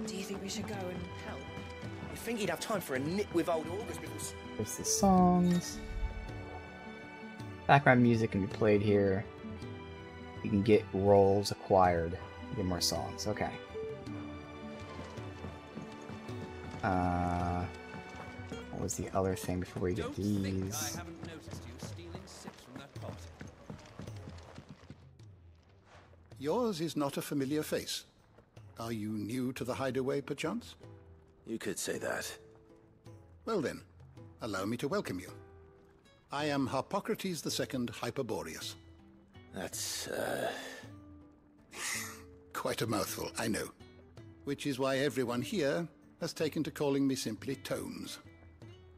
Do you think we should go and help? I think he'd have time for a nip with old August before... There's the songs. Background music can be played here. You can get roles acquired. Get more songs. Okay. What was the other thing before we get these? Yours is not a familiar face. Are you new to the hideaway, perchance? You could say that. Well then, allow me to welcome you. I am Harpocrates II Hyperboreus. That's, Quite a mouthful, I know. Which is why everyone here has taken to calling me simply Tomes,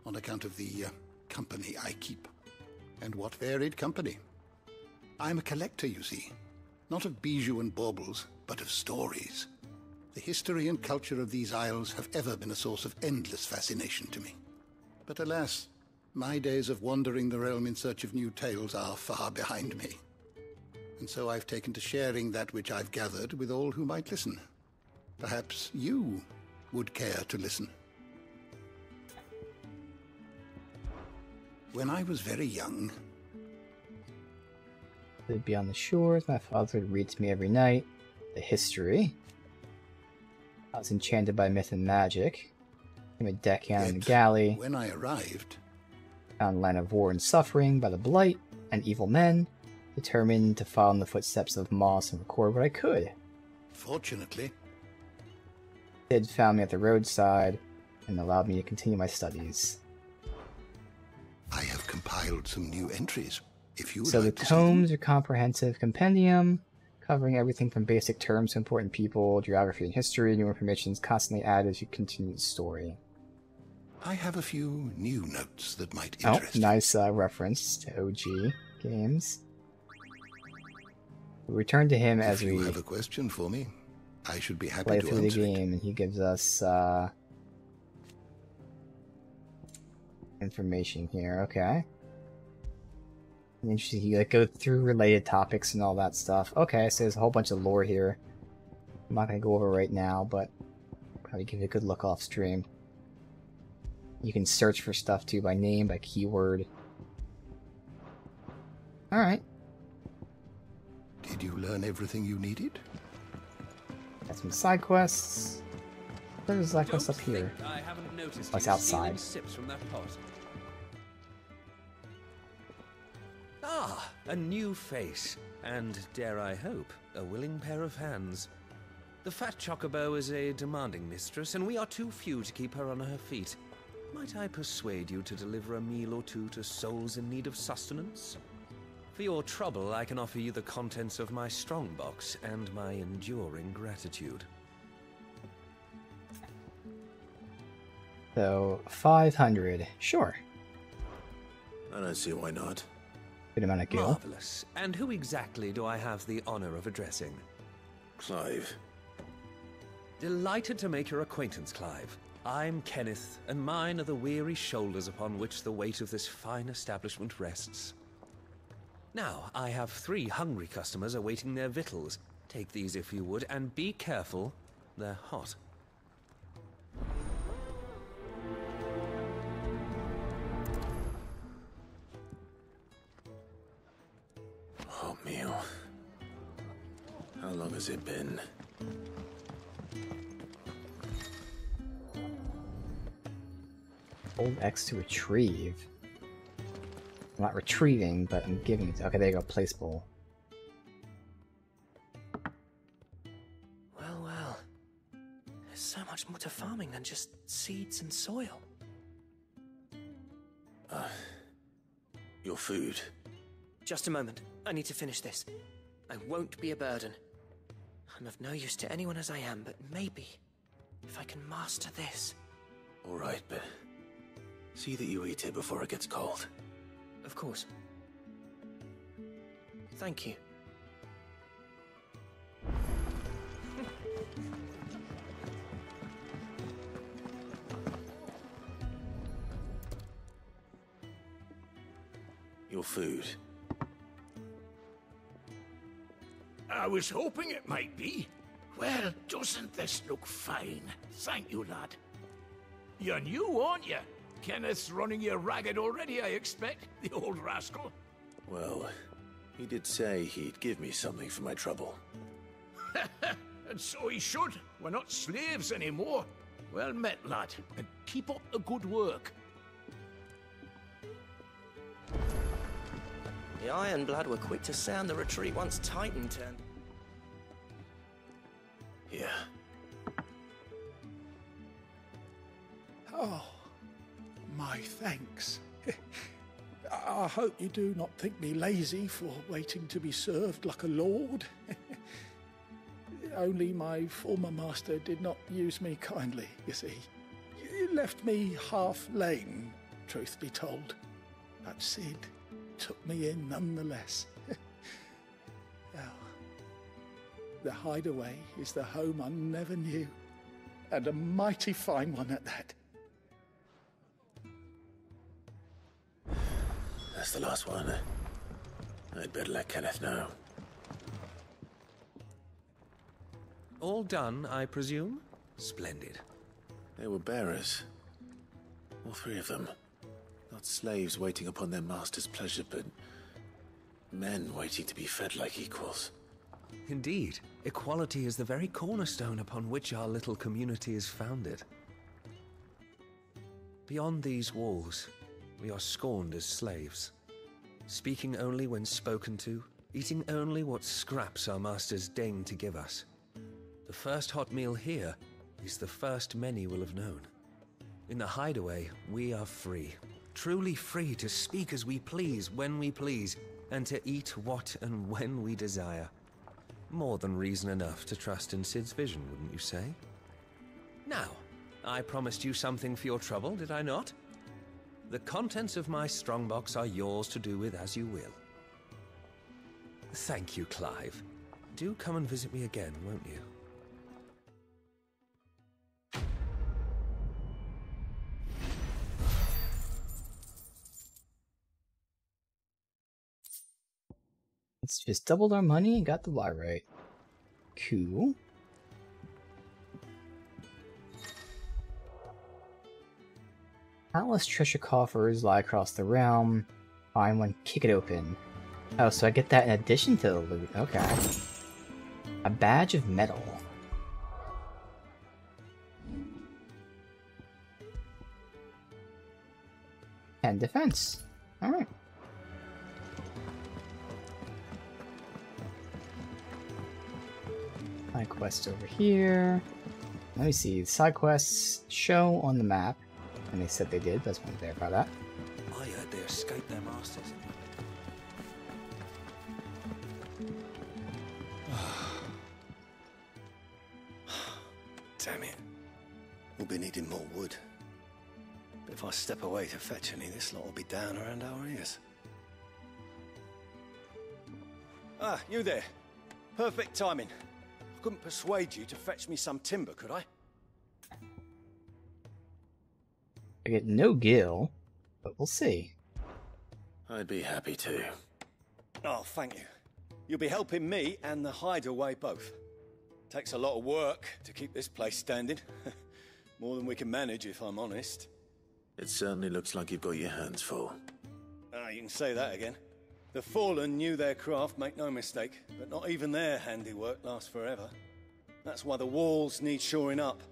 on account of the company I keep. And what varied company. I'm a collector, you see. Not of bijou and baubles, but of stories. The history and culture of these isles have ever been a source of endless fascination to me. But alas, my days of wandering the realm in search of new tales are far behind me. And so I've taken to sharing that which I've gathered with all who might listen. Perhaps you would care to listen. When I was very young... Lived beyond the shores, my father would read to me every night. The history. I was enchanted by myth and magic. I'm a deckhand in the galley. When I arrived... Found a land of war and suffering by the blight and evil men. Determined to follow in the footsteps of Moss and record what I could. Fortunately... Sid found me at the roadside and allowed me to continue my studies. I have compiled some new entries, if you would So like the to tomes are comprehensive compendium, covering everything from basic terms to important people, geography and history. New information is constantly added as you continue the story. I have a few new notes that might Oh, interest you. nice reference to OG games. We return to him as If you we have a question for me, I should be happy play to through the answer it. game, and he gives us information here. Okay. Interesting. You like go through related topics and all that stuff. Okay, so there's a whole bunch of lore here. I'm not gonna go over right now, but probably give you a good look off stream. You can search for stuff too by name, by keyword. Alright. Did you learn everything you needed? Got some side quests. There's a side quest up here. I haven't noticed Oh, it's you outside. stealing sips from that pot. Ah, a new face, and dare I hope, a willing pair of hands. The fat chocobo is a demanding mistress, and we are too few to keep her on her feet. Might I persuade you to deliver a meal or two to souls in need of sustenance? For your trouble, I can offer you the contents of my strongbox and my enduring gratitude. So, 500. Sure. I don't see why not. Good amount of gil. Marvelous. And who exactly do I have the honor of addressing? Clive. Delighted to make your acquaintance, Clive. I'm Kenneth, and mine are the weary shoulders upon which the weight of this fine establishment rests. Now, I have 3 hungry customers awaiting their victuals. Take these if you would, and be careful, they're hot. Hot meal. How long has it been? Hold X to retrieve. I'm not retrieving, but I'm giving it. Okay, there you go. Place bowl. Well, well. There's so much more to farming than just seeds and soil. Your food. Just a moment. I need to finish this. I won't be a burden. I'm of no use to anyone as I am, but maybe if I can master this. All right, but see that you eat it before it gets cold. Of course. Thank you. Your food. I was hoping it might be. Well, doesn't this look fine? Thank you, lad. You're new, aren't you? Kenneth's running you ragged already, I expect, the old rascal. Well, he did say he'd give me something for my trouble. And so he should. We're not slaves anymore. Well met, lad, and keep up the good work. The Ironblood were quick to sound the retreat once Titan turned. Here. Oh, my thanks. I hope you do not think me lazy for waiting to be served like a lord. Only my former master did not use me kindly, you see. You left me half lame, truth be told. But Sid took me in nonetheless. Well, the hideaway is the home I never knew, and a mighty fine one at that. That's the last one. I'd better let Kenneth know. All done, I presume? Splendid. They were bearers. All 3 of them. Not slaves waiting upon their master's pleasure, but men waiting to be fed like equals. Indeed, equality is the very cornerstone upon which our little community is founded. Beyond these walls, we are scorned as slaves, speaking only when spoken to, eating only what scraps our masters deign to give us. The first hot meal here is the first many will have known. In the hideaway, we are free. Truly free to speak as we please, when we please, and to eat what and when we desire. More than reason enough to trust in Sid's vision, wouldn't you say? Now, I promised you something for your trouble, did I not? The contents of my strongbox are yours to do with as you will. Thank you, Clive. Do come and visit me again, won't you? Let's just doubled our money and got the lie right. Cool. Countless treasure coffers lie across the realm. Find one, kick it open. Oh, so I get that in addition to the loot. Okay. A badge of metal. And defense. Alright. Side quest over here. Let me see. Side quests show on the map. And they said they did, but I just want to verify that. I heard they escaped their masters. Damn it. We'll be needing more wood. But if I step away to fetch any, this lot will be down around our ears. Ah, you there. Perfect timing. I couldn't persuade you to fetch me some timber, could I? I get no gill, but we'll see. I'd be happy to. Oh, thank you. You'll be helping me and the hideaway both. Takes a lot of work to keep this place standing. More than we can manage, if I'm honest. It certainly looks like you've got your hands full. Ah, you can say that again. The Fallen knew their craft, make no mistake, but not even their handiwork lasts forever. That's why the walls need shoring up.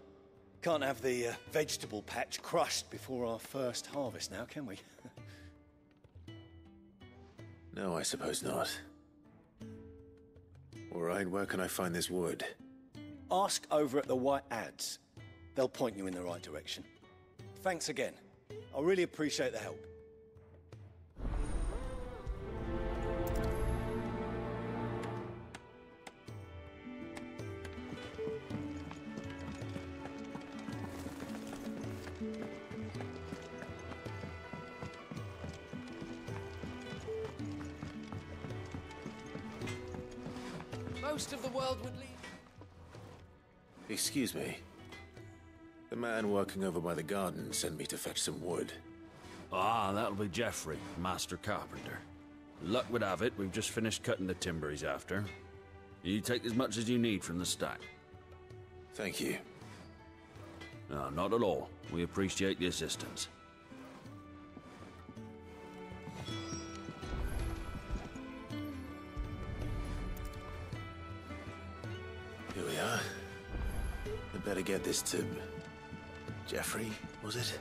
Can't have the vegetable patch crushed before our first harvest now, can we? No, I suppose not. All right, where can I find this wood? Ask over at the White Ads. They'll point you in the right direction. Thanks again. I really appreciate the help. Most of the world would leave. Excuse me. The man working over by the garden sent me to fetch some wood. Ah, that'll be Geoffrey, Master Carpenter. Luck would have it, we've just finished cutting the timber he's after. You take as much as you need from the stack. Thank you. No, not at all. We appreciate the assistance. Here we are. I'd better get this to... Geoffrey, was it?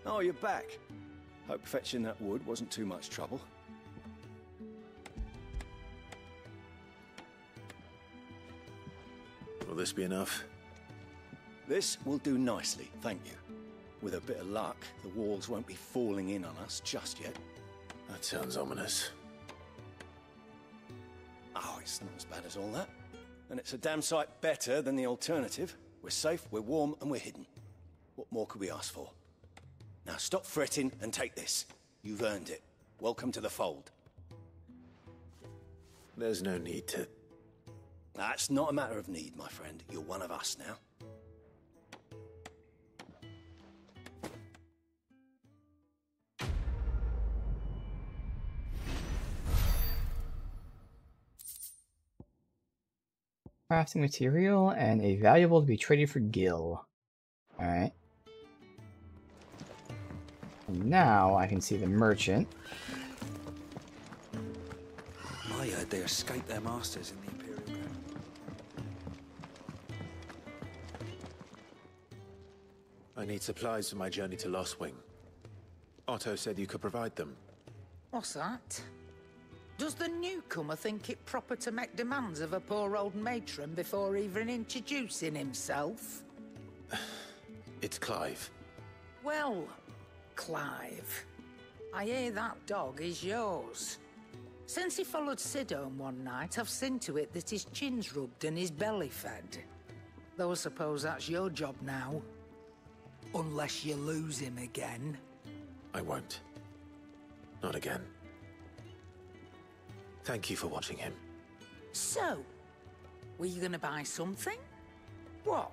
Oh, you're back. Hope fetching that wood wasn't too much trouble. Will this be enough? This will do nicely, thank you. With a bit of luck, the walls won't be falling in on us just yet. That sounds ominous. Oh, it's not as bad as all that. And it's a damn sight better than the alternative. We're safe, we're warm, and we're hidden. What more could we ask for? Now stop fretting and take this. You've earned it. Welcome to the fold. There's no need to... That's not a matter of need, my friend. You're one of us now. Crafting material and a valuable to be traded for gil. Alright. Now I can see the merchant. I heard they escaped their masters in the Imperial Camp. I need supplies for my journey to Lostwing. Otto said you could provide them. What's that? Does the newcomer think it proper to make demands of a poor old matron before even introducing himself? It's Clive. Well, Clive, I hear that dog is yours. Since he followed Sid home one night, I've seen to it that his chin's rubbed and his belly fed. Though I suppose that's your job now. Unless you lose him again. I won't. Not again. Thank you for watching him. So, were you gonna buy something? What?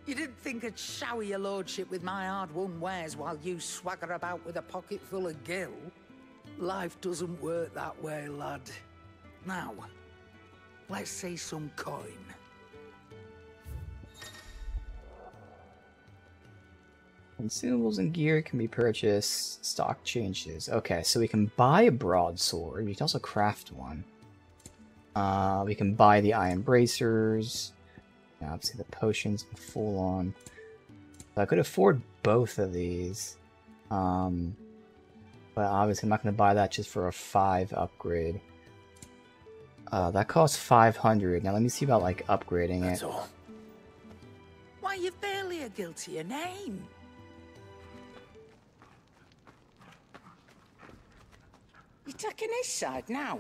You didn't think I'd shower your lordship with my hard-won wares while you swagger about with a pocket full of gil? Life doesn't work that way, lad. Now, let's see some coin. Consumables and gear can be purchased. Stock changes. Okay, so we can buy a broadsword. We can also craft one. We can buy the iron bracers. Now, obviously the potions and full on. So I could afford both of these. But obviously I'm not going to buy that just for a 5 upgrade. That costs 500. Now let me see about like upgrading it. That's all. Why, you've barely a guiltier name. You're taking his side now.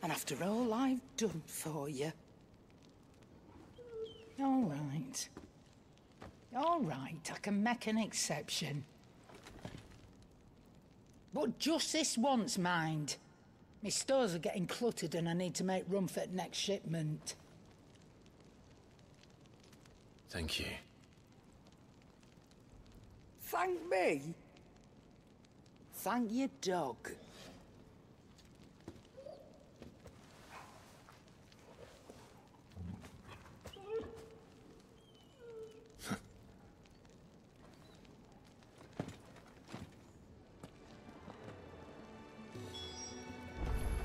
And after all I've done for you. All right. All right, I can make an exception. But just this once, mind. My stores are getting cluttered and I need to make room for the next shipment. Thank you. Thank me? Thank your dog.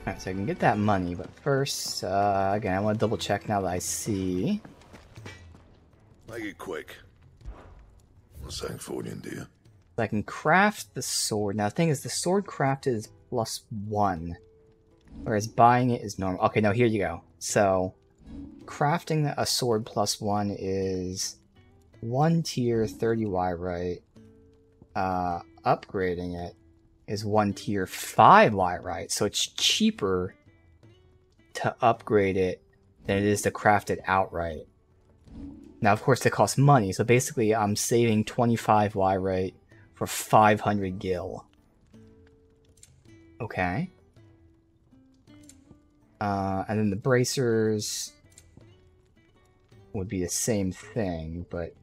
Alright, so I can get that money, but first, again, I want to double check now that I see. Make it quick. What's that for you, dear? I can craft the sword. Now, the thing is, the sword crafted is +1, whereas buying it is normal. Okay, no, here you go. So, crafting a sword +1 is 1 tier 30 Wyrite. Upgrading it is 1 tier 5 Wyrite, so it's cheaper to upgrade it than it is to craft it outright. Now, of course, it costs money, so basically I'm saving 25 Wyrite for 500 gil. Okay. And then the bracers would be the same thing, but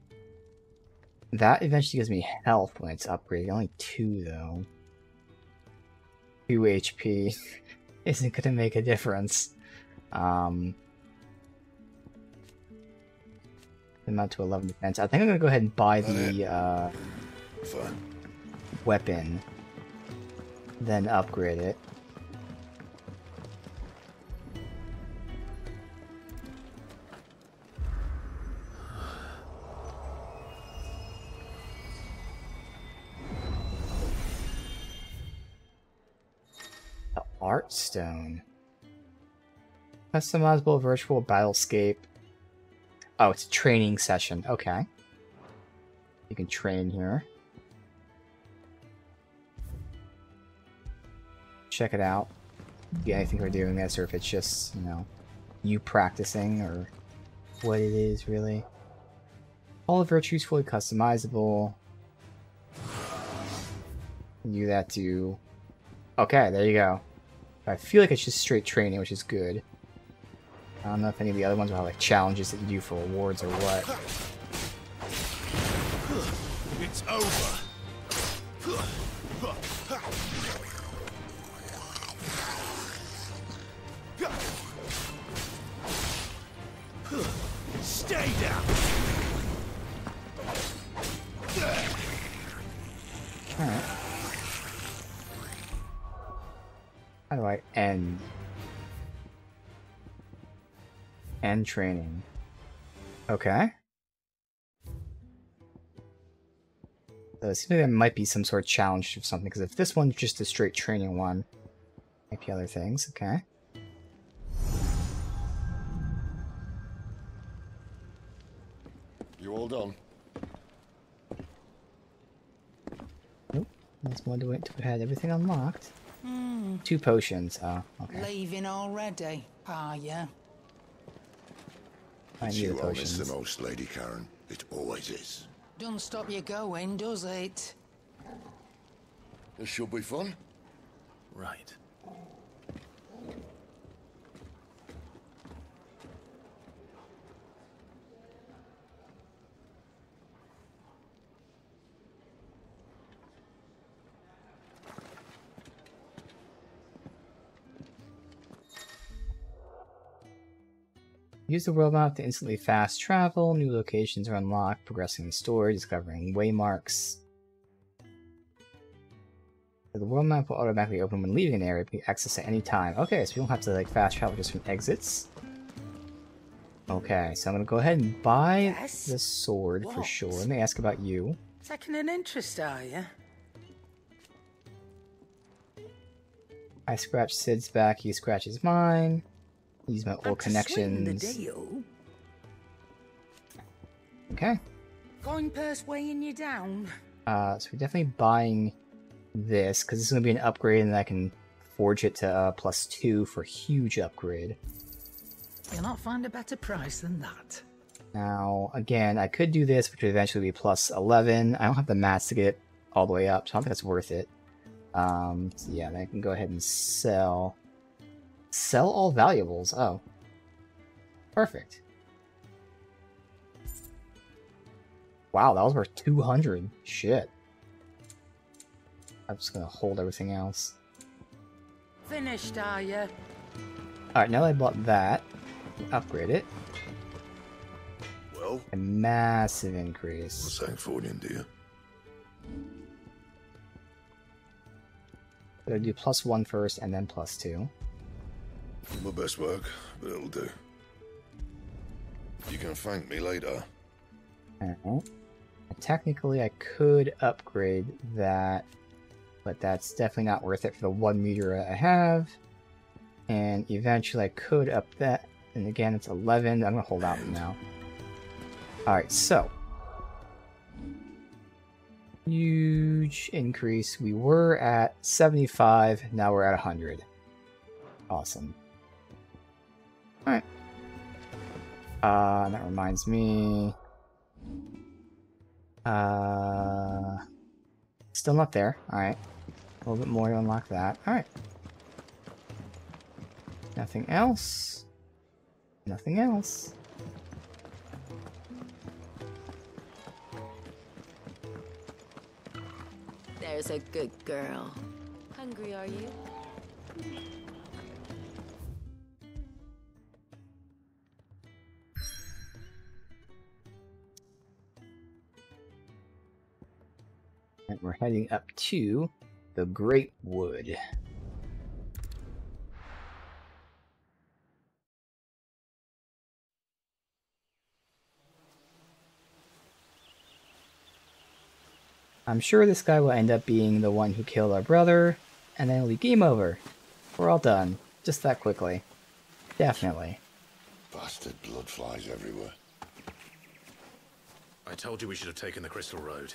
that eventually gives me health when it's upgraded. Only 2, though. 2 HP isn't going to make a difference. Amount to 11 defense. I think I'm going to go ahead and buy the weapon, then upgrade it. The Art Stone. Customizable virtual battlescape. Oh, it's a training session. Okay. You can train here. Check it out. Yeah, I think we're doing this, or if it's just, you know, you practicing, or what it is, really. All the virtues fully customizable. Do that to... Okay, there you go. I feel like it's just straight training, which is good. I don't know if any of the other ones will have like challenges that you do for awards or what. It's over. Stay down. Alright. How do I end? End training. Okay. So it seems like there might be some sort of challenge or something, because if this one's just a straight training one, might be other things. Okay. You all done? Nope. That's one to wait till we had everything unlocked. 2 potions. Oh, okay. Leaving already, are ya? I It's need the you who miss potions. the most, Lady Karen. It always is. Don't stop you going, does it? This should be fun. Right. Use the world map to instantly fast travel. New locations are unlocked, progressing in the story, discovering waymarks. The world map will automatically open when leaving an area, be accessed at any time. Okay, so we don't have to like fast travel just from exits. Okay, so I'm gonna go ahead and buy the sword for sure. Let me ask about you. Taking an interest, are you? I scratch Sid's back, he scratches mine. Use my old connections. The deal. Okay. Coin purse weighing you down. So we're definitely buying this, because this is going to be an upgrade, and I can forge it to +2 for a huge upgrade. You'll not find a better price than that. Now, again, I could do this, which would eventually be +11. I don't have the mats to get it all the way up, so I don't think that's worth it. So yeah, then I can go ahead and sell. Sell all valuables. Oh. Perfect. Wow, that was worth 200. Shit. I'm just gonna hold everything else. Finished, are you? Alright, now that I bought that, upgrade it. Well? A massive increase. What's that for you, dear? I'm gonna do +1 first and then +2. My best work, but it'll do. You can thank me later. Technically, I could upgrade that, but that's definitely not worth it for the 1 meter I have. And eventually I could up that, and again it's 11. I'm gonna hold out now. Alright, so. Huge increase. We were at 75, now we're at 100. Awesome. Alright. That reminds me. Still not there. Alright. A little bit more to unlock that. Alright. Nothing else. Nothing else. There's a good girl. Hungry, are you? And we're heading up to the Great Wood. I'm sure this guy will end up being the one who killed our brother, and then it'll be game over. We're all done. Just that quickly. Definitely. Bastard blood flies everywhere. I told you we should have taken the Crystal Road.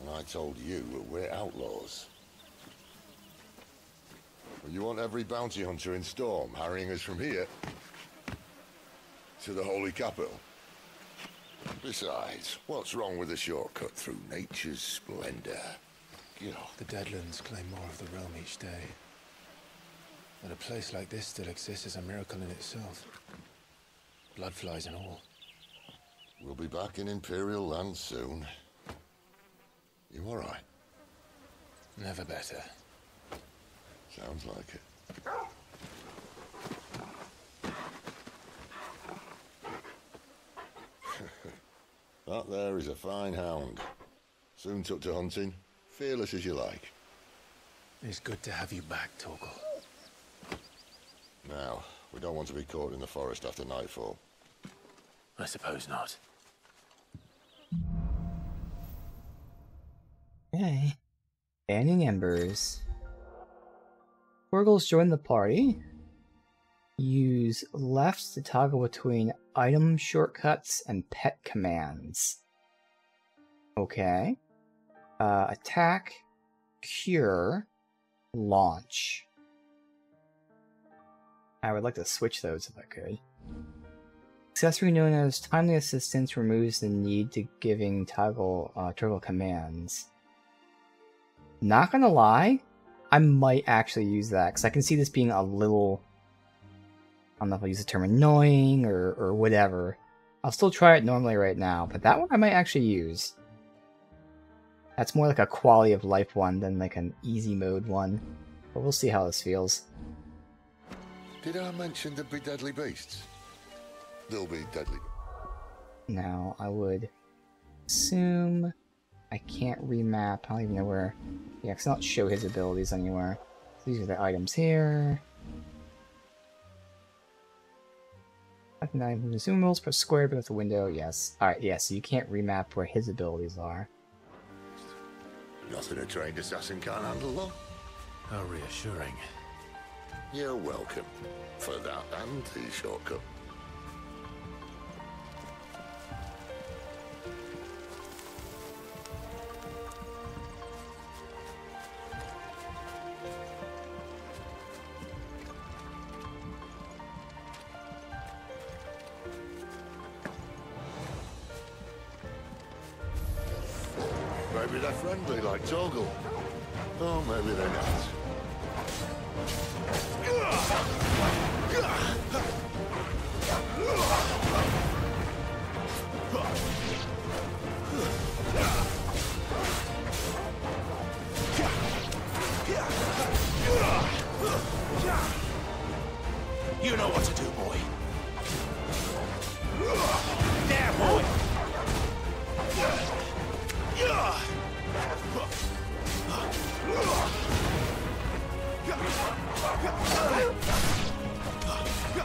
And I told you that we're outlaws. Well, you want every bounty hunter in Storm harrying us from here to the Holy Capital? Besides, what's wrong with a shortcut through nature's splendor? You know. The Deadlands claim more of the realm each day. That a place like this still exists is a miracle in itself. Bloodflies and all. We'll be back in Imperial land soon. You all right? Never better. Sounds like it. That there is a fine hound. Soon took to hunting. Fearless as you like. It's good to have you back, Torgal. Now, we don't want to be caught in the forest after nightfall. I suppose not. Okay. Banning Embers. Torgal's joined the party. Use left to toggle between item shortcuts and pet commands. Okay. Attack, cure, launch. I would like to switch those if I could. Accessory known as Timely Assistance removes the need to giving toggle commands. Not gonna lie, I might actually use that, because I can see this being a little... I don't know if I'll use the term annoying or whatever. I'll still try it normally right now, but that one I might actually use. That's more like a quality of life one than like an easy mode one. But we'll see how this feels. Did I mention there'd be deadly beasts? They'll be deadly. Now, I would assume I can't remap. I don't even know where... Yeah, because I don't show his abilities anywhere. So these are the items here. I think I move consumables, press square beneath the window. Yes. Alright, yeah, so you can't remap where his abilities are. Nothing a trained assassin can't handle, though. How reassuring. You're welcome. For that and the shortcut. Maybe they're friendly like Toggle. Oh, maybe they're not. You know what to do, boy. There, boy.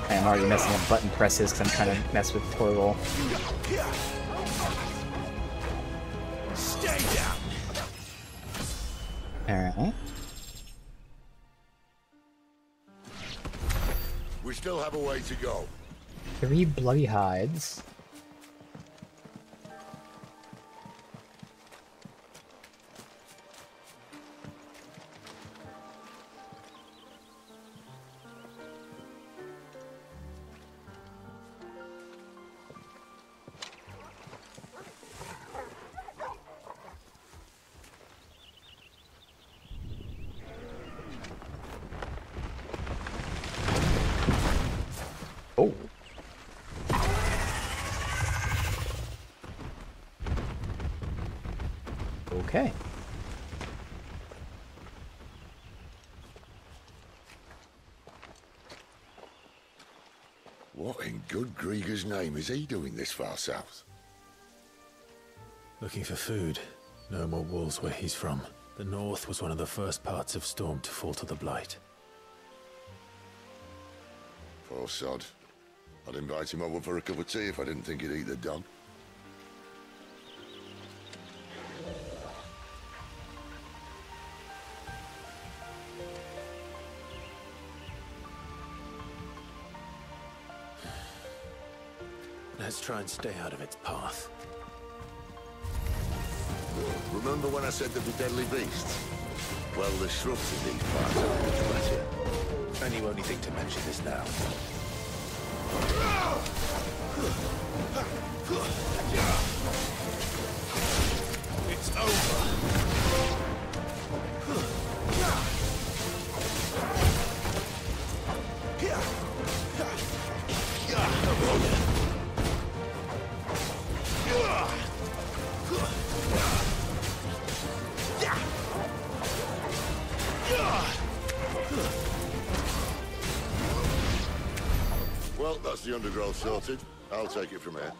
I'm already messing up button presses because I'm trying to mess with Torgal. Stay down. Alright. We still have a way to go. 3 bloody hides. Oh. Okay. What in good Grieger's name is he doing this far south? Looking for food. No more wolves where he's from. The north was one of the first parts of Storm to fall to the Blight. Poor sod. I'd invite him over for a cup of tea if I didn't think he'd eat the dog. Let's try and stay out of its path. Remember when I said there'd be deadly beasts? Well, the shrubs in these parts are much better. And you only think to mention this now. It's over. Well, that's the undergrowth sorted. I'll take it from here.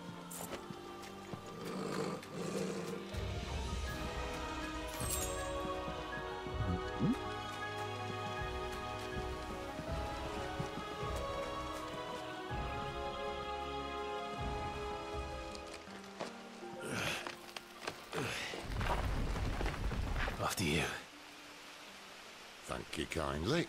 After you. Thank you kindly.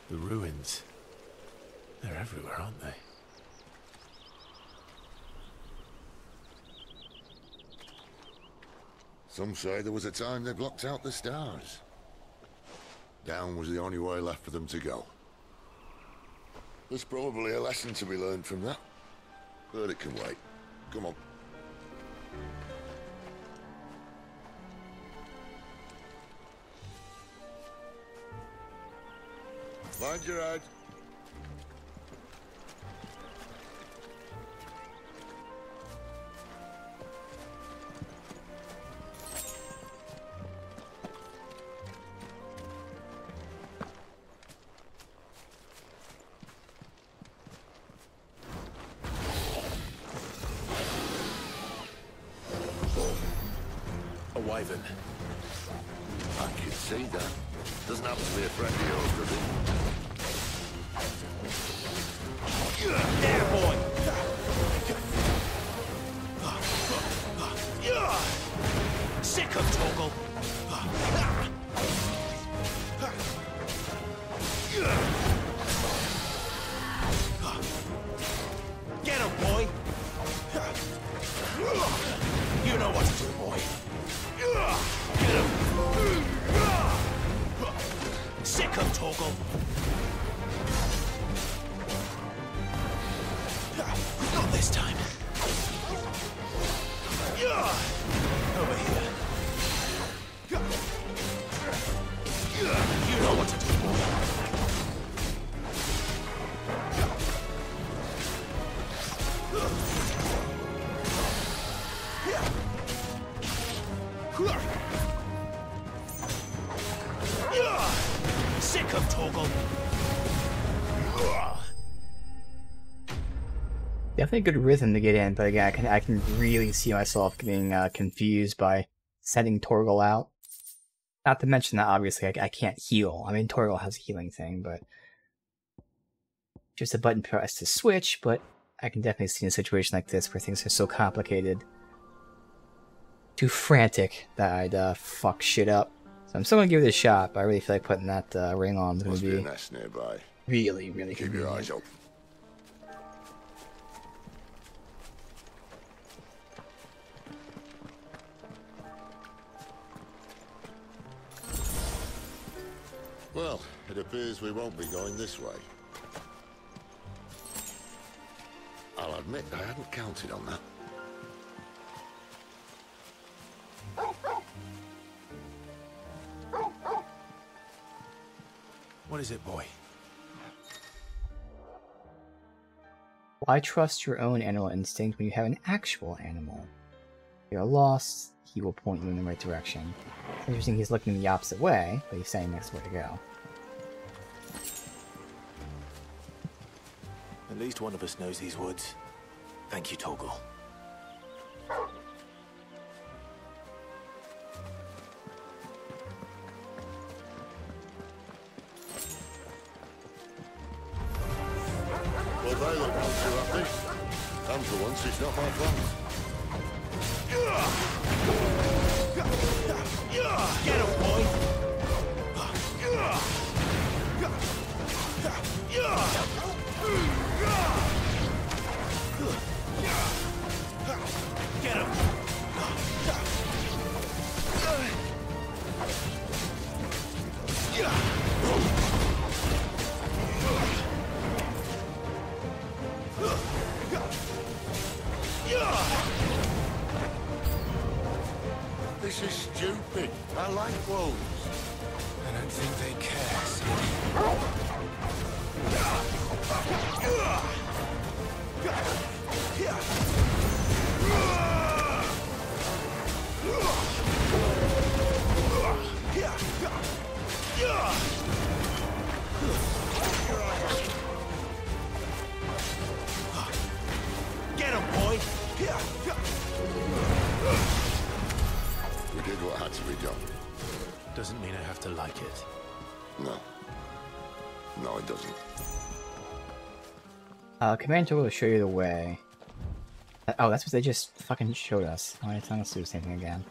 The ruins. They're everywhere, aren't they? Some say there was a time they blocked out the stars. Down was the only way left for them to go. There's probably a lesson to be learned from that. But it can wait. Come on. Mind your head. wyvern. I can see that. Doesn't happen to be a friend of yours, does it? There, boy! Sick of Torgal! Get him, boy! You know what to do, boy. Get him! Sick of Torgal! Not this time. Over here. You know what to do, boy. Sick of Torgal. Definitely a good rhythm to get in, but again, I can really see myself getting confused by sending Torgal out. Not to mention that obviously I can't heal. I mean, Torgal has a healing thing, but just a button press to switch. But I can definitely see in a situation like this where things are so complicated, too frantic, that I'd fuck shit up. So I'm still gonna give it a shot, but I really feel like putting that ring on is gonna be a nest nearby. really, really Keep your eyes open. Well, it appears we won't be going this way. I'll admit I hadn't counted on that. What is it, boy? Why trust your own animal instinct when you have an actual animal? If you're lost, he will point you in the right direction. It's interesting he's looking the opposite way, but he's saying next way to go. At least one of us knows these woods. Thank you, Torgal. Well, they look not too happy. And for once, it's not my fault. Get him, boy! Get him! This is stupid. I like wolves. I don't think they care, Get him, boy! We did what had to be done. Doesn't mean I have to like it. No. No, it doesn't. Command Torgal will show you the way. Oh, that's what they just fucking showed us. Why are they telling us to do the same thing again?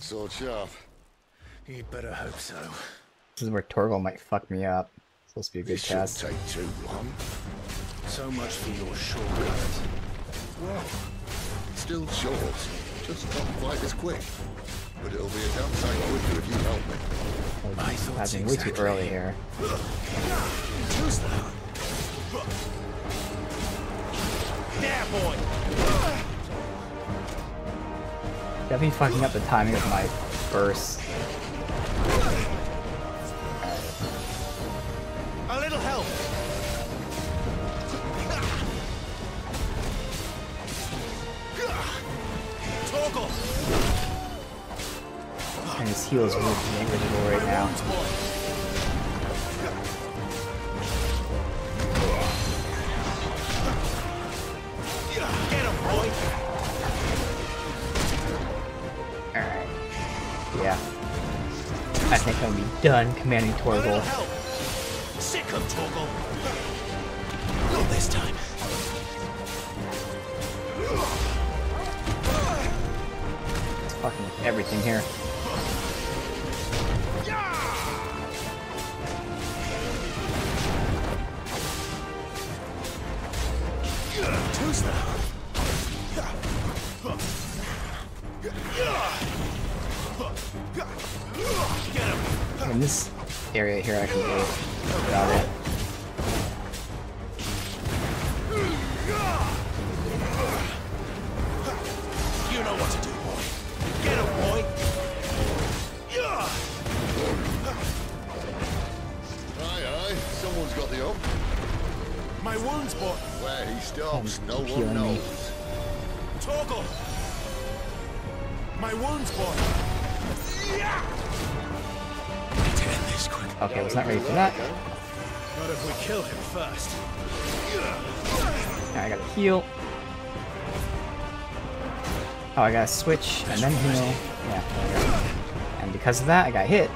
Sword sharp. You'd better hope so. This is where Torgal might fuck me up. Supposed to be a good This shouldn't test. take too long. So much for your shortcut. Well, still short. Just not quite as quick. But it'll be a damn sight quicker if you help me. Happening way too early here. There, boy! Definitely fucking up the timing of my burst. A little help! Torgal! And his heal is really negligible right now. Get him, boy! Alright. Yeah. I think I'll be done commanding Torgal. Sick of Torgal! Not this time. It's fucking with everything here. In this area here I can do about it. You know what to do, boy. Get him, boy. Aye, someone's got the up. My wounds, boy. Where he stops, no healing one me. knows. Torgal. My wounds, boy. To end this quick. Okay, I was not ready for that. Not if we kill him first. Alright, I gotta heal. Oh, I gotta switch and then heal. Yeah, there we go. And because of that, I got hit.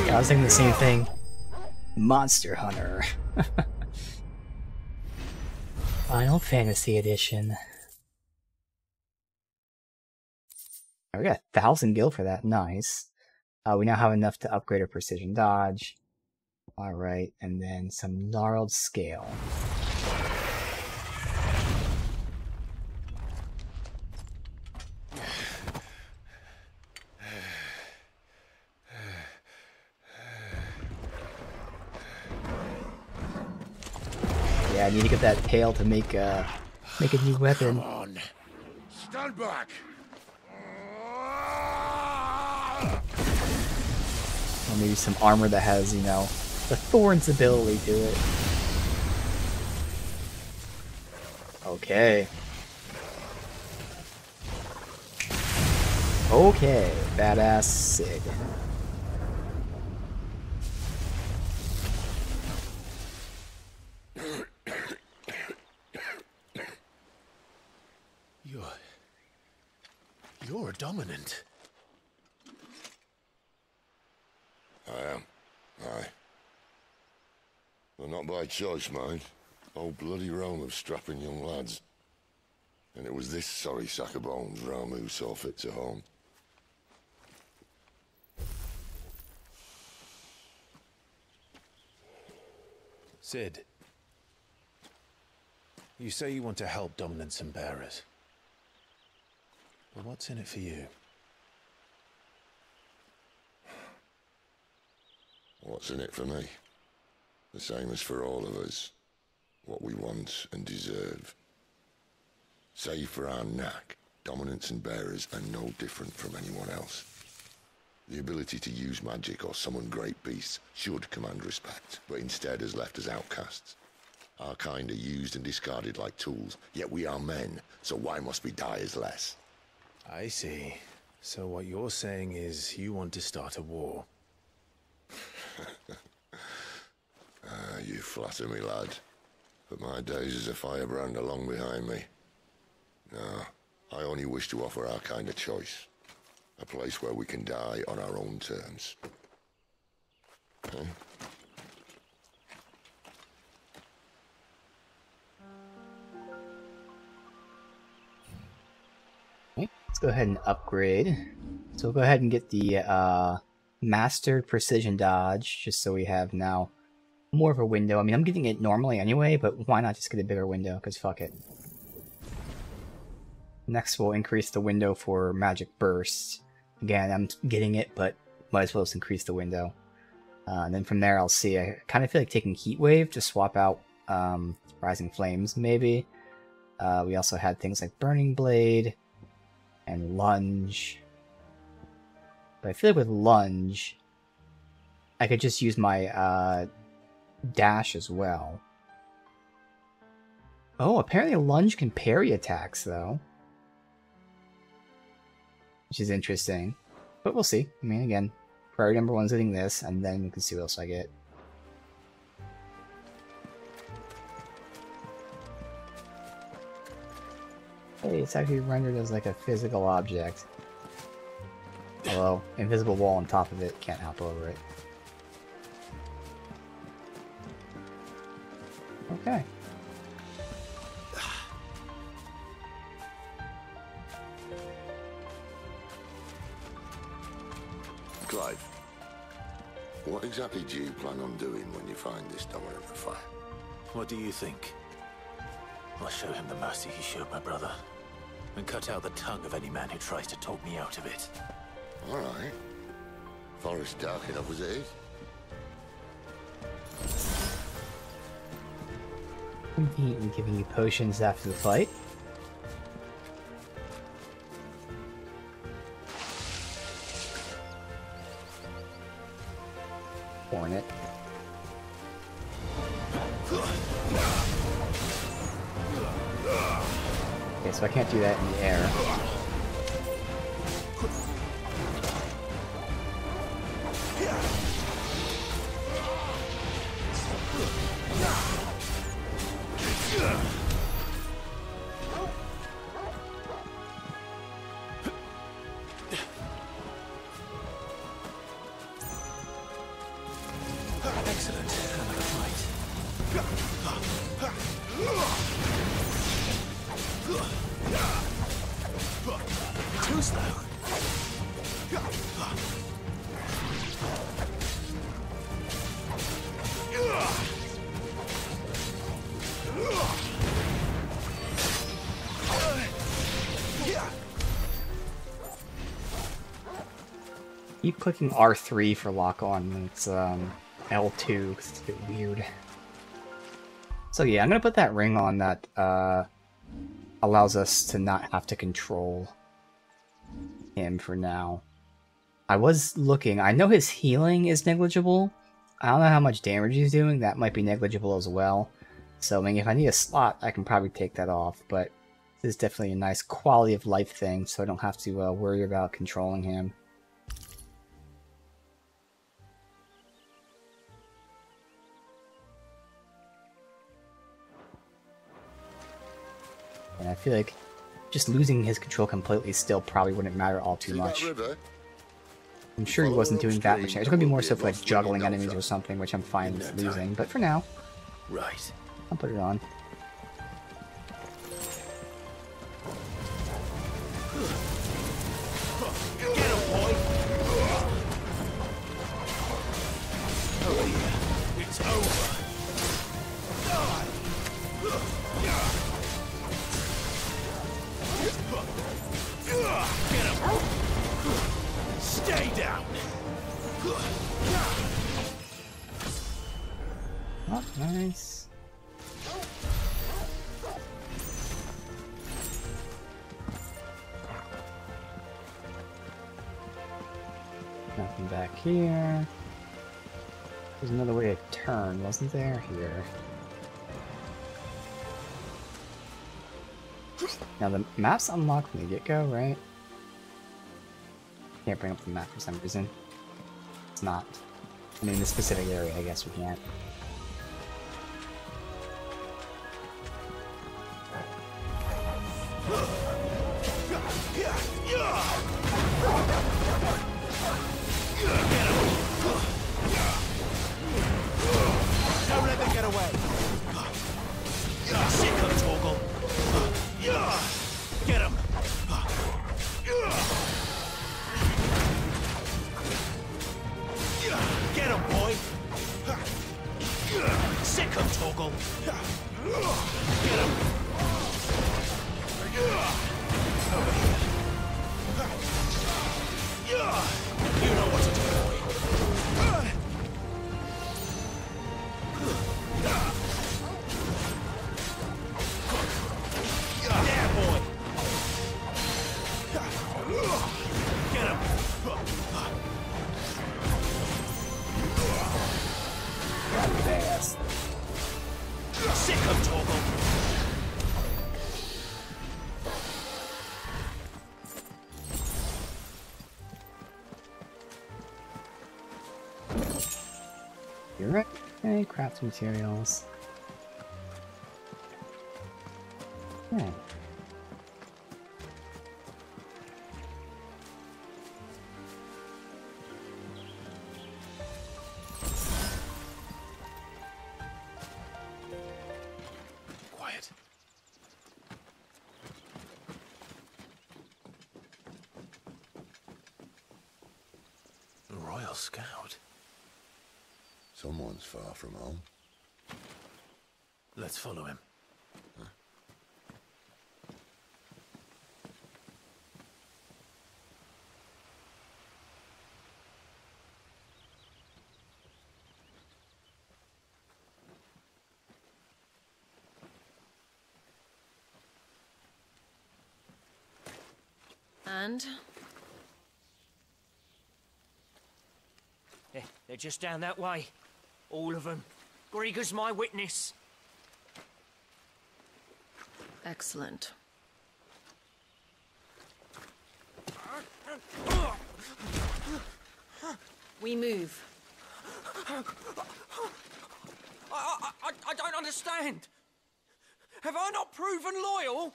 Yeah, I was thinking the same thing. Monster Hunter. Final Fantasy Edition. Oh, we got 1,000 gil for that. Nice. We now have enough to upgrade our precision dodge. Alright, and then some gnarled scale. Yeah, I need to get that tail to make a new weapon. Come on. Stand back. Or maybe some armor that has, you know, the Thorn's ability to it. Okay. Okay, badass Sid. You're dominant. I am. Aye. Well, not by choice, mind. Whole bloody realm of strapping young lads. And it was this sorry sack of bones Ramu saw fit to home. Sid, you say you want to help Dominants and Bearers. But what's in it for you? What's in it for me? The same as for all of us. What we want and deserve. Save for our knack, Dominants and Bearers are no different from anyone else. The ability to use magic or summon great beasts should command respect, but instead has left us outcasts. Our kind are used and discarded like tools, yet we are men, so why must we die as less? I see. So what you're saying is you want to start a war. You flatter me, lad. But my days as a firebrand are long behind me. No, I only wish to offer our kind a choice. A place where we can die on our own terms. Huh? Okay, let's go ahead and upgrade. So we'll go ahead and get the Mastered Precision Dodge, just so we have now more of a window. I mean, I'm getting it normally anyway, but why not just get a bigger window? Because fuck it. Next, we'll increase the window for Magic Bursts. Again, I'm getting it, but might as well just increase the window. And then from there, I'll see. I kind of feel like taking Heat Wave to swap out Rising Flames, maybe. We also had things like Burning Blade and Lunge. But I feel like with Lunge, I could just use my Dash as well. Oh, apparently Lunge can parry attacks, though. Which is interesting. But we'll see. I mean, again, priority number 1 is getting this, and then we can see what else I get. Hey, it's actually rendered as like a physical object. Although, invisible wall on top of it, can't hop over it. Okay. Clive, what exactly do you plan on doing when you find this Dominant of Fire? What do you think? I'll show him the mercy he showed my brother, and cut out the tongue of any man who tries to talk me out of it. All right. Forest dark enough as it is. Conveniently giving you potions after the fight. Hornet. Okay, so I can't do that in the air. Excellent. Another fight. Too slow. Keep clicking R3 for lock on when it's L2 because it's a bit weird. So yeah, I'm gonna put that ring on that allows us to not have to control him for now. I was looking, I know his healing is negligible. I don't know how much damage he's doing, that might be negligible as well. So I mean, if I need a slot, I can probably take that off, but this is definitely a nice quality of life thing, so I don't have to worry about controlling him. And I feel like just losing his control completely still probably wouldn't matter all too much. I'm sure he wasn't doing that much. It's going to be more so for like juggling enemies or something, which I'm fine with losing. But for now, right, I'll put it on. Get him, boy! Oh yeah, it's over. Get him! Stay down! Oh, nice. Nothing back here. There's another way to turn, wasn't there? Here. Now the map's unlocked from the get-go, right? Can't bring up the map for some reason. It's not. I mean, this specific area, I guess we can't. Don't let them get away. Sick of Torgal. Get him. Get him, boy. Sick of Torgal. Get him. Over here. You know what to do, boy. Yeah, boy. Get him. Fast. Sick of Torgal. You're right. Okay, craft materials. Hmm. Quiet. A Royal Scout. Someone's far from home. Let's follow him. And? They're just down that way. All of them. Grieger's my witness. Excellent. We move. I don't understand. Have I not proven loyal?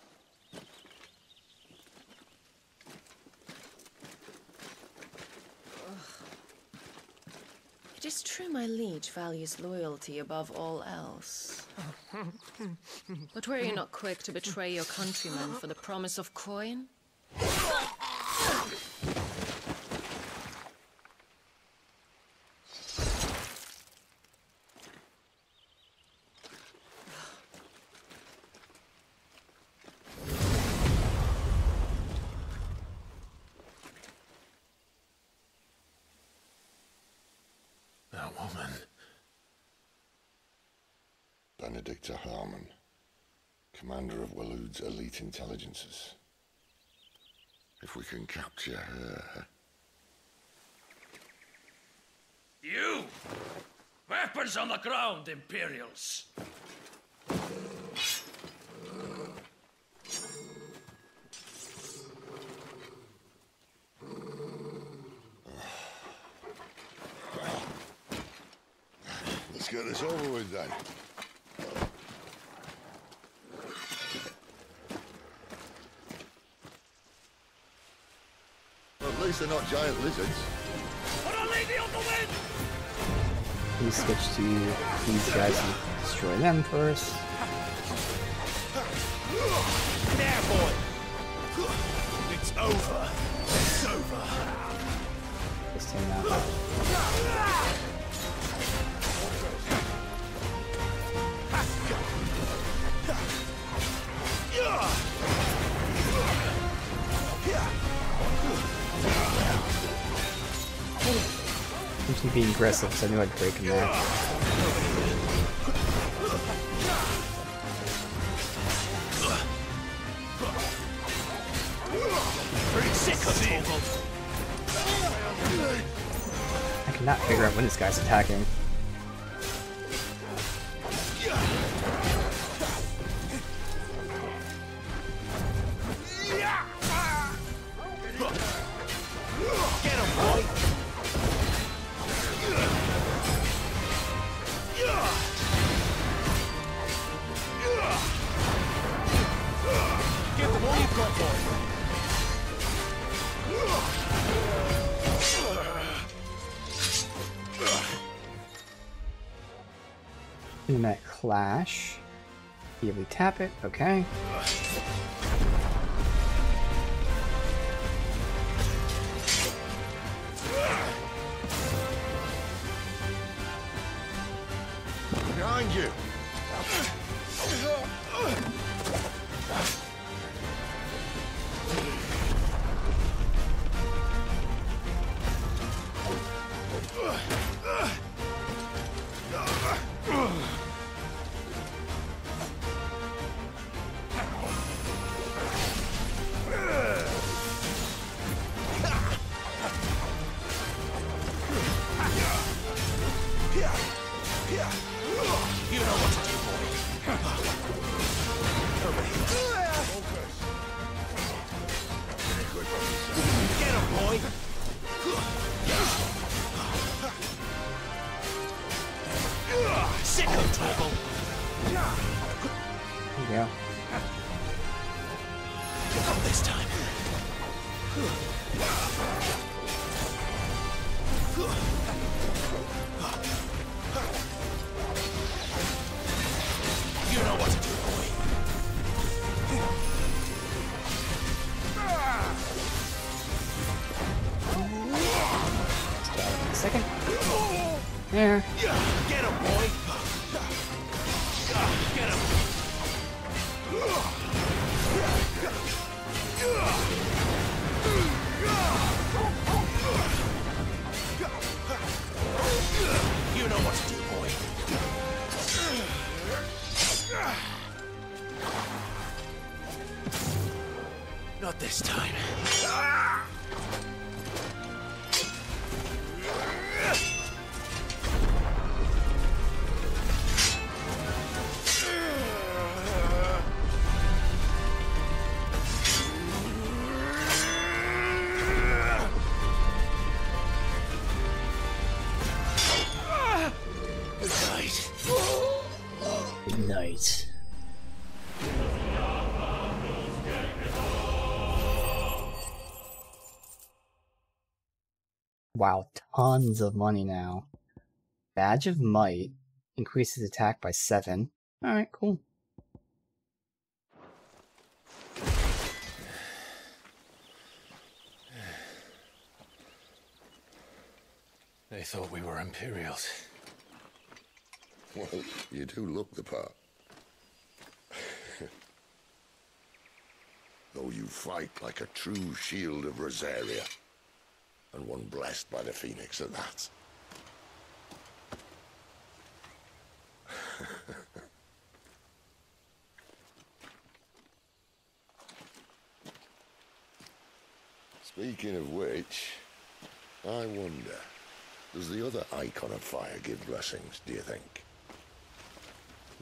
It is true my liege values loyalty above all else. But were you not quick to betray your countrymen for the promise of coin? That woman. Benedicta Harmon, commander of Waloed's elite intelligences. If we can capture her... You! Weapons on the ground, Imperials! Let's get this over with then. Well, at least they're not giant lizards. Put a lady on the wind! Please switch to these guys and destroy them first. There, boy! It's over. It's over. This thing now. keep being aggressive, so I knew I'd break him there. I cannot figure out when this guy's attacking. In that clash, easily tap it. Okay. Behind you. You know what to do, boy. Get him, boy. Sicko trouble. There you go. Not this time. You know what to do, boy. Second. There. Get him, boy. Get him. You know what to do, boy. Not this time. Good night. Wow, tons of money now. Badge of Might increases attack by 7. Alright, cool. They thought we were Imperials. Well, you do look the part. Though you fight like a true shield of Rosaria. And one blessed by the Phoenix at that. Speaking of which, I wonder, does the other icon of fire give blessings, do you think?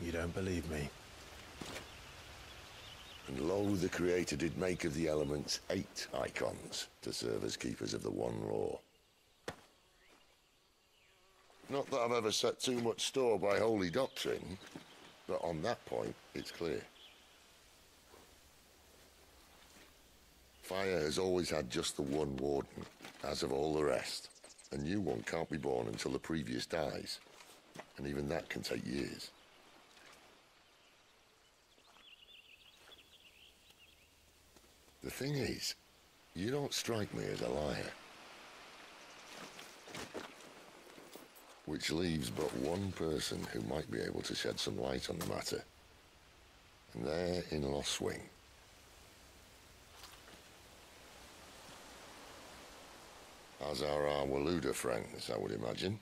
You don't believe me? And lo, the Creator did make of the elements 8 icons to serve as keepers of the one law. Not that I've ever set too much store by holy doctrine, but on that point, it's clear. Fire has always had just the one warden, as of all the rest. A new one can't be born until the previous dies, and even that can take years. The thing is, you don't strike me as a liar. Which leaves but one person who might be able to shed some light on the matter. And they're in Lost Swing. As are our Waluda friends, I would imagine.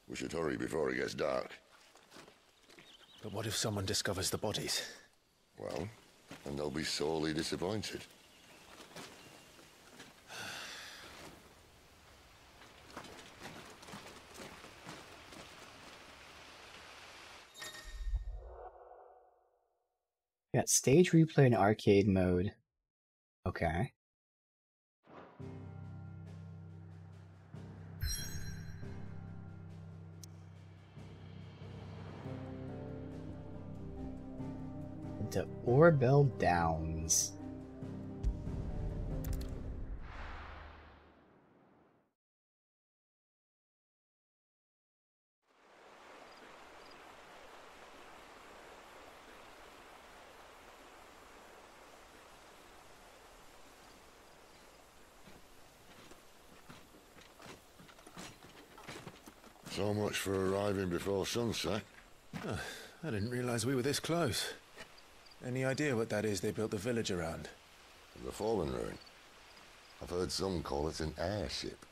We should hurry before it gets dark. But what if someone discovers the bodies? Well, and they'll be sorely disappointed. Got stage replay and arcade mode. Okay. The Orbell Downs. So much for arriving before sunset. Oh, I didn't realize we were this close. Any idea what that is they built the village around? The Fallen Ruin. I've heard some call it an airship.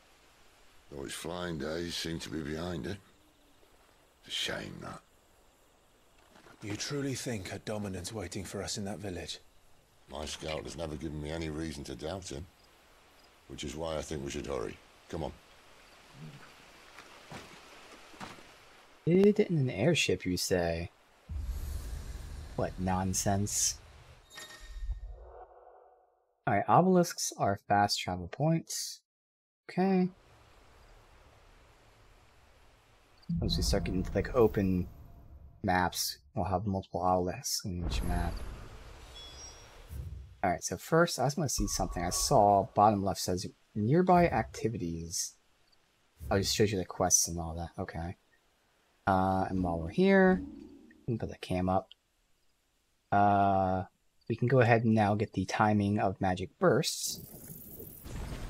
Though its flying days seem to be behind it. It's a shame, that. You truly think a dominant's waiting for us in that village? My scout has never given me any reason to doubt him. Which is why I think we should hurry. Come on. Did in an airship, you say? What nonsense. Alright, obelisks are fast travel points. Okay. Once we start getting into like open maps, we'll have multiple obelisks in each map. Alright, so first I just want to see something. I saw bottom left says nearby activities. Oh, it just shows you the quests and all that. Okay. And while we're here, we can put the cam up. We can go ahead and now get the timing of magic bursts.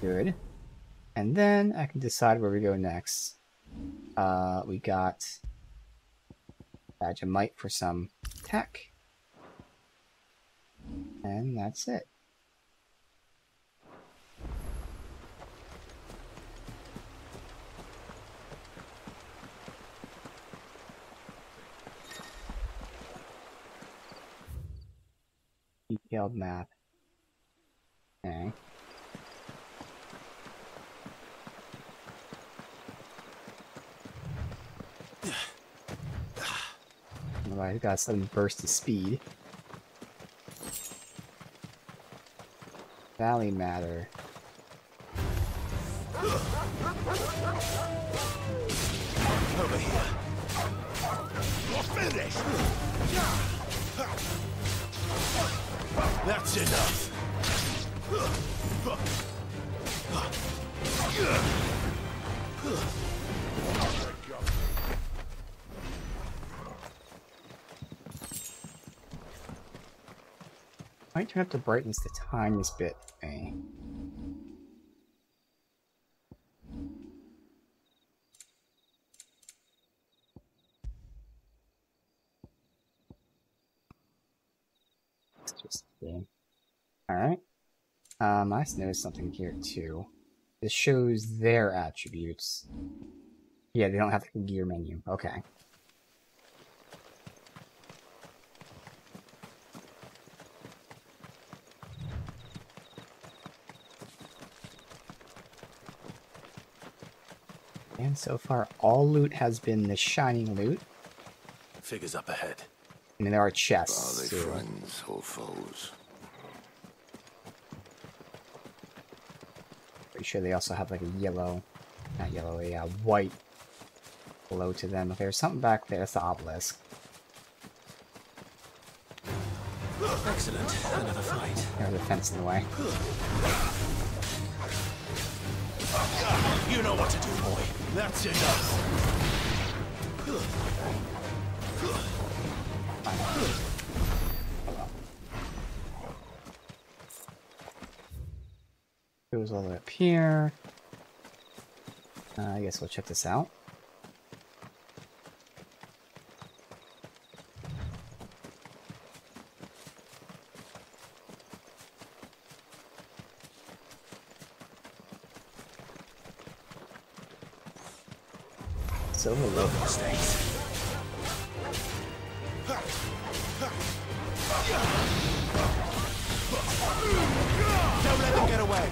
Good. And then I can decide where we go next. We got Badge of Might for some tech. And that's it. Detailed map. Okay. Alright, got some burst of speed. Valley Matter. Over here. You're finished. That's enough. Might turn up the brightness the tiniest bit. Okay. Just alright. I just noticed something here too. This shows their attributes. Yeah, they don't have the gear menu. Okay. And so far, all loot has been the shining loot. Figures up ahead. I mean, there are chests. Are they friends or foes? Pretty sure they also have like a yellow, not yellow, a white glow to them. Okay, there's something back there. That's the obelisk. Excellent. Another fight. There's a fence in the way. You know what to do, boy. That's enough. Goes all the way up here. I guess we'll check this out. Silver look. Mistakes. Don't let them get away.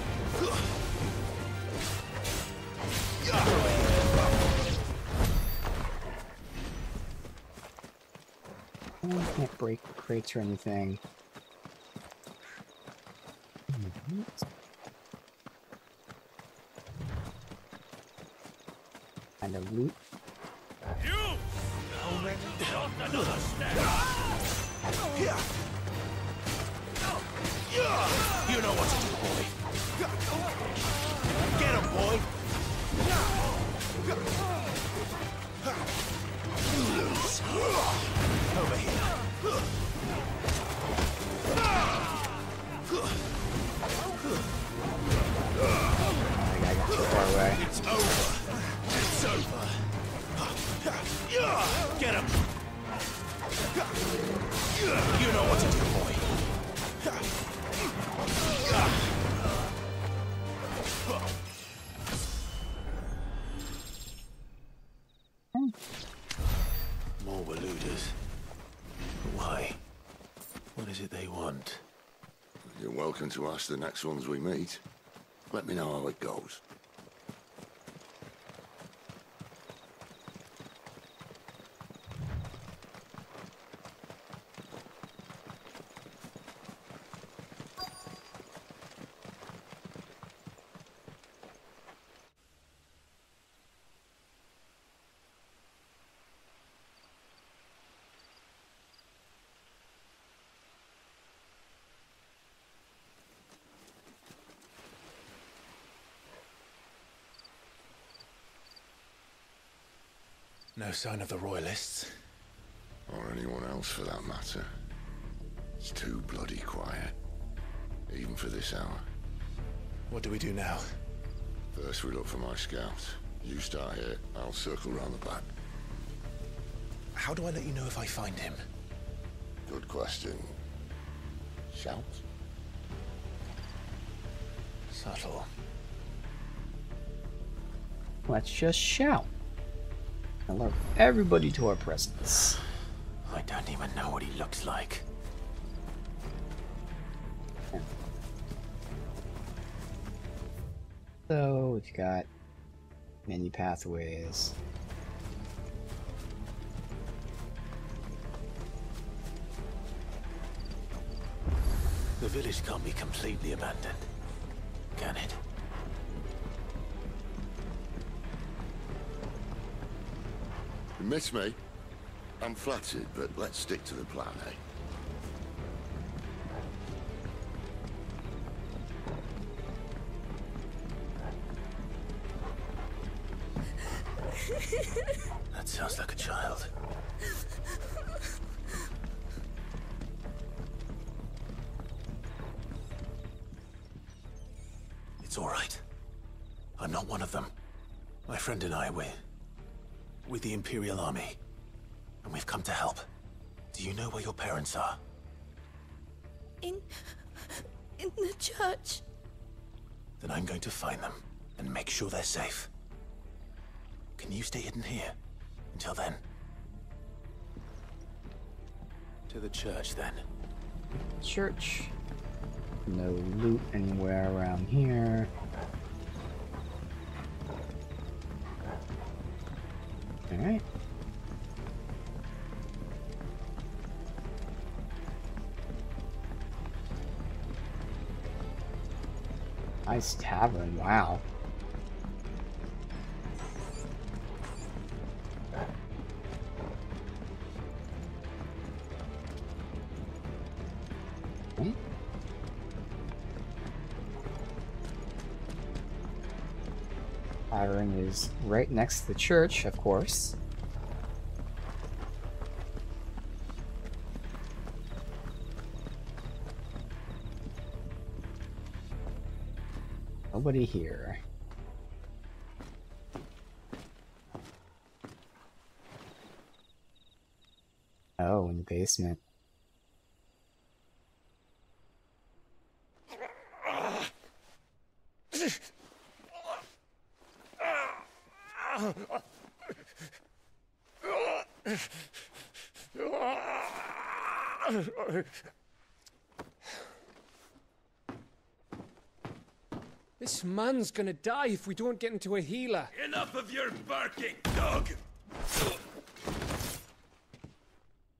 I can't break crates or anything. Kind of loot. You! Not another step! You know what to do, boy. Get him, boy. Lose. Over here. I got too far away. It's over. It's over. Get him. You know what to do, boy. More Waluders. Why? What is it they want? You're welcome to ask the next ones we meet. Let me know how it goes. No sign of the Royalists. Or anyone else for that matter. It's too bloody quiet. Even for this hour. What do we do now? First we look for my scouts. You start here, I'll circle round the back. How do I let you know if I find him? Good question. Shout? Subtle. Let's just shout. Alert everybody to our presence. I don't even know what he looks like. So we've got many pathways. The village can't be completely abandoned, can it? You miss me? I'm flattered, but let's stick to the plan, eh? That sounds like a child. It's all right. I'm not one of them. My friend and I, we're with the Imperial Army. And we've come to help. Do you know where your parents are? In the church. Then I'm going to find them and make sure they're safe. Can you stay hidden here until then? To the church, then. Church. No loot anywhere around here. Alright. Nice tavern, wow. Okay. Tavern is right next to the church, of course. Nobody here. Oh, in the basement. This man's gonna die if we don't get into a healer. Enough of your barking, dog!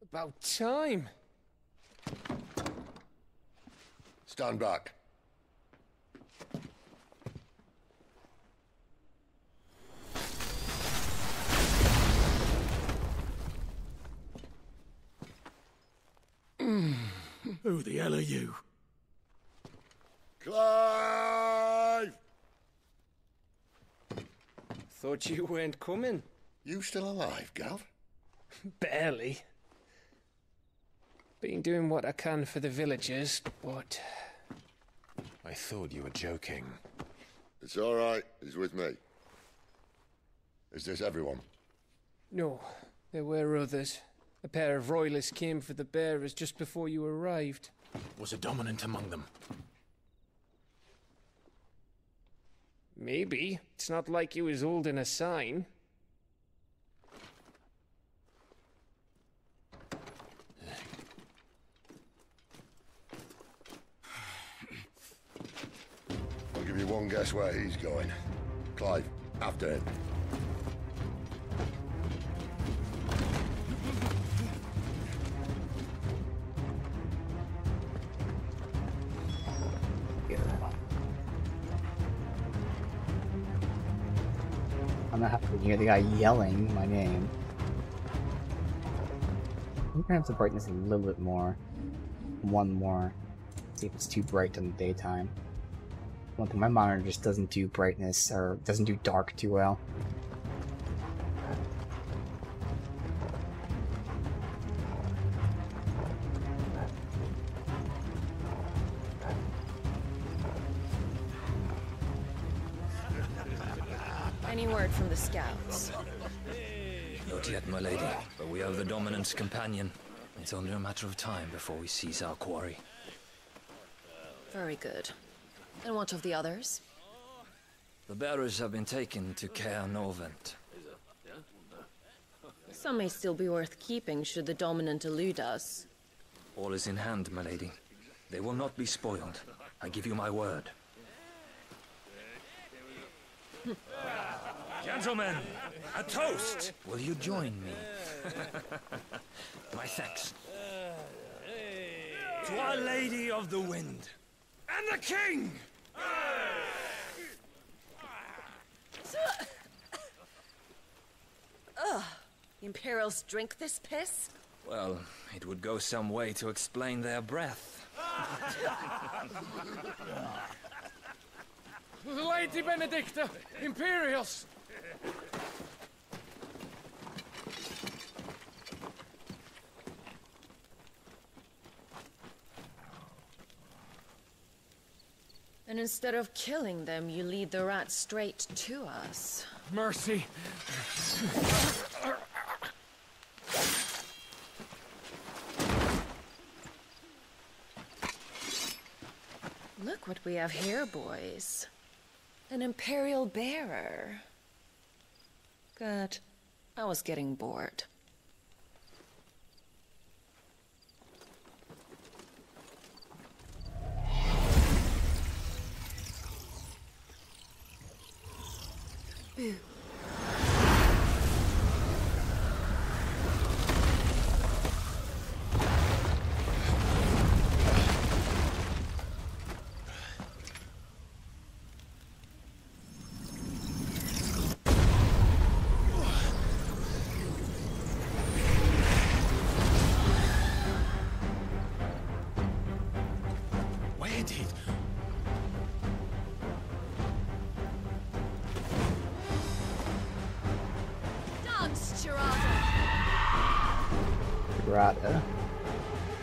About time. Stand back. Who the hell are you? Clive! Thought you weren't coming. You still alive, Gav? Barely. Been doing what I can for the villagers, but... I thought you were joking. It's all right. He's with me. Is this everyone? No, there were others. A pair of royalists came for the bearers just before you arrived. Was a dominant among them? Maybe. It's not like he was holding a sign. I'll give you one guess where he's going. Clive, after him. I'm not happy to hear the guy yelling my name. I'm gonna have to brighten this a little bit more. One more. See if it's too bright in the daytime. One thing, my monitor just doesn't do brightness, or doesn't do dark too well. Any word from the scouts? Not yet, my lady, but we have the Dominant's companion. It's only a matter of time before we seize our quarry. Very good. And what of the others? The bearers have been taken to Caer Novent. Some may still be worth keeping should the Dominant elude us. All is in hand, my lady. They will not be spoiled. I give you my word. Gentlemen, a toast! Will you join me? My thanks. To Our Lady of the Wind. And the King! Ugh. Imperials drink this piss? Well, it would go some way to explain their breath. Lady Benedicta! Imperials! And instead of killing them, you lead the rats straight to us. Mercy! Look what we have here, boys. An Imperial bearer. Good. I was getting bored. Boo. Where did... Rada.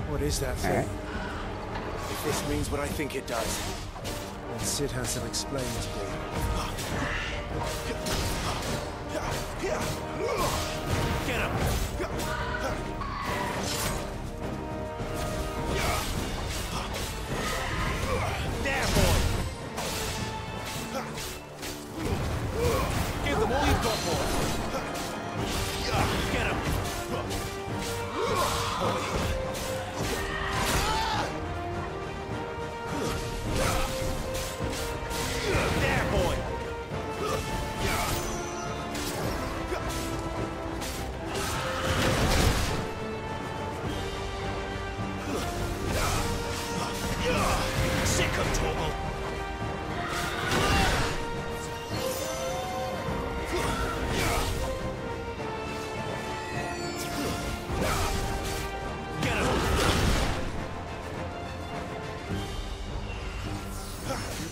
What is that thing? Alright. If this means what I think it does, then Sid has some explaining to do. Get him! There, boy! Give them all you've got, boy! Get him!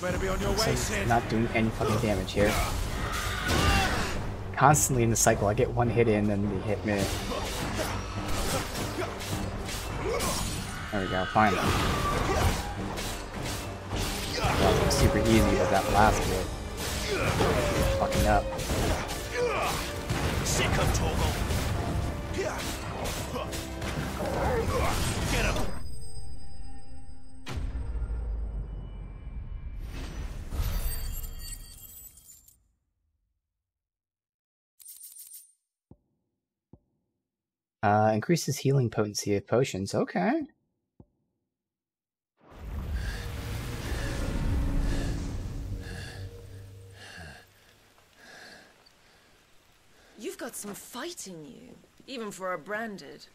better be on your way, So Sid. not doing any fucking damage here. Constantly in the cycle, I get one hit in, then they hit me. There we go, finally. That was super easy, but that last hit. Fucking up. Sick of Torgal. Get him. Increases healing potency of potions. Okay. You've got some fight in you, even for a branded.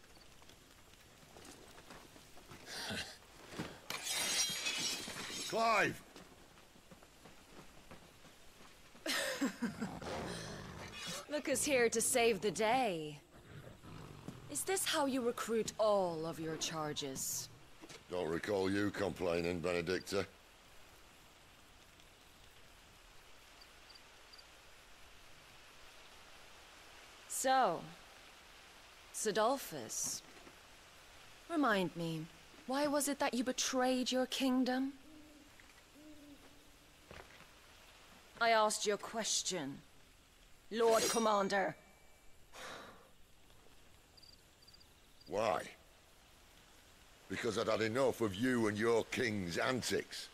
Clive! Look who's here to save the day. Is this how you recruit all of your charges? Don't recall you complaining, Benedicta. So, Sidolphus, remind me, why was it that you betrayed your kingdom? I asked you a question, Lord Commander. Why? Because I'd had enough of you and your king's antics.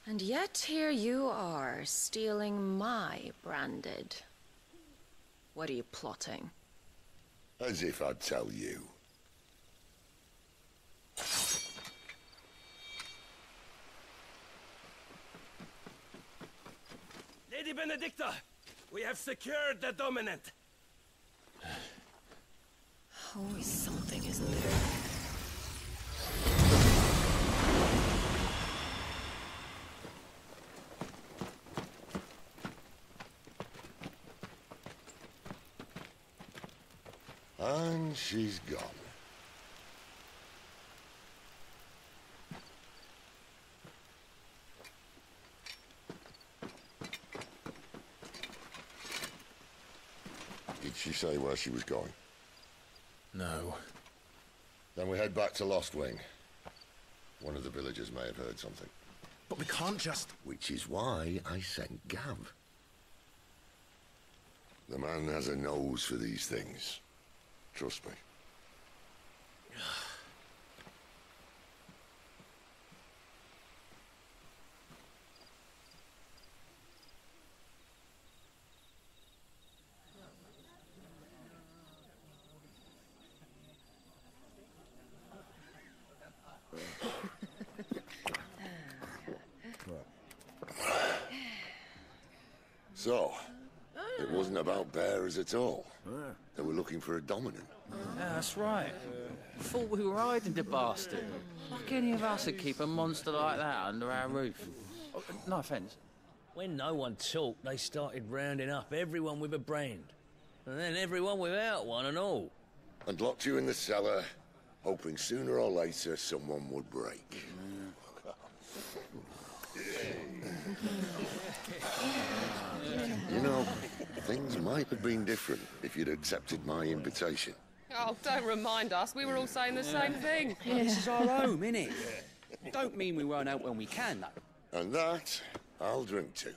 And yet here you are, stealing my branded. What are you plotting? As if I'd tell you. Lady Benedicta, we have secured the dominant. Always something, isn't there? And she's gone. Did she say where she was going? No. Then we head back to Lost Wing. One of the villagers may have heard something. But we can't just... Which is why I sent Gav. The man has a nose for these things. Trust me. So, it wasn't about bearers at all. They were looking for a dominant. Yeah, that's right. Thought we were hiding the bastard. Like any of us would keep a monster like that under our roof. Oh, no offence. When no one talked, they started rounding up everyone with a brand. And then everyone without one and all. And locked you in the cellar, hoping sooner or later someone would break. You know, things might have been different if you'd accepted my invitation. Oh, don't remind us. We were all saying the same thing. This is our home, innit? Don't mean we won't out when we can, though. And that, I'll drink to.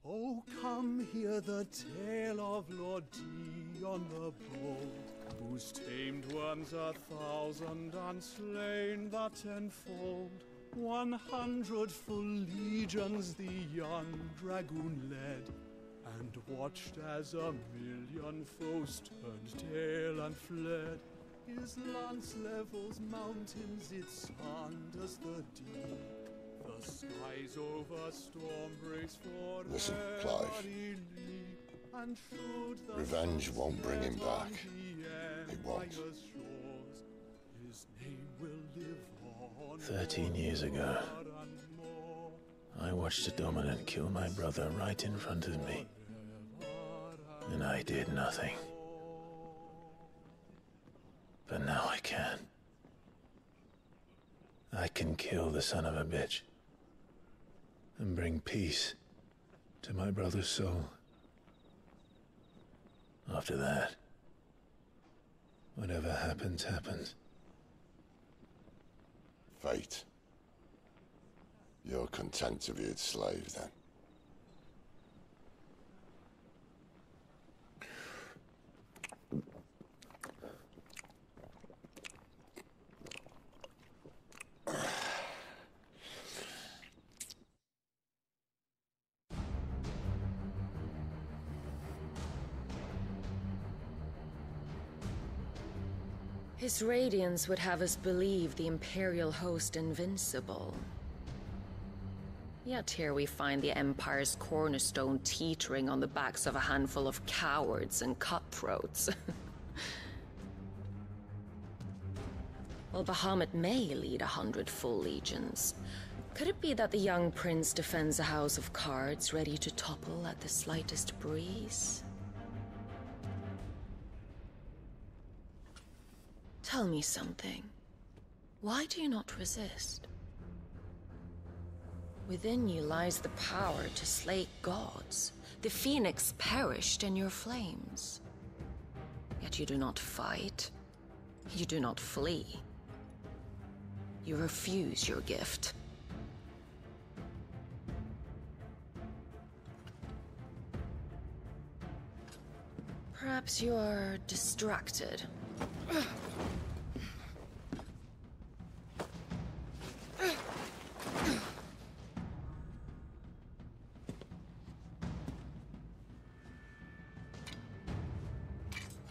Oh, come hear the tale of Lord Dion the Bold, who's tamed worms 1,000 and slain the 10-fold. 100 full legions the young dragoon led, and watched as 1,000,000 foes turned tail and fled. His lance levels mountains, it sanders the deep. The skies over storm breaks for Listen, Clive. and should the Revenge won't bring him back. It won't. His name will live on 13 years ago, I watched a dominant kill my brother right in front of me. And I did nothing. But now I can. I can kill the son of a bitch and bring peace to my brother's soul. After that, whatever happens, happens. Fate. You're content to be its slave, then? His radiance would have us believe the Imperial host invincible. Yet here we find the Empire's cornerstone teetering on the backs of a handful of cowards and cutthroats. Well, Bahamut may lead 100 full legions. Could it be that the young prince defends a house of cards ready to topple at the slightest breeze? Tell me something. Why do you not resist? Within you lies the power to slay gods. The phoenix perished in your flames. Yet you do not fight. You do not flee. You refuse your gift. Perhaps you are distracted.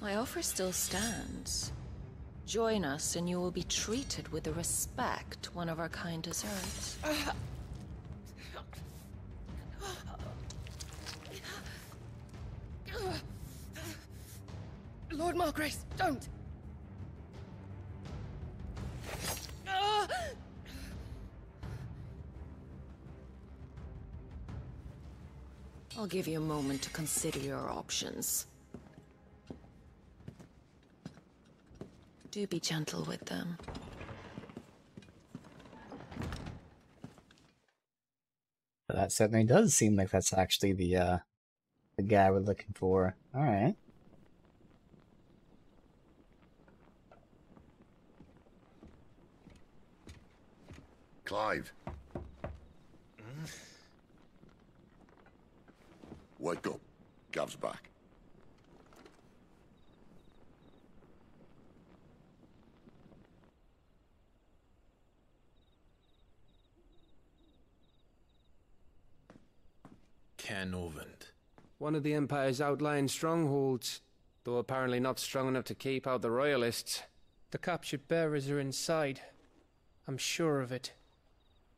My offer still stands. Join us and you will be treated with the respect one of our kind deserves. Lord Margrace, don't! I'll give you a moment to consider your options. Do be gentle with them. That certainly does seem like that's actually the guy we're looking for. All right. Clive. Wake up. Gav's back. Canovant. One of the Empire's outlying strongholds, though apparently not strong enough to keep out the Royalists. The captured bearers are inside. I'm sure of it.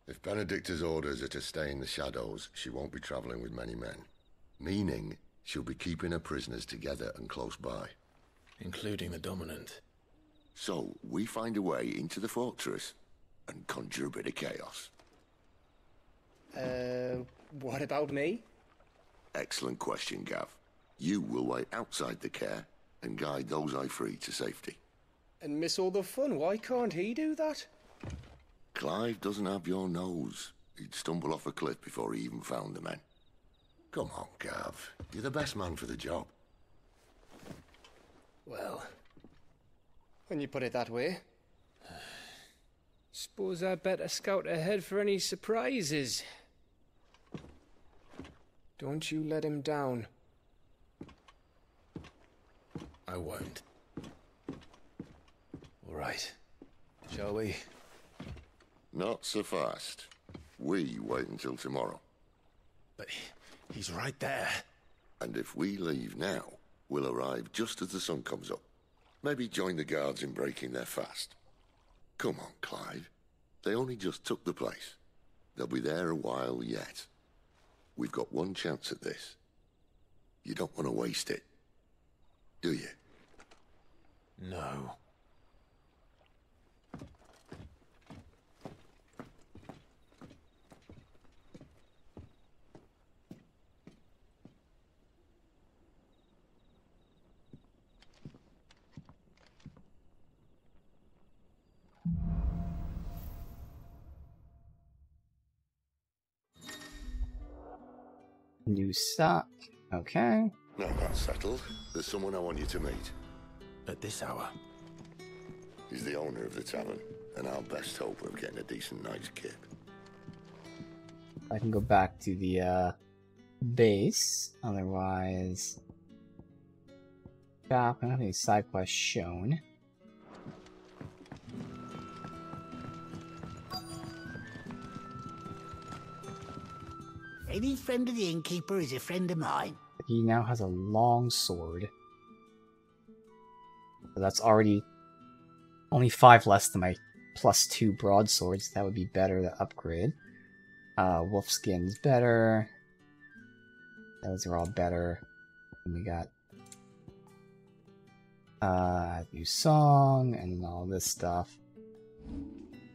If Benedicta's orders are to stay in the shadows, she won't be traveling with many men. Meaning, she'll be keeping her prisoners together and close by. Including the Dominant. So, we find a way into the fortress and conjure a bit of chaos. What about me? Excellent question, Gav. You will wait outside the care and guide those I free to safety. And miss all the fun. Why can't he do that? Clive doesn't have your nose. He'd stumble off a cliff before he even found the men. Come on, Gav. You're the best man for the job. Well, when you put it that way. Suppose I'd better scout ahead for any surprises. Don't you let him down. I won't. All right. Shall we? Not so fast. We wait until tomorrow. But he's right there. And if we leave now, we'll arrive just as the sun comes up. Maybe join the guards in breaking their fast. Come on, Clive. They only just took the place. They'll be there a while yet. We've got one chance at this. You don't want to waste it, do you? No. New stock. Okay. Now that's settled. There's someone I want you to meet. At this hour? He's the owner of the tavern, and our best hope of getting a decent night's kip. I can go back to the base. Otherwise, shop. I don't have any side quests shown. Any friend of the innkeeper is a friend of mine. He now has a long sword. So that's already only 5 less than my +2 broadswords. That would be better to upgrade. Wolfskin's better. Those are all better. And we got new song and all this stuff.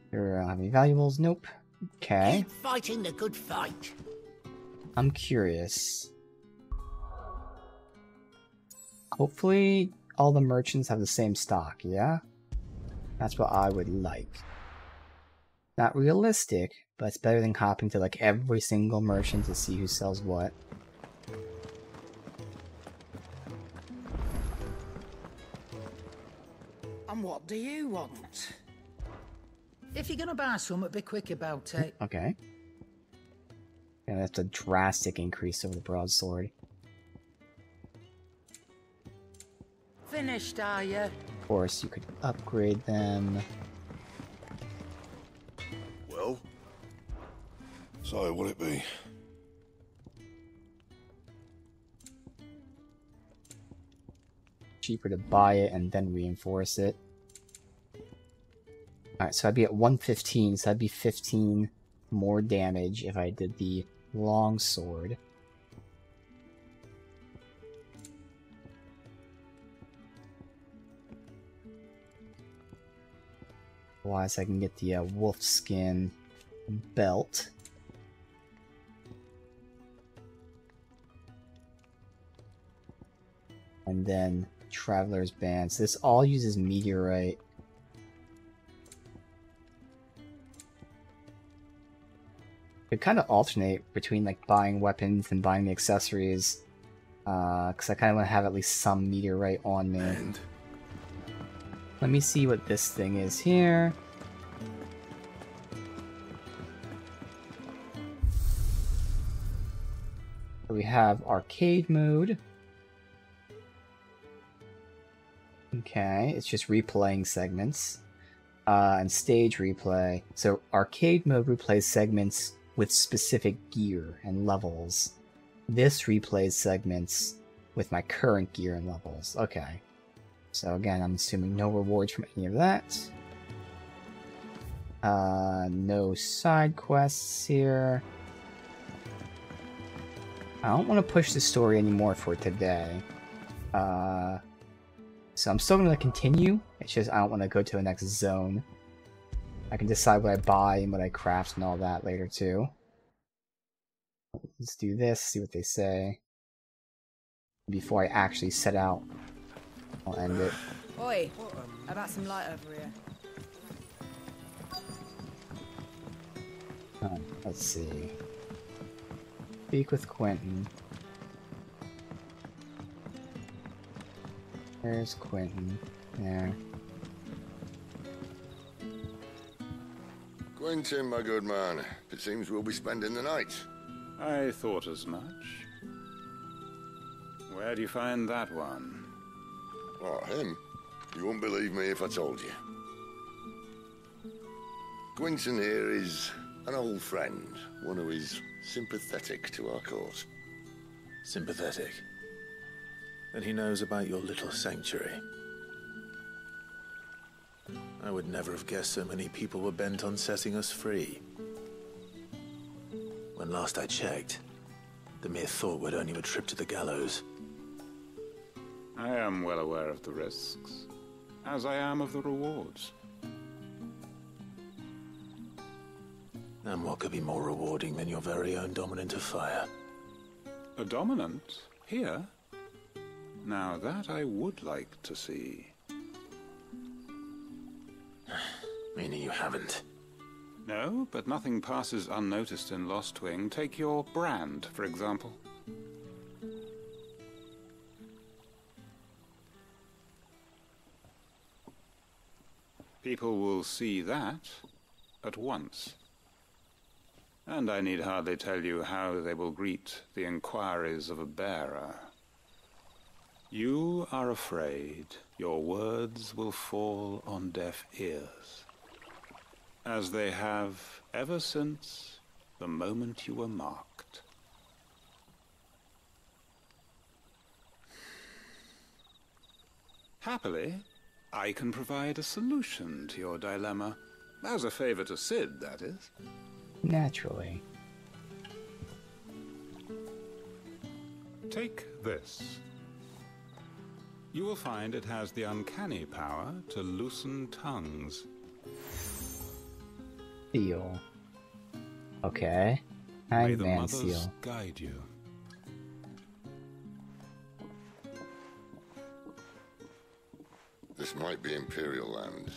Here, have any valuables? Nope. Okay. Keep fighting the good fight. I'm curious. Hopefully all the merchants have the same stock, yeah? That's what I would like. Not realistic, but it's better than hopping to like every single merchant to see who sells what. And what do you want? If you're gonna buy something, be quick about it. Okay. Yeah, that's a drastic increase over the broadsword. Finished, are you? Of course, you could upgrade them. Well? So, what'll it be? Cheaper to buy it and then reinforce it. Alright, so I'd be at 115, so that'd be 15 more damage if I did the long sword. Otherwise, I can get the wolf skin belt. And then Traveler's Band. So this all uses meteorite. Could kind of alternate between like buying weapons and buying the accessories. Because I kind of want to have at least some meteorite on me. And? Let me see what this thing is here. So we have arcade mode. Okay, it's just replaying segments. And stage replay. So arcade mode replays segments with specific gear and levels. This replays segments with my current gear and levels. Okay. So again, I'm assuming no rewards from any of that. No side quests here. I don't want to push the story anymore for today. So I'm still going to continue. It's just I don't want to go to the next zone. I can decide what I buy and what I craft and all that later too. Let's do this, see what they say. Before I actually set out, I'll end it. Oi, how about some light over here? Let's see. Speak with Quentin. There's Quentin. There. Quentin, my good man. It seems we'll be spending the night. I thought as much. Where do you find that one? Oh, him? You wouldn't believe me if I told you. Quentin here is an old friend, one who is sympathetic to our cause. Sympathetic? And he knows about your little sanctuary. I would never have guessed so many people were bent on setting us free. When last I checked, the mere thought would earn you a trip to the gallows. I am well aware of the risks, as I am of the rewards. And what could be more rewarding than your very own dominant of fire? A dominant? Here? Now that I would like to see. Meaning you haven't? No, but nothing passes unnoticed in Lost Wing. Take your brand, for example. People will see that at once. And I need hardly tell you how they will greet the inquiries of a bearer. You are afraid your words will fall on deaf ears, as they have ever since the moment you were marked. Happily, I can provide a solution to your dilemma. As a favor to Sid, that is. Naturally. Take this. You will find it has the uncanny power to loosen tongues. Seal. Okay. May the Hangman mothers seal. guide you. This might be Imperial land,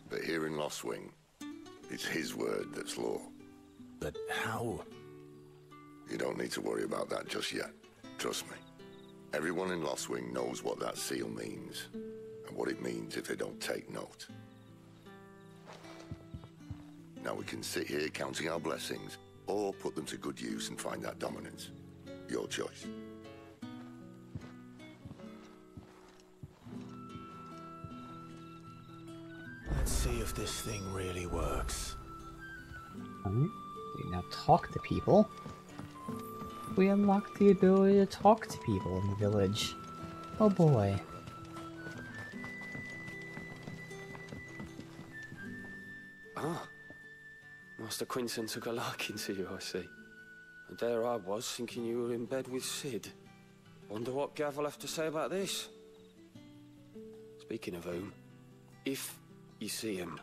but here in Lostwing, it's his word that's law. But how? You don't need to worry about that just yet. Trust me. Everyone in Lostwing knows what that seal means, and what it means if they don't take note. Now we can sit here counting our blessings, or put them to good use and find that dominance. Your choice. Let's see if this thing really works. Alright, we now talk to people. We unlock the ability to talk to people in the village. Oh boy. Ah. Master Quinton took a liking to you, I see. And there I was, thinking you were in bed with Sid. Wonder what Gav will have to say about this. Speaking of whom, if you see him,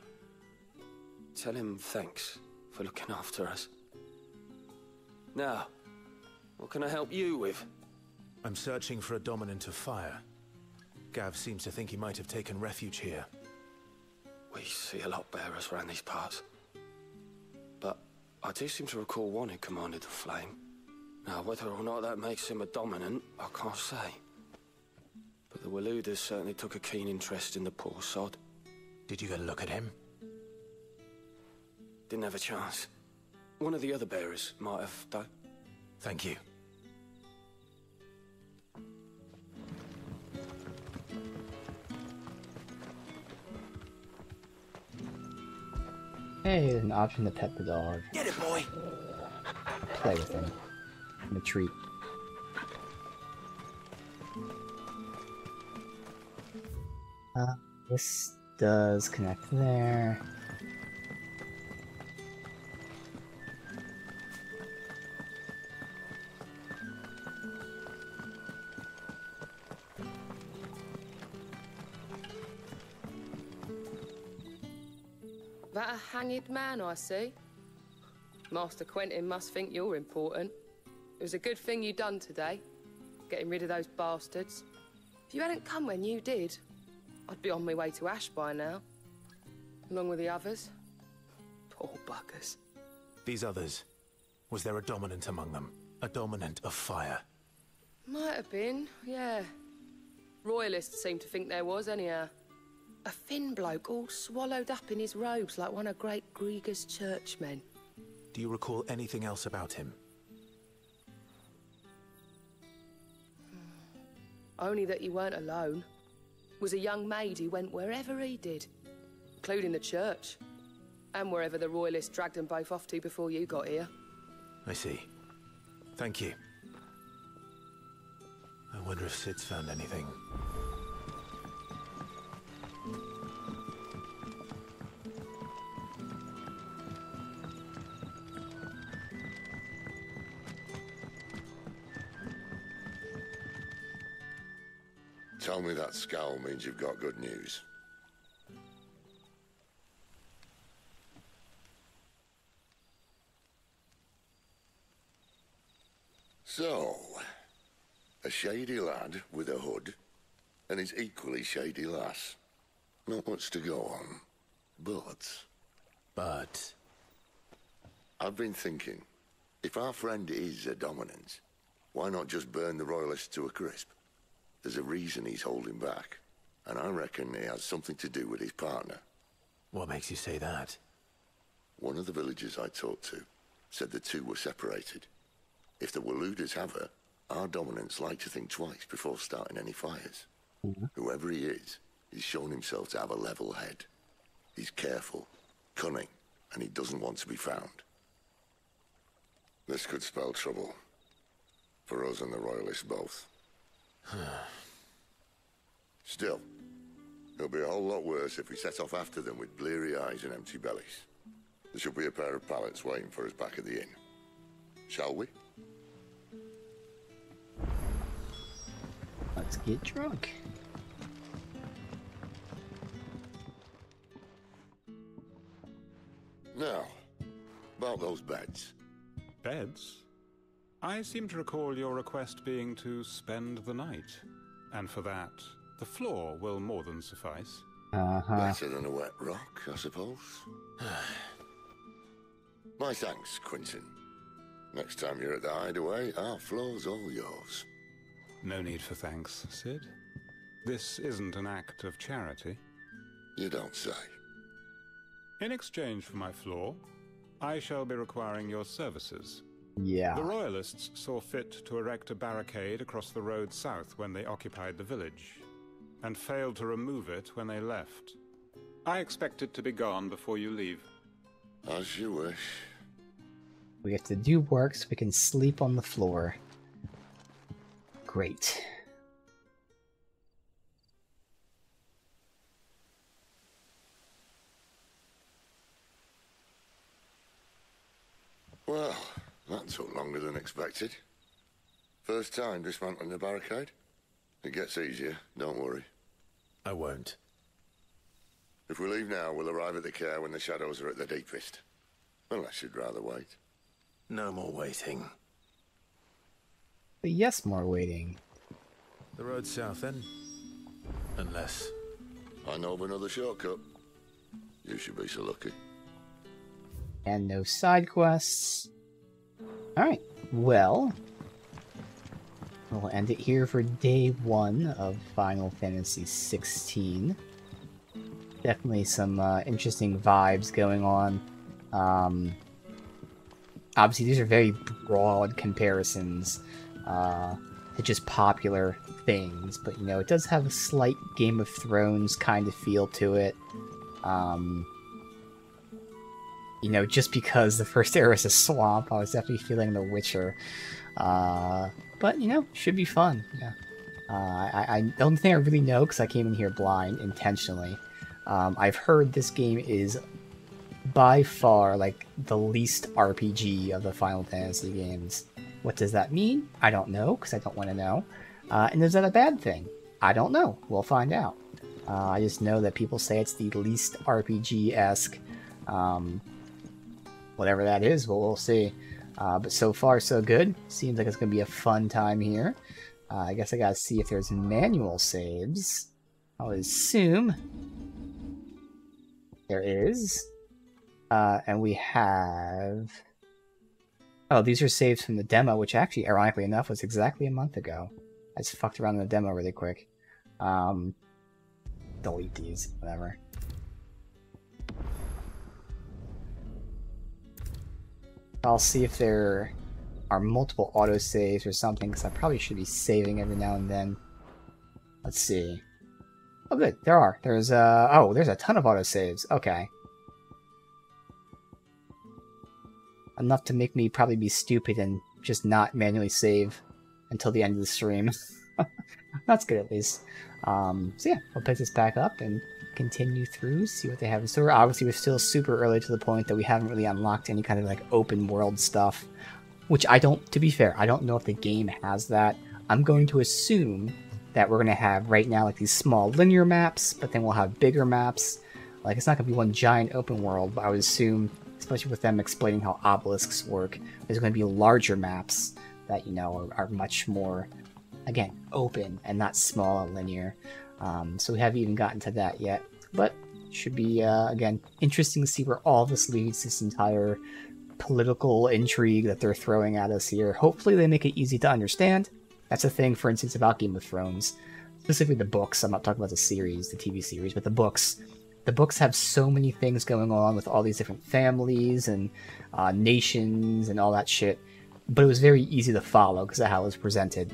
tell him thanks for looking after us. Now, what can I help you with? I'm searching for a dominant of fire. Gav seems to think he might have taken refuge here. We see a lot bearers around these parts. But I do seem to recall one who commanded the flame. Now, whether or not that makes him a dominant, I can't say. But the Waluders certainly took a keen interest in the poor sod. Did you get a look at him? Didn't have a chance. One of the other bearers might have, though. Thank you. Hey, there's an option to pet the dog. Get it, boy! Play with him. I'm a treat. This does connect there. That a hanged man I see? Master Quentin must think you're important. It was a good thing you done today, getting rid of those bastards. If you hadn't come when you did, I'd be on my way to Ash by now, along with the others. Poor buggers. These others, was there a dominant among them? A dominant of fire? Might have been, yeah. Royalists seem to think there was, anyhow. A thin bloke all swallowed up in his robes like one of Great Grieger's churchmen. Do you recall anything else about him? Only that he weren't alone. Was a young maid who went wherever he did, including the church, and wherever the Royalists dragged them both off to before you got here. I see. Thank you. I wonder if Sid's found anything. Tell me that scowl means you've got good news. So, a shady lad with a hood, and his equally shady lass. Not much to go on, but... I've been thinking, if our friend is a dominant, why not just burn the Royalists to a crisp? There's a reason he's holding back, and I reckon it has something to do with his partner. What makes you say that? One of the villagers I talked to said the two were separated. If the Waluders have her, our dominants like to think twice before starting any fires. Whoever he is, he's shown himself to have a level head. He's careful, cunning, and he doesn't want to be found. This could spell trouble. For us and the Royalists both. Still, it'll be a whole lot worse if we set off after them with bleary eyes and empty bellies. There should be a pair of pallets waiting for us back at the inn. Shall we? Let's get drunk. Now, about those beds. Beds? I seem to recall your request being to spend the night. And for that, the floor will more than suffice. Better than a wet rock, I suppose. My thanks, Quinton. Next time you're at the hideaway, our floor's all yours. No need for thanks, Sid. This isn't an act of charity. You don't say. In exchange for my floor, I shall be requiring your services. Yeah. The Royalists saw fit to erect a barricade across the road south when they occupied the village, and failed to remove it when they left. I expect it to be gone before you leave. As you wish. We have to do work so we can sleep on the floor. Great. Well, that took longer than expected. First time dismantling the barricade? It gets easier, don't worry. I won't. If we leave now, we'll arrive at the care when the shadows are at their deepest. Unless you'd rather wait. No more waiting. But yes, more waiting. The road south then? Unless... I know of another shortcut. You should be so lucky. And no side quests. Alright, well... we'll end it here for day 1 of Final Fantasy XVI. Definitely some interesting vibes going on. Obviously, these are very broad comparisons to just popular things, but you know, it does have a slight Game of Thrones kind of feel to it. You know, just because the first era is a swamp, I was definitely feeling The Witcher. But, you know, should be fun. Yeah. The only thing I really know, because I came in here blind intentionally, I've heard this game is by far, like, the least RPG of the Final Fantasy games. What does that mean? I don't know, because I don't want to know. And is that a bad thing? I don't know. We'll find out. I just know that people say it's the least RPG-esque. Whatever that is, we'll see. But so far, so good. Seems like it's going to be a fun time here. I guess I gotta see if there's manual saves. I'll assume there is. And we have... oh, these are saves from the demo, which actually, ironically enough, was exactly a month ago. I just fucked around in the demo really quick. Delete these, whatever. I'll see if there are multiple autosaves or something, because I probably should be saving every now and then. Let's see. Oh, good. There are. There's a ton of autosaves. Okay. Enough to make me probably be stupid and just not manually save until the end of the stream. That's good, at least. So yeah, we'll pick this back up and continue through, see what they have in store. Obviously, we're still super early to the point that we haven't really unlocked any kind of like open world stuff, which I don't, to be fair, I don't know if the game has that. I'm going to assume that we're going to have right now like these small linear maps, but then we'll have bigger maps. Like, it's not going to be one giant open world, but I would assume, especially with them explaining how obelisks work, there's going to be larger maps that, you know, are much more, again, open and not small and linear. So we haven't even gotten to that yet, but should be, again, interesting to see where all this leads, this entire political intrigue that they're throwing at us here. Hopefully they make it easy to understand. That's the thing, for instance, about Game of Thrones. Specifically the books. I'm not talking about the series, the TV series, but the books. The books have so many things going on with all these different families and nations and all that shit, but it was very easy to follow because of how it was presented.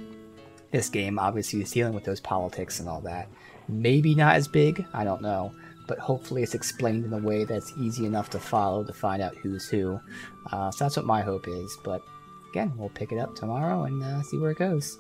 This game obviously is dealing with those politics and all that. Maybe not as big, I don't know, but hopefully it's explained in a way that's easy enough to follow to find out who's who. So that's what my hope is, but again, we'll pick it up tomorrow and see where it goes.